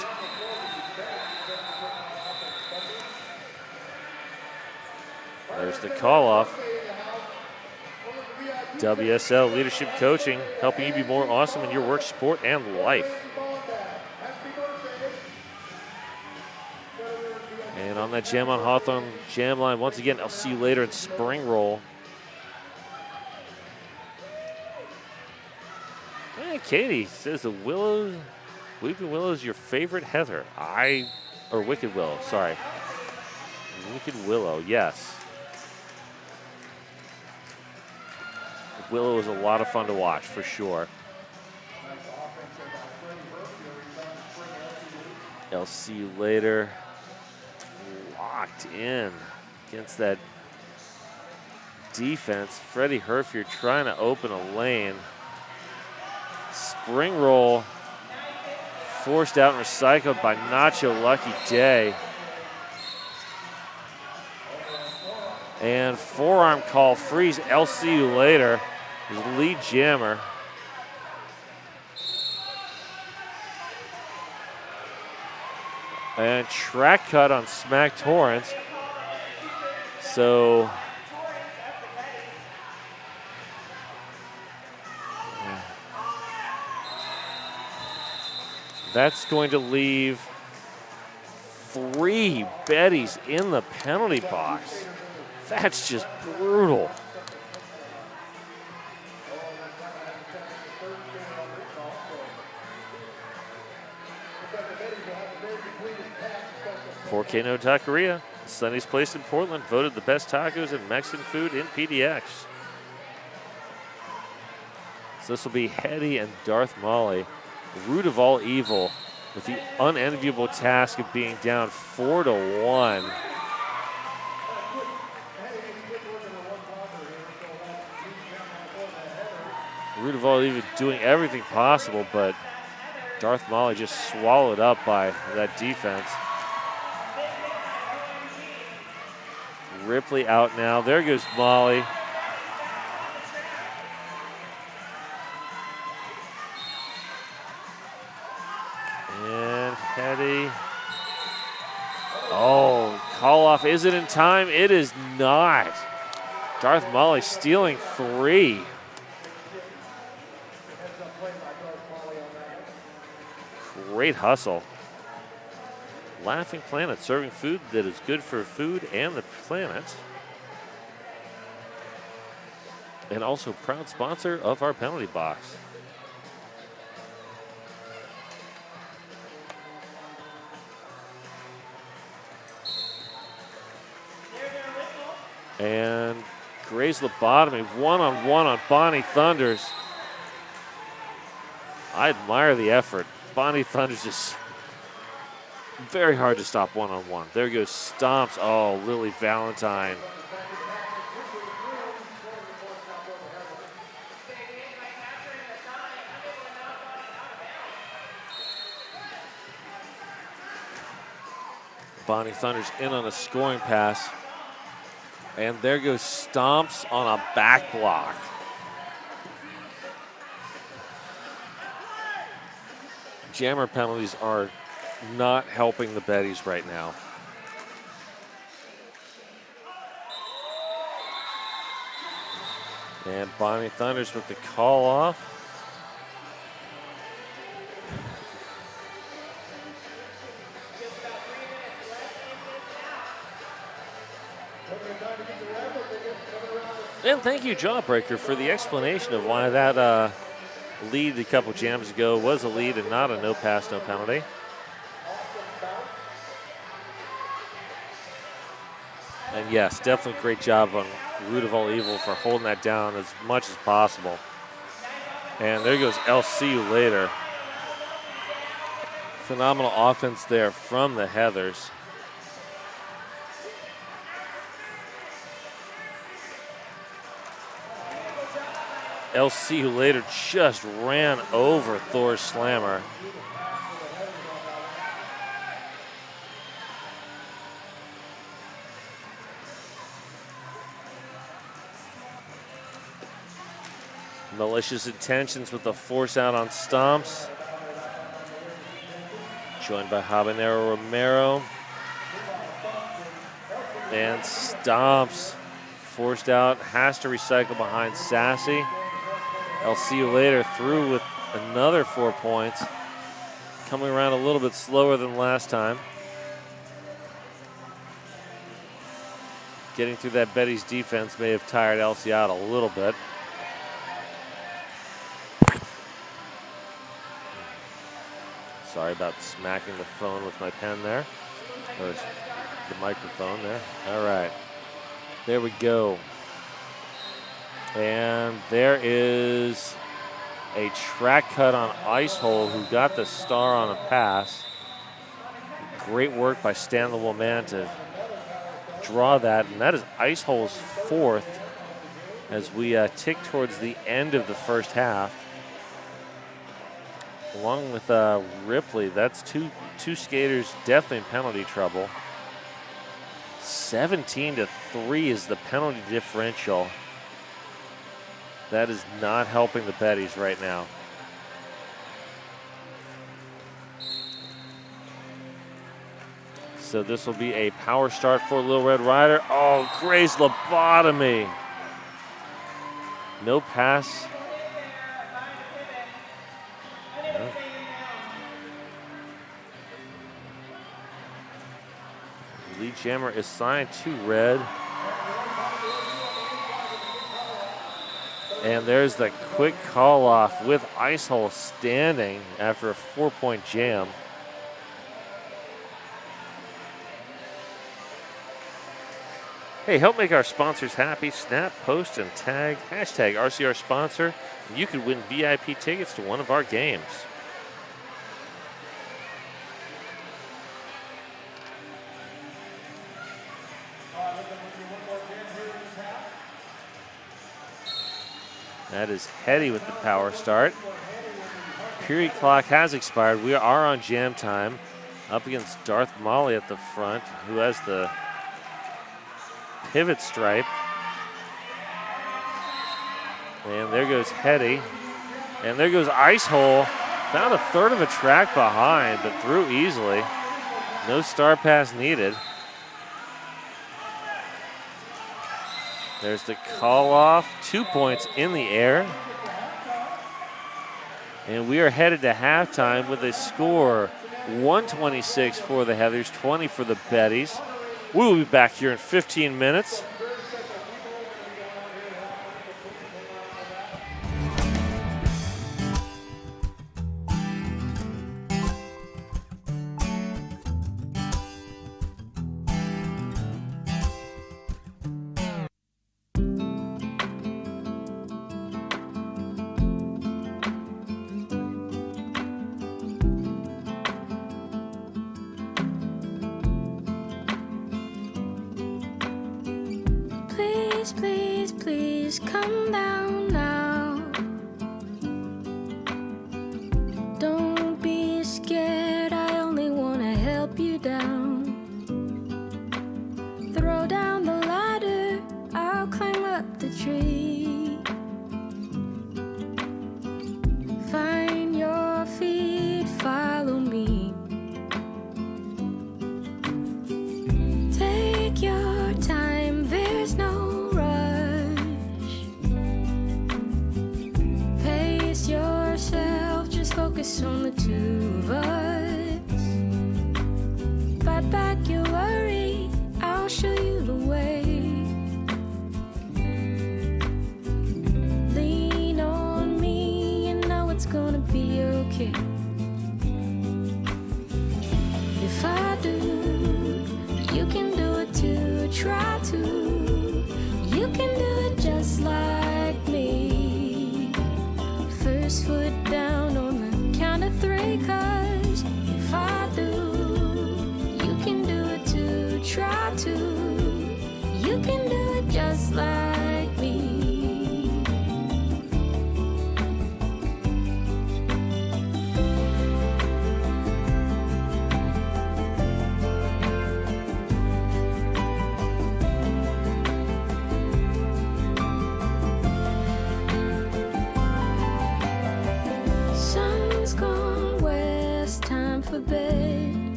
There's the call off. WSL Leadership Coaching, helping you be more awesome in your work, sport, and life. And on that Jam on Hawthorne jam line, once again, I'll see you later in spring roll. Hey, Katie says the Weeping Willow is your favorite heather. Or Wicked Willow, sorry. Wicked Willow, yes. Willow is a lot of fun to watch, for sure. I'll see you later. Locked in against that defense. Freddie Herfier trying to open a lane. Spring roll forced out and recycled by Nacho Lucky Day. And forearm call frees. I'll see you later. His lead jammer. And track cut on Smack Torrance. So that's going to leave 3 Betties in the penalty box. That's just brutal. 4K No Taqueria, Sunny's Place in Portland, voted the best tacos and Mexican food in PDX. So this will be Hetty and Darth Molly, root of all evil, with the unenviable task of being down 4-1. Root of all evil doing everything possible, but Darth Molly just swallowed up by that defense. Ripley out now. There goes Molly. And Hetty. Oh, call off. Is it in time? It is not. Darth Molly stealing 3. Great hustle. Laughing Planet, serving food that is good for food and the planet. And also proud sponsor of our penalty box. And Gray's lobotomy, one-on-one on Bonnie Thunders. I admire the effort. Bonnie Thunders just very hard to stop one-on-one. There goes stomps. Oh, Lily Valentine. Bonnie Thunders in on a scoring pass. And there goes stomps on a back block. Jammer penalties are not helping the Betties right now. And Bonnie Thunders with the call off. And thank you, Jawbreaker, for the explanation of why that lead a couple jams ago was a lead and not a no pass, no penalty. And yes, definitely great job on Root of All Evil for holding that down as much as possible. And there goes I'll see you later. Phenomenal offense there from the Heathers. I'll see you later just ran over Thor's slammer. Malicious Intentions with the force out on stomps. Joined by Habanero Romero. And stomps. Forced out, has to recycle behind Sassy. I'll see you later through with another 4 points. Coming around a little bit slower than last time. Getting through that Betty's defense may have tired Elsie out a little bit. Sorry about smacking the phone with my pen there. Or the microphone there. All right. There we go. And there is a track cut on Icehole, who got the star on a pass. Great work by Stan the Woolman to draw that. And that is Icehole's 4th as we tick towards the end of the first half. Along with Ripley, that's two skaters definitely in penalty trouble. 17-3 is the penalty differential. That is not helping the Betties right now. So this will be a power start for Little Red Rider. Oh, Gray's lobotomy. No pass. No. Lead jammer is signed to Red. And there's the quick call off with Icehole standing after a 4-point jam. Hey, help make our sponsors happy. Snap, post, and tag hashtag RCR sponsor. And you could win VIP tickets to one of our games. That is Hetty with the power start. Period clock has expired. We are on jam time. Up against Darth Molly at the front, who has the pivot stripe. And there goes Hetty. And there goes Ice Hole. About a third of a track behind, but through easily. No star pass needed. There's the call off. 2 points in the air. And we are headed to halftime with a score 126 for the Heathers, 20 for the Betties. We will be back here in 15 minutes. Please, please, please come down now. Don't be scared, I only want to help you down. Throw down the ladder, I'll climb up the tree. Find your feet, follow me. Take your time, there's no rush. Pace yourself, just focus on the two of us. Fight back your worry, I'll show you the way.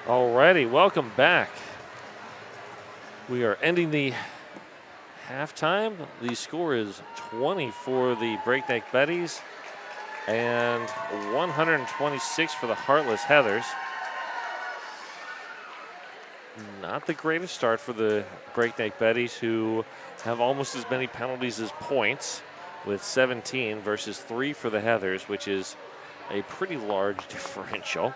Alrighty, welcome back. We are ending the halftime. The score is 20 for the Breakneck Betties and 126 for the Heartless Heathers. Not the greatest start for the Breakneck Betties, who have almost as many penalties as points, with 17 versus 3 for the Heathers, which is a pretty large differential.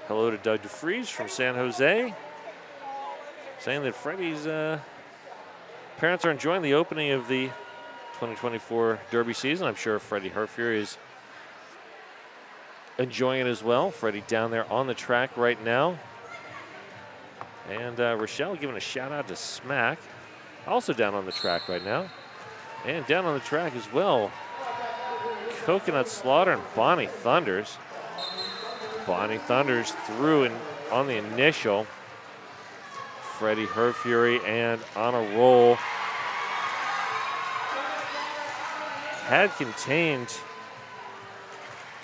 Hello to Doug DeFries from San Jose, saying that Freddie's parents are enjoying the opening of the 2024 Derby season. I'm sure Freddie Herfury is enjoying it as well. Freddie down there on the track right now. And Rochelle giving a shout out to Smack, also down on the track right now. And down on the track as well, Coconut Slaughter and Bonnie Thunders. Bonnie Thunders through on the initial. Freddie Herfury and on a roll. Had contained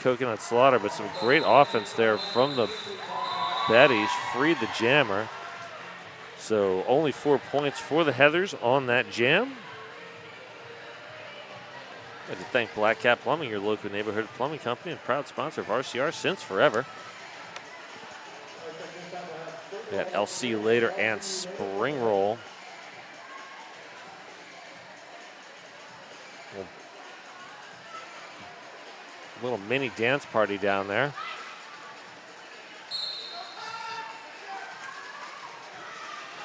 Coconut Slaughter, but some great offense there from the Betties. Freed the jammer. So only 4 points for the Heathers on that jam. I'd like to thank Black Cat Plumbing, your local neighborhood plumbing company and proud sponsor of RCR since forever. We got LC Later and Spring Roll. A little mini dance party down there.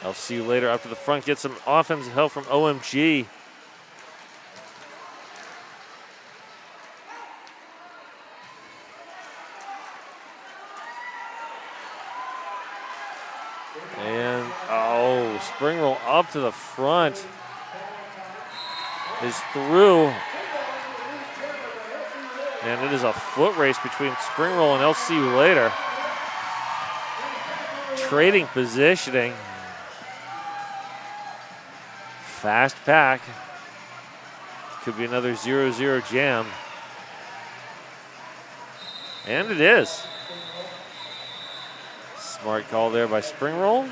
LC Later up to the front, gets some offensive help from OMG. And, Spring Roll up to the front is through. And it is a foot race between Spring Roll and LCU Later. Trading positioning. Fast pack. Could be another 0-0 jam. And it is. Smart call there by Spring Roll.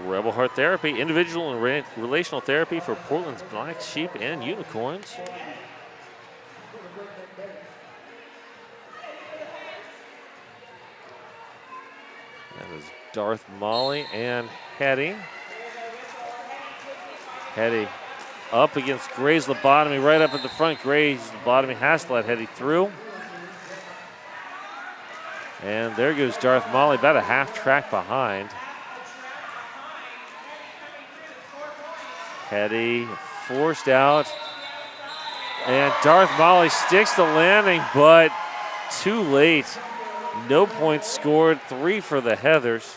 Rebel Heart Therapy, individual and relational therapy for Portland's Black Sheep and Unicorns. That is Darth Molly and Hetty. Hetty up against Gray's lobotomy right up at the front. Gray's lobotomy has to let Hetty through. And there goes Darth Molly, about a half track behind. Hetty forced out. And Darth Molly sticks the landing, but too late. No points scored, 3 for the Heathers.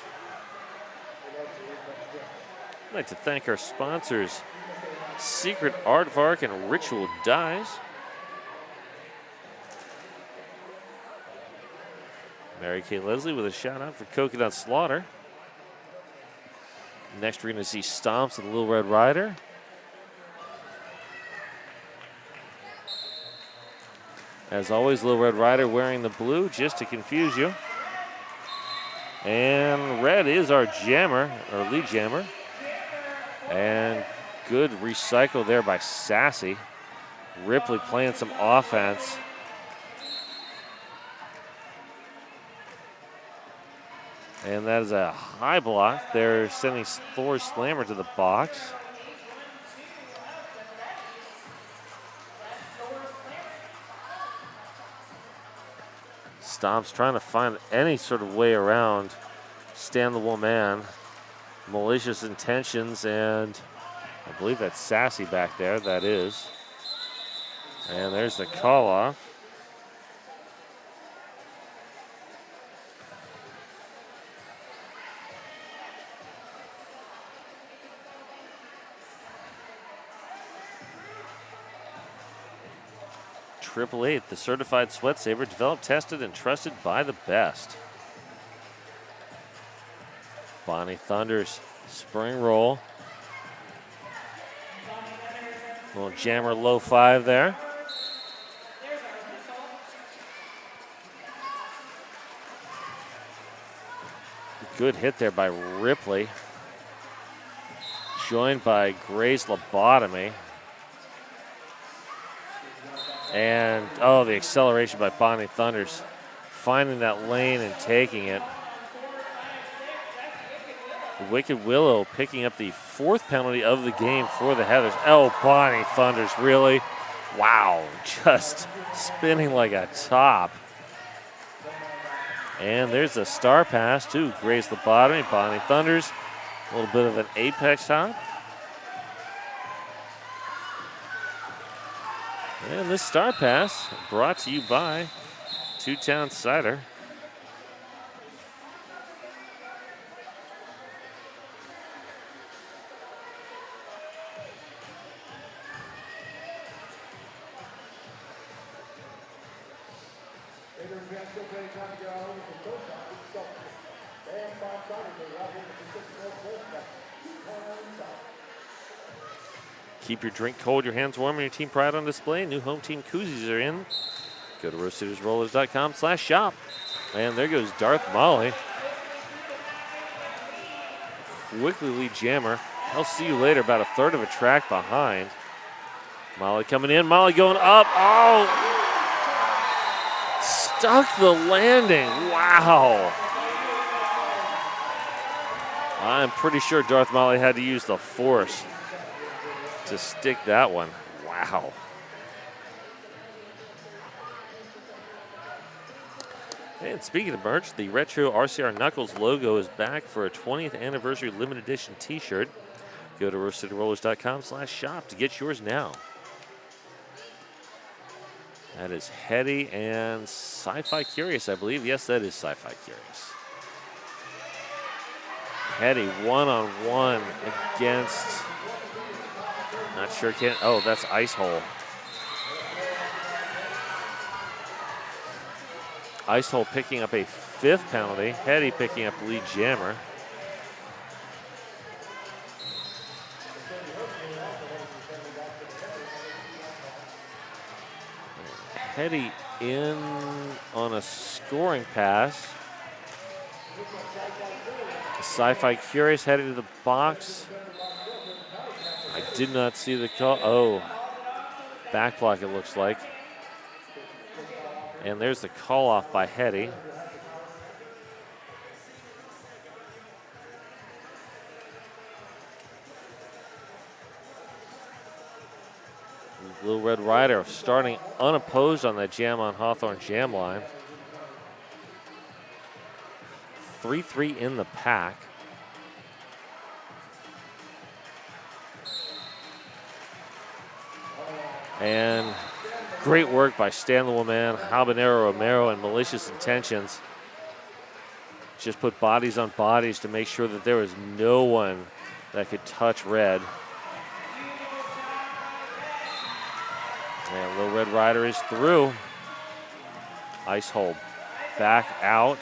I'd like to thank our sponsors, Secret Aardvark and Ritual Dyes. Mary Kay Leslie with a shout out for Coconut Slaughter. Next, we're going to see Stomps and Little Red Rider. As always, Little Red Rider wearing the blue just to confuse you. And red is our jammer, our lead jammer. And good recycle there by Sassy. Ripley playing some offense. And that is a high block. They're sending Thor Slammer to the box. Stomps trying to find any sort of way around Stan the Woman. Malicious intentions, and I believe that's Sassy back there. That is. And there's the call off. Triple Eight, the certified sweat saver, developed, tested, and trusted by the best. Bonnie Thunders, spring roll. Little jammer low 5 there. Good hit there by Ripley. Joined by Gray's lobotomy. And, oh, the acceleration by Bonnie Thunders. Finding that lane and taking it. Wicked Willow picking up the 4th penalty of the game for the Heathers. Oh, Bonnie Thunders, really? Wow, just spinning like a top. And there's a star pass to Gray's lobotomy. Bonnie Thunders, a little bit of an apex hop. And this star pass brought to you by Two Town Cider. Keep your drink cold, your hands warm, and your team pride on display. New home team koozies are in. Go to roastcitersrollers.com/shop. And there goes Darth Molly. Quickly lead jammer. I'll see you later, about a third of a track behind. Molly coming in, Molly going up. Oh! Stuck the landing. Wow. I'm pretty sure Darth Molly had to use the force to stick that one. Wow. And speaking of merch, the retro RCR Knuckles logo is back for a 20th anniversary limited edition t-shirt. Go to roastcityrollers.com/shop to get yours now. That is Hetty and Sci-Fi Curious, I believe. Yes, that is Sci-Fi Curious. Hetty one-on-one against, not sure, oh, that's Ice Hole. Ice Hole picking up a 5th penalty. Hetty picking up lead jammer. Hetty in on a scoring pass. Sci-Fi Curious headed to the box. I did not see the call. Oh, back block it looks like. And there's the call off by Hetty. Little Red Rider starting unopposed on that jam on Hawthorne jam line. 3-3 in the pack. And great work by Stan the Woman, Habanero Romero, and Malicious Intentions. Just put bodies on bodies to make sure that there was no one that could touch Red. And Little Red Rider is through. Ice Hole back out.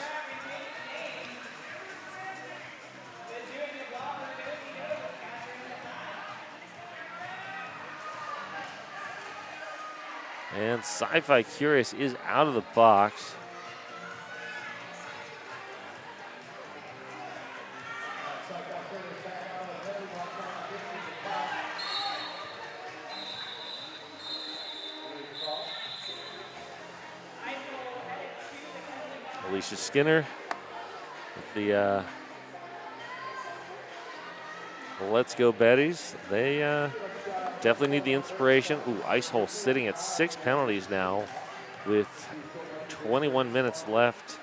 And Sci-Fi Curious is out of the box. Alicia Skinner with the Let's Go Betties. They definitely need the inspiration. Ooh, Ice Hole sitting at 6 penalties now with 21 minutes left.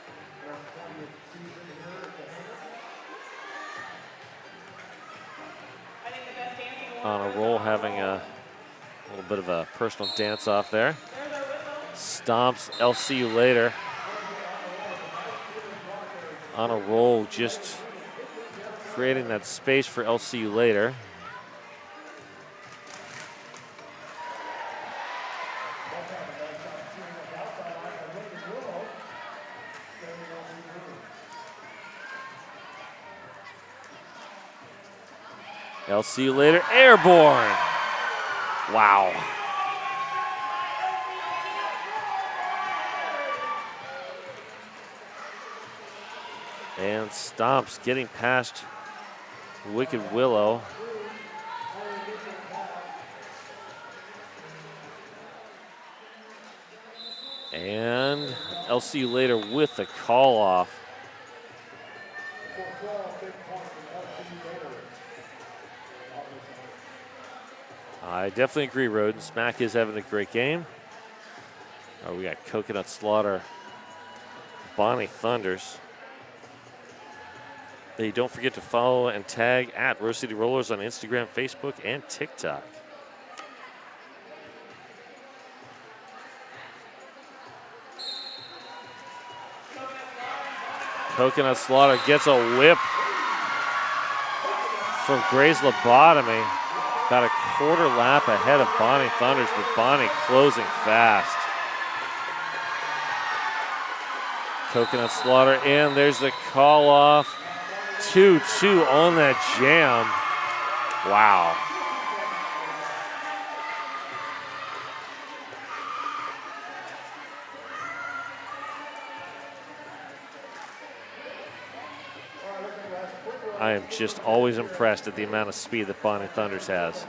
On a roll, having a little bit of a personal dance off there. Stomps, I'll see you later. On a roll, just creating that space for I'll see you later. I'll see you later. Airborne. Wow. And Stomps getting past Wicked Willow. And I'll see you later with the call off. I definitely agree, Roden. Smack is having a great game. Oh, we got Coconut Slaughter, Bonnie Thunders. Hey, don't forget to follow and tag at Rose City Rollers on Instagram, Facebook, and TikTok. Coconut Slaughter gets a whip from Gray's Lobotomy. About a quarter lap ahead of Bonnie Thunders, but Bonnie closing fast. Coconut Slaughter in, there's the call off. 2-2 on that jam. Wow. I am just always impressed at the amount of speed that Bonnie Thunders has.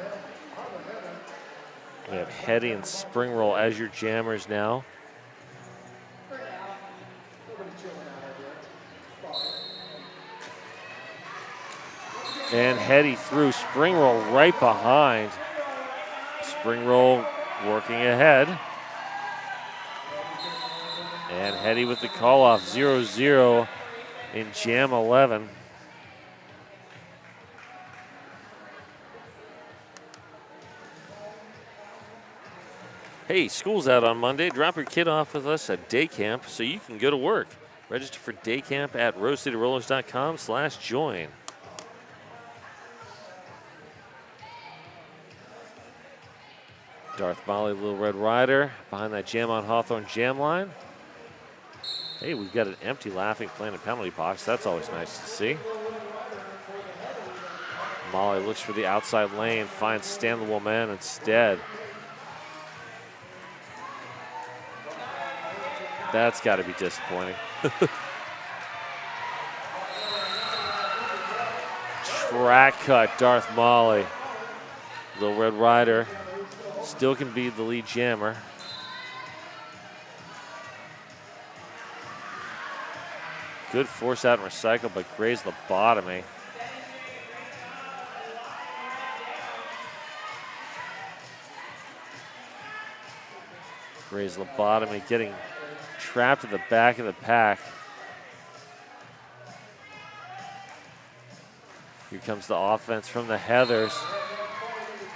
We have Hetty and Spring Roll as your jammers now. And Hetty through, Spring Roll right behind. Spring Roll working ahead. And Hetty with the call off, 0-0 in Jam 11. Hey, school's out on Monday. Drop your kid off with us at day camp so you can go to work. Register for day camp at rosecityrollers.com/join. Darth Molly, Little Red Rider, behind that Jam on Hawthorne jam line. Hey, we've got an empty Laughing Planet penalty box. That's always nice to see. Molly looks for the outside lane, finds Stan the Woman instead. That's got to be disappointing. Track cut, Darth Molly. Little Red Rider still can be the lead jammer. Good force out and recycle, but Gray's Lobotomy. Gray's Lobotomy getting trapped at the back of the pack. Here comes the offense from the Heathers.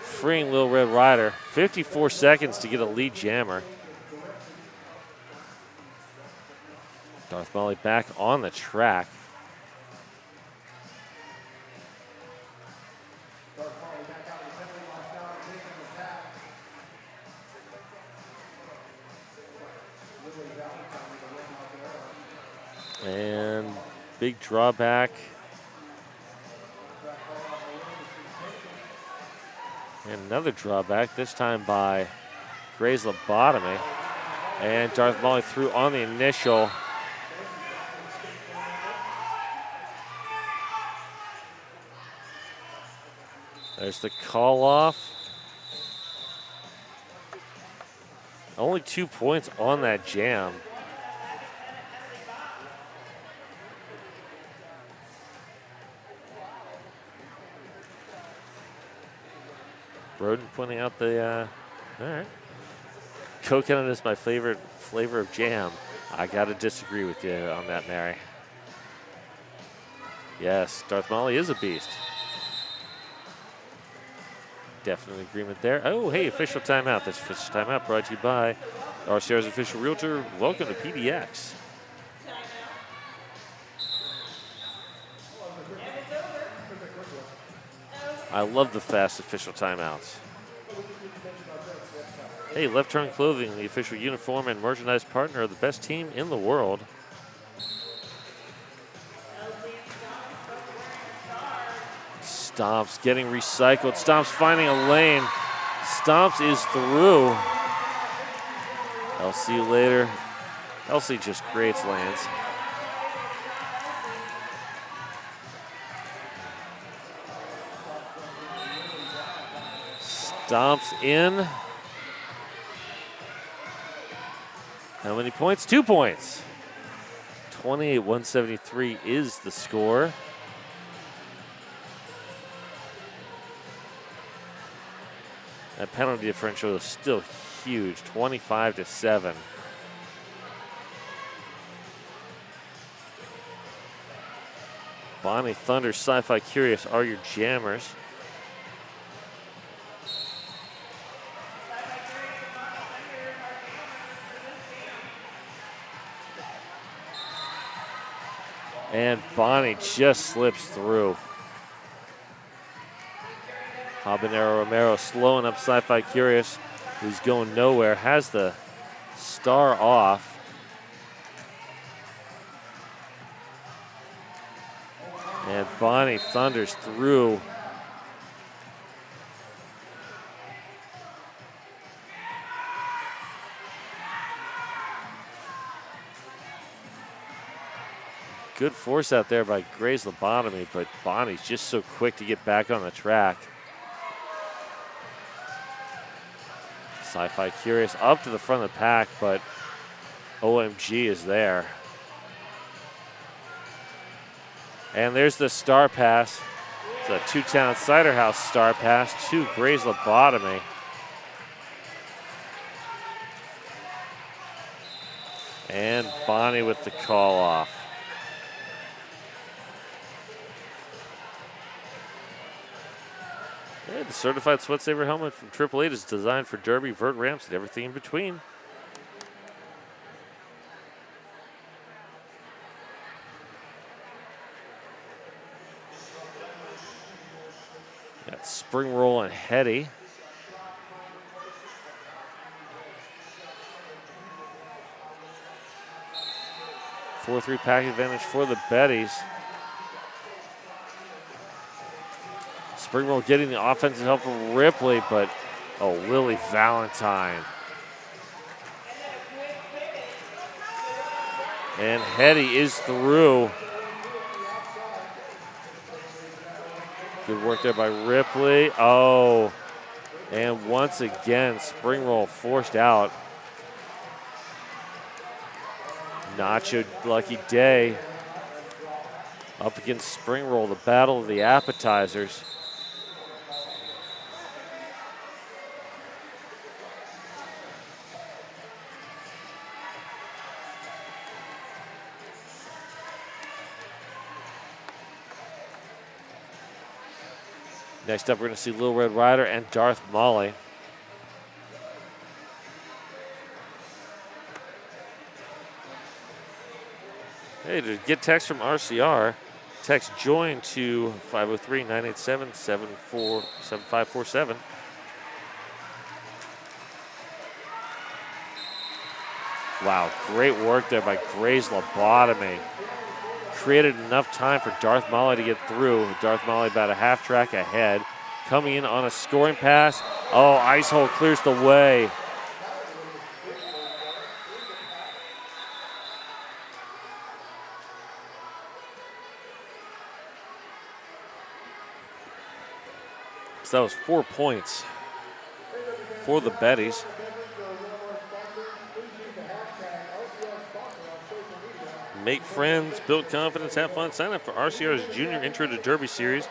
Freeing Little Red Rider. 54 seconds to get a lead jammer. Darth Molly back on the track. And big drawback. And another drawback, this time by Gray's Lobotomy. And Darth Molly through on the initial. There's the call off. Only 2 points on that jam. Roden pointing out the, all right. Coconut is my favorite flavor of jam. I gotta disagree with you on that, Mary. Yes, Darth Molly is a beast. Definitely agreement there. Oh, hey, official timeout. This official timeout brought to you by RCR's official realtor. Welcome to PDX. I love the fast official timeouts. Hey, Left Turn Clothing, the official uniform and merchandise partner of the best team in the world. Stomps getting recycled. Stomps finding a lane. Stomps is through. I'll see you later. Elsie just creates lanes. Stomps in. How many points? 2 points. 28-173 is the score. That penalty differential is still huge, 25-7. Bonnie, Thunder, Sci-Fi Curious are your jammers. And Bonnie just slips through. Habanero Romero slowing up Sci-Fi Curious, who's going nowhere, has the star off. And Bonnie thunders through. Good force out there by Gray's lobotomy, but Bonnie's just so quick to get back on the track. Sci-Fi Curious up to the front of the pack, but OMG is there. And there's the star pass. It's a Two-Town Cider House star pass to Gray's lobotomy. And Bonnie with the call off. Yeah, the certified sweat saver helmet from Triple Eight is designed for derby, vert ramps, and everything in between. Got Spring Roll and Hetty. Four-3 pack advantage for the Betties. Spring Roll getting the offensive help from Ripley, but Lily Valentine. And Hetty is through. Good work there by Ripley. And once again, Spring Roll forced out. Nacho Lucky Day up against Spring Roll, the battle of the appetizers. Next up, we're going to see Little Red Rider and Darth Molly. Hey, to get text from RCR, text JOIN to 503-987-7547. Wow, great work there by Gray's lobotomy. Created enough time for Darth Molly to get through. Darth Molly about a half track ahead. Coming in on a scoring pass. Ice Hole clears the way. So that was 4 points for the Betties. Make friends, build confidence, have fun. Sign up for RCR's Junior Intro to Derby Series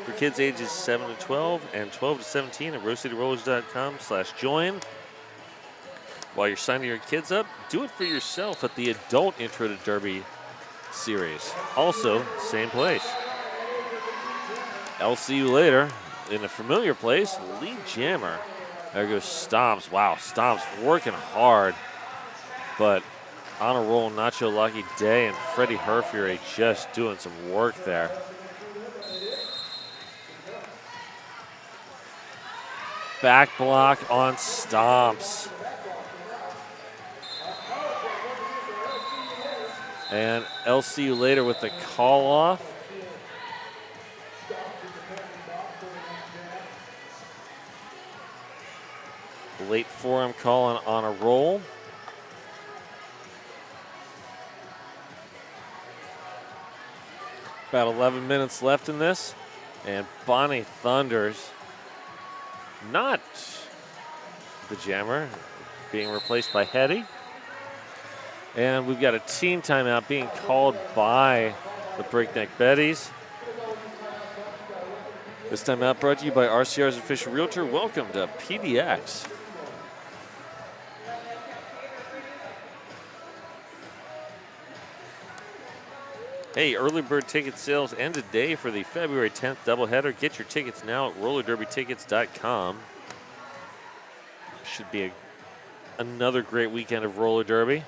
for kids ages 7 to 12 and 12 to 17 at rosecityrollers.com/join. While you're signing your kids up, do it for yourself at the Adult Intro to Derby Series. Also, same place. I'll see you later in a familiar place, lead jammer. There goes Stomps. Wow, Stomps working hard, but on a roll, Nacho Lucky Day and Freddie Herfury just doing some work there. Back block on Stomps. And I'll see you later with the call off. Late forearm call on a roll. About 11 minutes left in this. And Bonnie Thunders, not the jammer, being replaced by Hetty. And we've got a team timeout being called by the Breakneck Betties. This timeout brought to you by RCR's official realtor. Welcome to PDX. Hey, early bird ticket sales end today for the February 10th doubleheader. Get your tickets now at rollerderbytickets.com. Should be another great weekend of roller derby.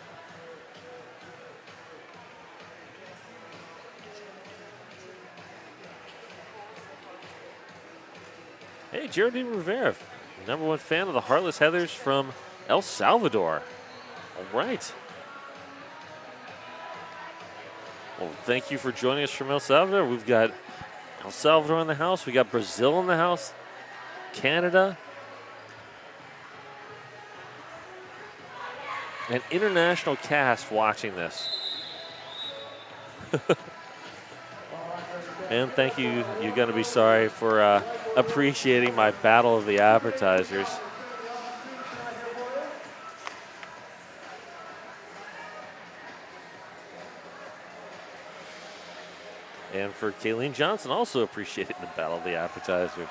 Hey, Geraldine Rivera, #1 fan of the Heartless Heathers from El Salvador. All right. Well, thank you for joining us from El Salvador. We've got El Salvador in the house. We got Brazil in the house, Canada. An international cast watching this. And thank you. You're going to be sorry for appreciating my battle of the appetizers. And for Kayleen Johnson, also appreciating the battle of the appetizer.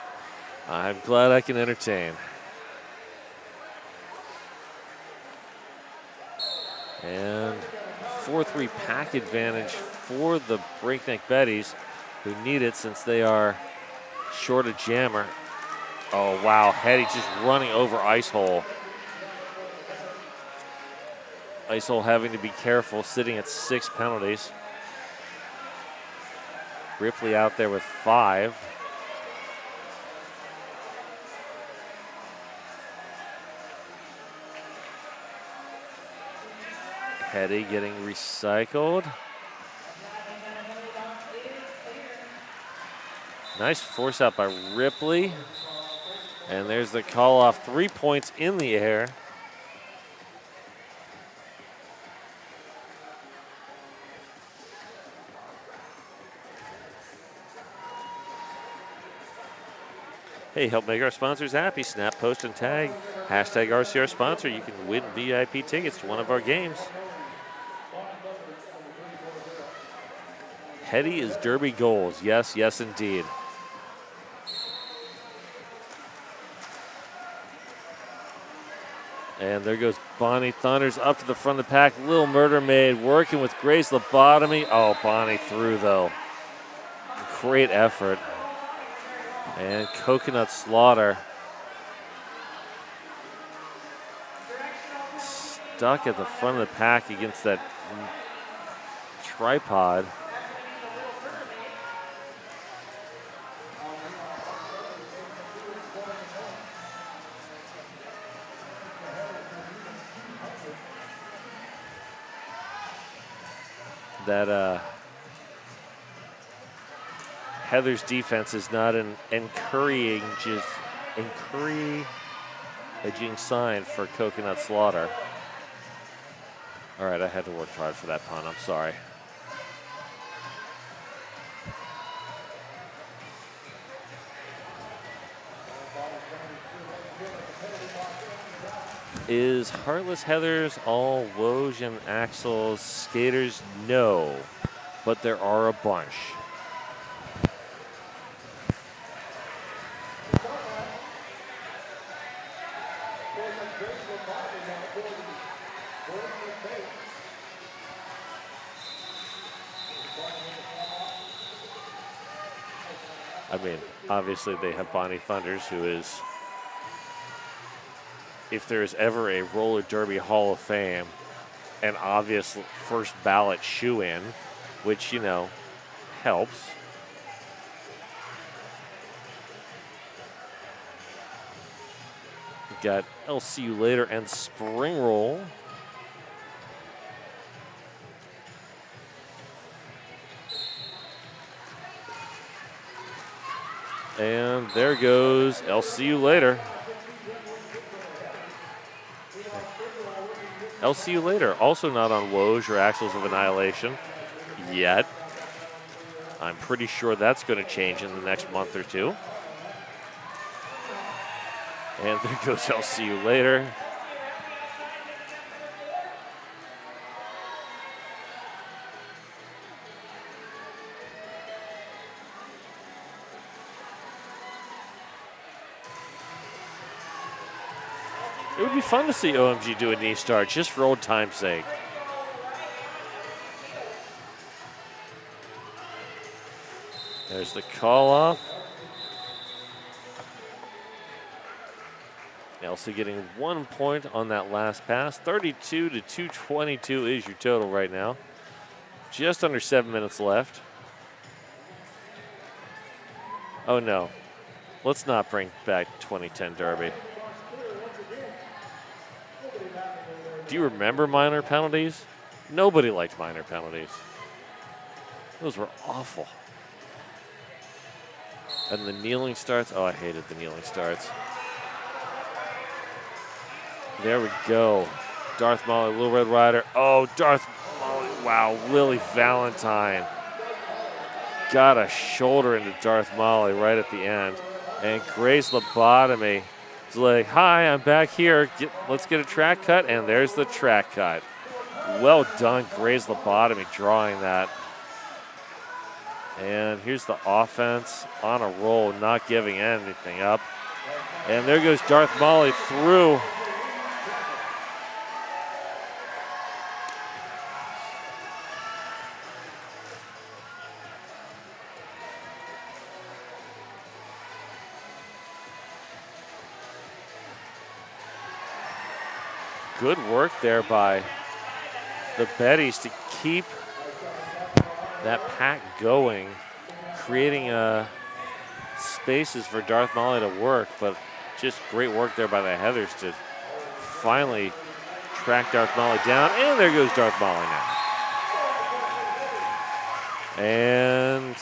I'm glad I can entertain. And 4-3 pack advantage for the Breakneck Betties, who need it since they are short a jammer. Oh, wow, Hetty just running over Ice Hole. Ice Hole having to be careful, sitting at 6 penalties. Ripley out there with 5. Hetty getting recycled. Nice force out by Ripley. And there's the call off, 3 points in the air. Hey, help make our sponsors happy. Snap, post, and tag. Hashtag RCR sponsor. You can win VIP tickets to one of our games. Hetty is Derby goals. Yes, yes, indeed. And there goes Bonnie Thunders up to the front of the pack. Little Murder Maid working with Grace Lobotomy. Oh, Bonnie through, though. Great effort. And Coconut Slaughter stuck at the front of the pack against that tripod. That Heather's defense is not an encouraging sign for Coconut Slaughter. All right, I had to work hard for that pun. I'm sorry. Is Heartless Heathers all Woj and Axel's skaters? No, but there are a bunch. I mean, obviously they have Bonnie Thunders, who is, if there is ever a roller derby Hall of Fame, an obvious first ballot shoe-in, which, you know, helps. We've got I'll See You Later and Spring Roll. And there goes I'll See You Later. I'll see you later. Also not on Woj or Axles of Annihilation yet. I'm pretty sure that's going to change in the next month or two. And there goes I'll see you later. It would be fun to see OMG do a knee start just for old time's sake. There's the call off. Elsie getting 1 point on that last pass. 32 to 222 is your total right now. Just under 7 minutes left. Oh no, let's not bring back 2010 Derby. Do you remember minor penalties? Nobody liked minor penalties. Those were awful. And the kneeling starts. Oh, I hated the kneeling starts. There we go. Darth Molly, Little Red Rider. Oh, Darth Molly. Wow, Lily Valentine got a shoulder into Darth Molly right at the end. And Grace Lobotomy is like, hi, I'm back here. Let's get a track cut. And there's the track cut. Well done, Grace Lobotomy, drawing that. And here's the offense on a roll, not giving anything up. And there goes Darth Molly through. Good work there by the Betties to keep that pack going, creating spaces for Darth Molly to work, but just great work there by the Heathers to finally track Darth Molly down, and there goes Darth Molly now. And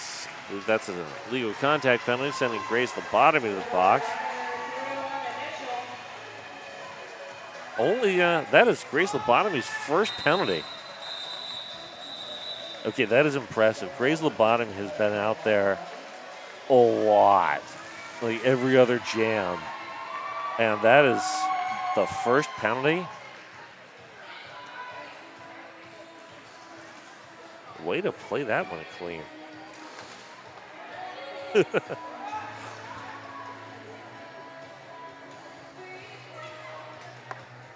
that's a legal contact penalty, sending Grace Lobotomy to the box. Only, that is Grace Lobotomy's first penalty. Okay, that is impressive. Grace Lobotomy has been out there a lot, like every other jam. And that is the first penalty. Way to play that one clean.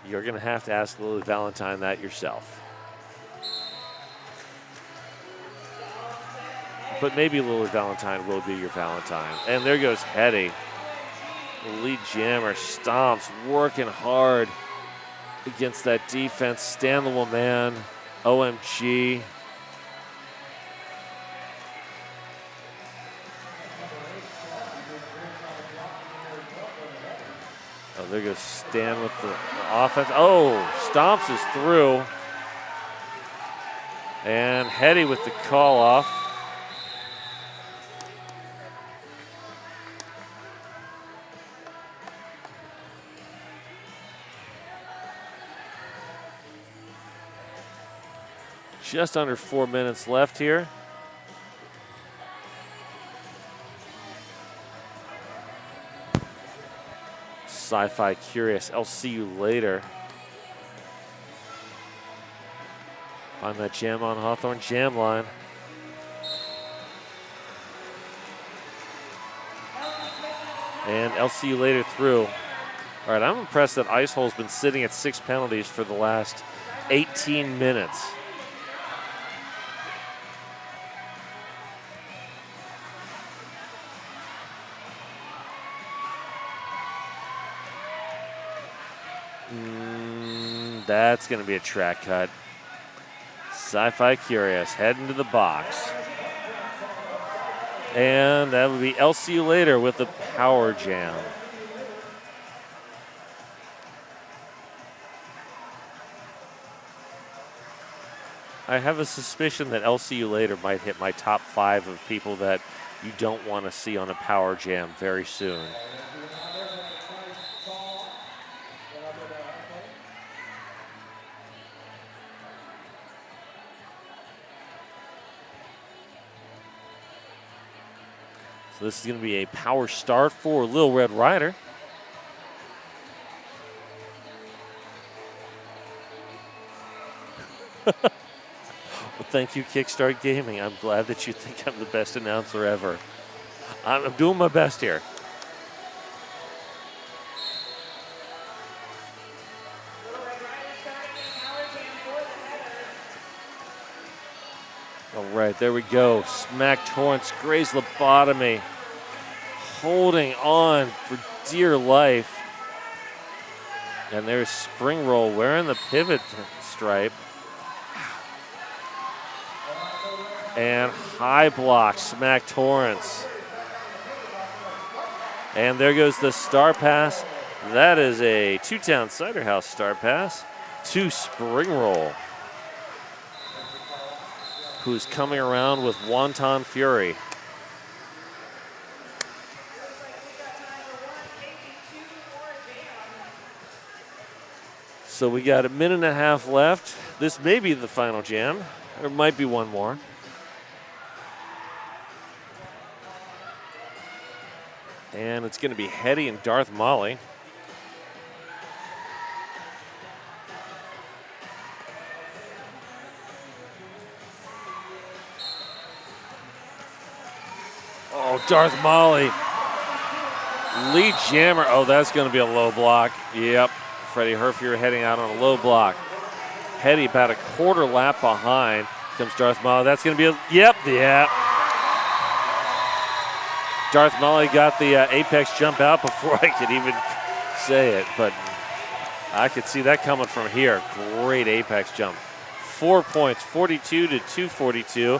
You're going to have to ask Lily Valentine that yourself. But maybe Lily Valentine will be your Valentine. And there goes Hetty. The lead jammer stomps, working hard against that defense. Stan the Woman, OMG. Oh, there goes Stan with the offense. Oh, stomps is through. And Hetty with the call off. Just under 4 minutes left here. Sci-Fi Curious, I'll see you later. Find that jam on Hawthorne jam line. And I'll see you later through. All right, I'm impressed that Ice Hole's been sitting at 6 penalties for the last 18 minutes. That's going to be a track cut. Sci-Fi Curious heading to the box. And that will be I'll see you later with the power jam. I have a suspicion that I'll see you later might hit my top 5 of people that you don't want to see on a power jam very soon. So this is going to be a power start for Little Red Rider. Well, thank you, Kickstart Gaming. I'm glad that you think I'm the best announcer ever. I'm doing my best here. All right, there we go. Smack Torrance, graze lobotomy. Holding on for dear life. And there's Spring Roll wearing the pivot stripe. And high block, Smack Torrance. And there goes the star pass. That is a Two-Town Cider House star pass to Spring Roll, who's coming around with Wonton Fury. So we got a minute and a half left. This may be the final jam. There might be one more. And it's going to be Hetty and Darth Molly. Oh, Darth Molly. Lead jammer. Oh, that's going to be a low block. Yep. Freddie Herfier heading out on a low block. Hetty about a quarter lap behind. Comes Darth Molly. That's going to be a, yep. Darth Molly got the apex jump out before I could even say it, but I could see that coming from here. Great apex jump. 4 points, 42 to 242.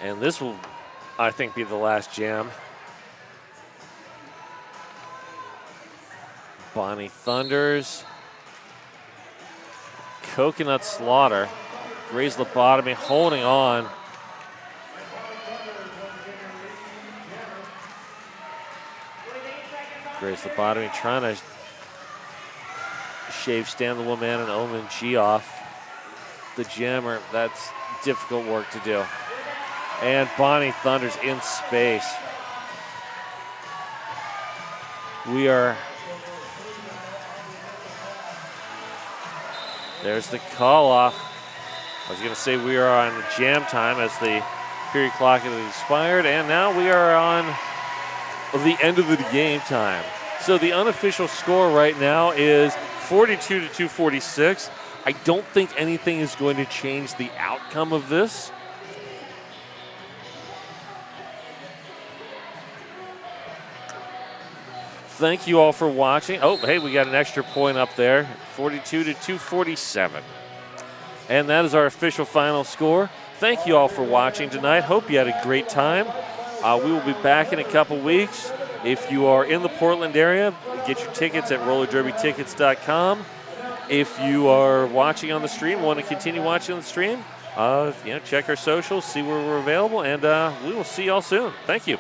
And this will, I think, be the last jam. Bonnie Thunders. Coconut Slaughter. Graze lobotomy holding on. Graze lobotomy trying to shave Stan the Woman and Omen G off the jammer. That's difficult work to do. And Bonnie Thunders in space. We are. There's the call off. I was going to say we are on jam time as the period clock has expired, and now we are on the end of the game time. So the unofficial score right now is 42 to 246. I don't think anything is going to change the outcome of this. Thank you all for watching. Oh, hey, we got an extra point up there, 42 to 247. And that is our official final score. Thank you all for watching tonight. Hope you had a great time. We will be back in a couple weeks. If you are in the Portland area, get your tickets at rollerderbytickets.com. If you are watching on the stream, want to continue watching on the stream, check our socials, see where we're available, and we will see y'all soon. Thank you.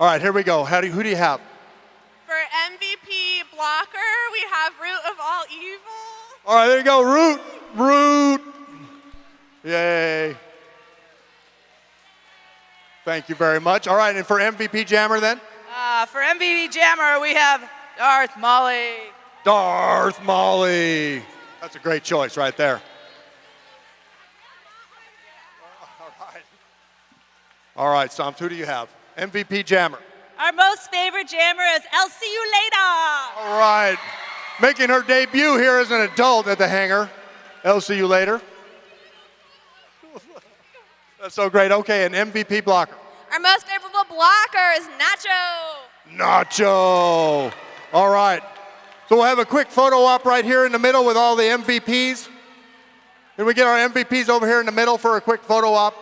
All right, here we go. Who do you have? For MVP blocker, we have Root of All Evil. All right, there you go. Root. Yay. Thank you very much. All right, and for MVP jammer then? For MVP jammer, we have Darth Molly. Darth Molly. That's a great choice right there. All right, Psalms, who do you have? MVP jammer. Our most favorite jammer is I'll see you later. All right. Making her debut here as an adult at the hangar. I'll see you later. That's so great. Okay, an MVP blocker. Our most favorable blocker is Nacho. Nacho. All right. So we'll have a quick photo op right here in the middle with all the MVPs. Can we get our MVPs over here in the middle for a quick photo op?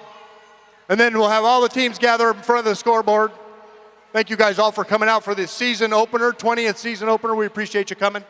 And then we'll have all the teams gather in front of the scoreboard. Thank you guys all for coming out for this season opener, 20th season opener. We appreciate you coming.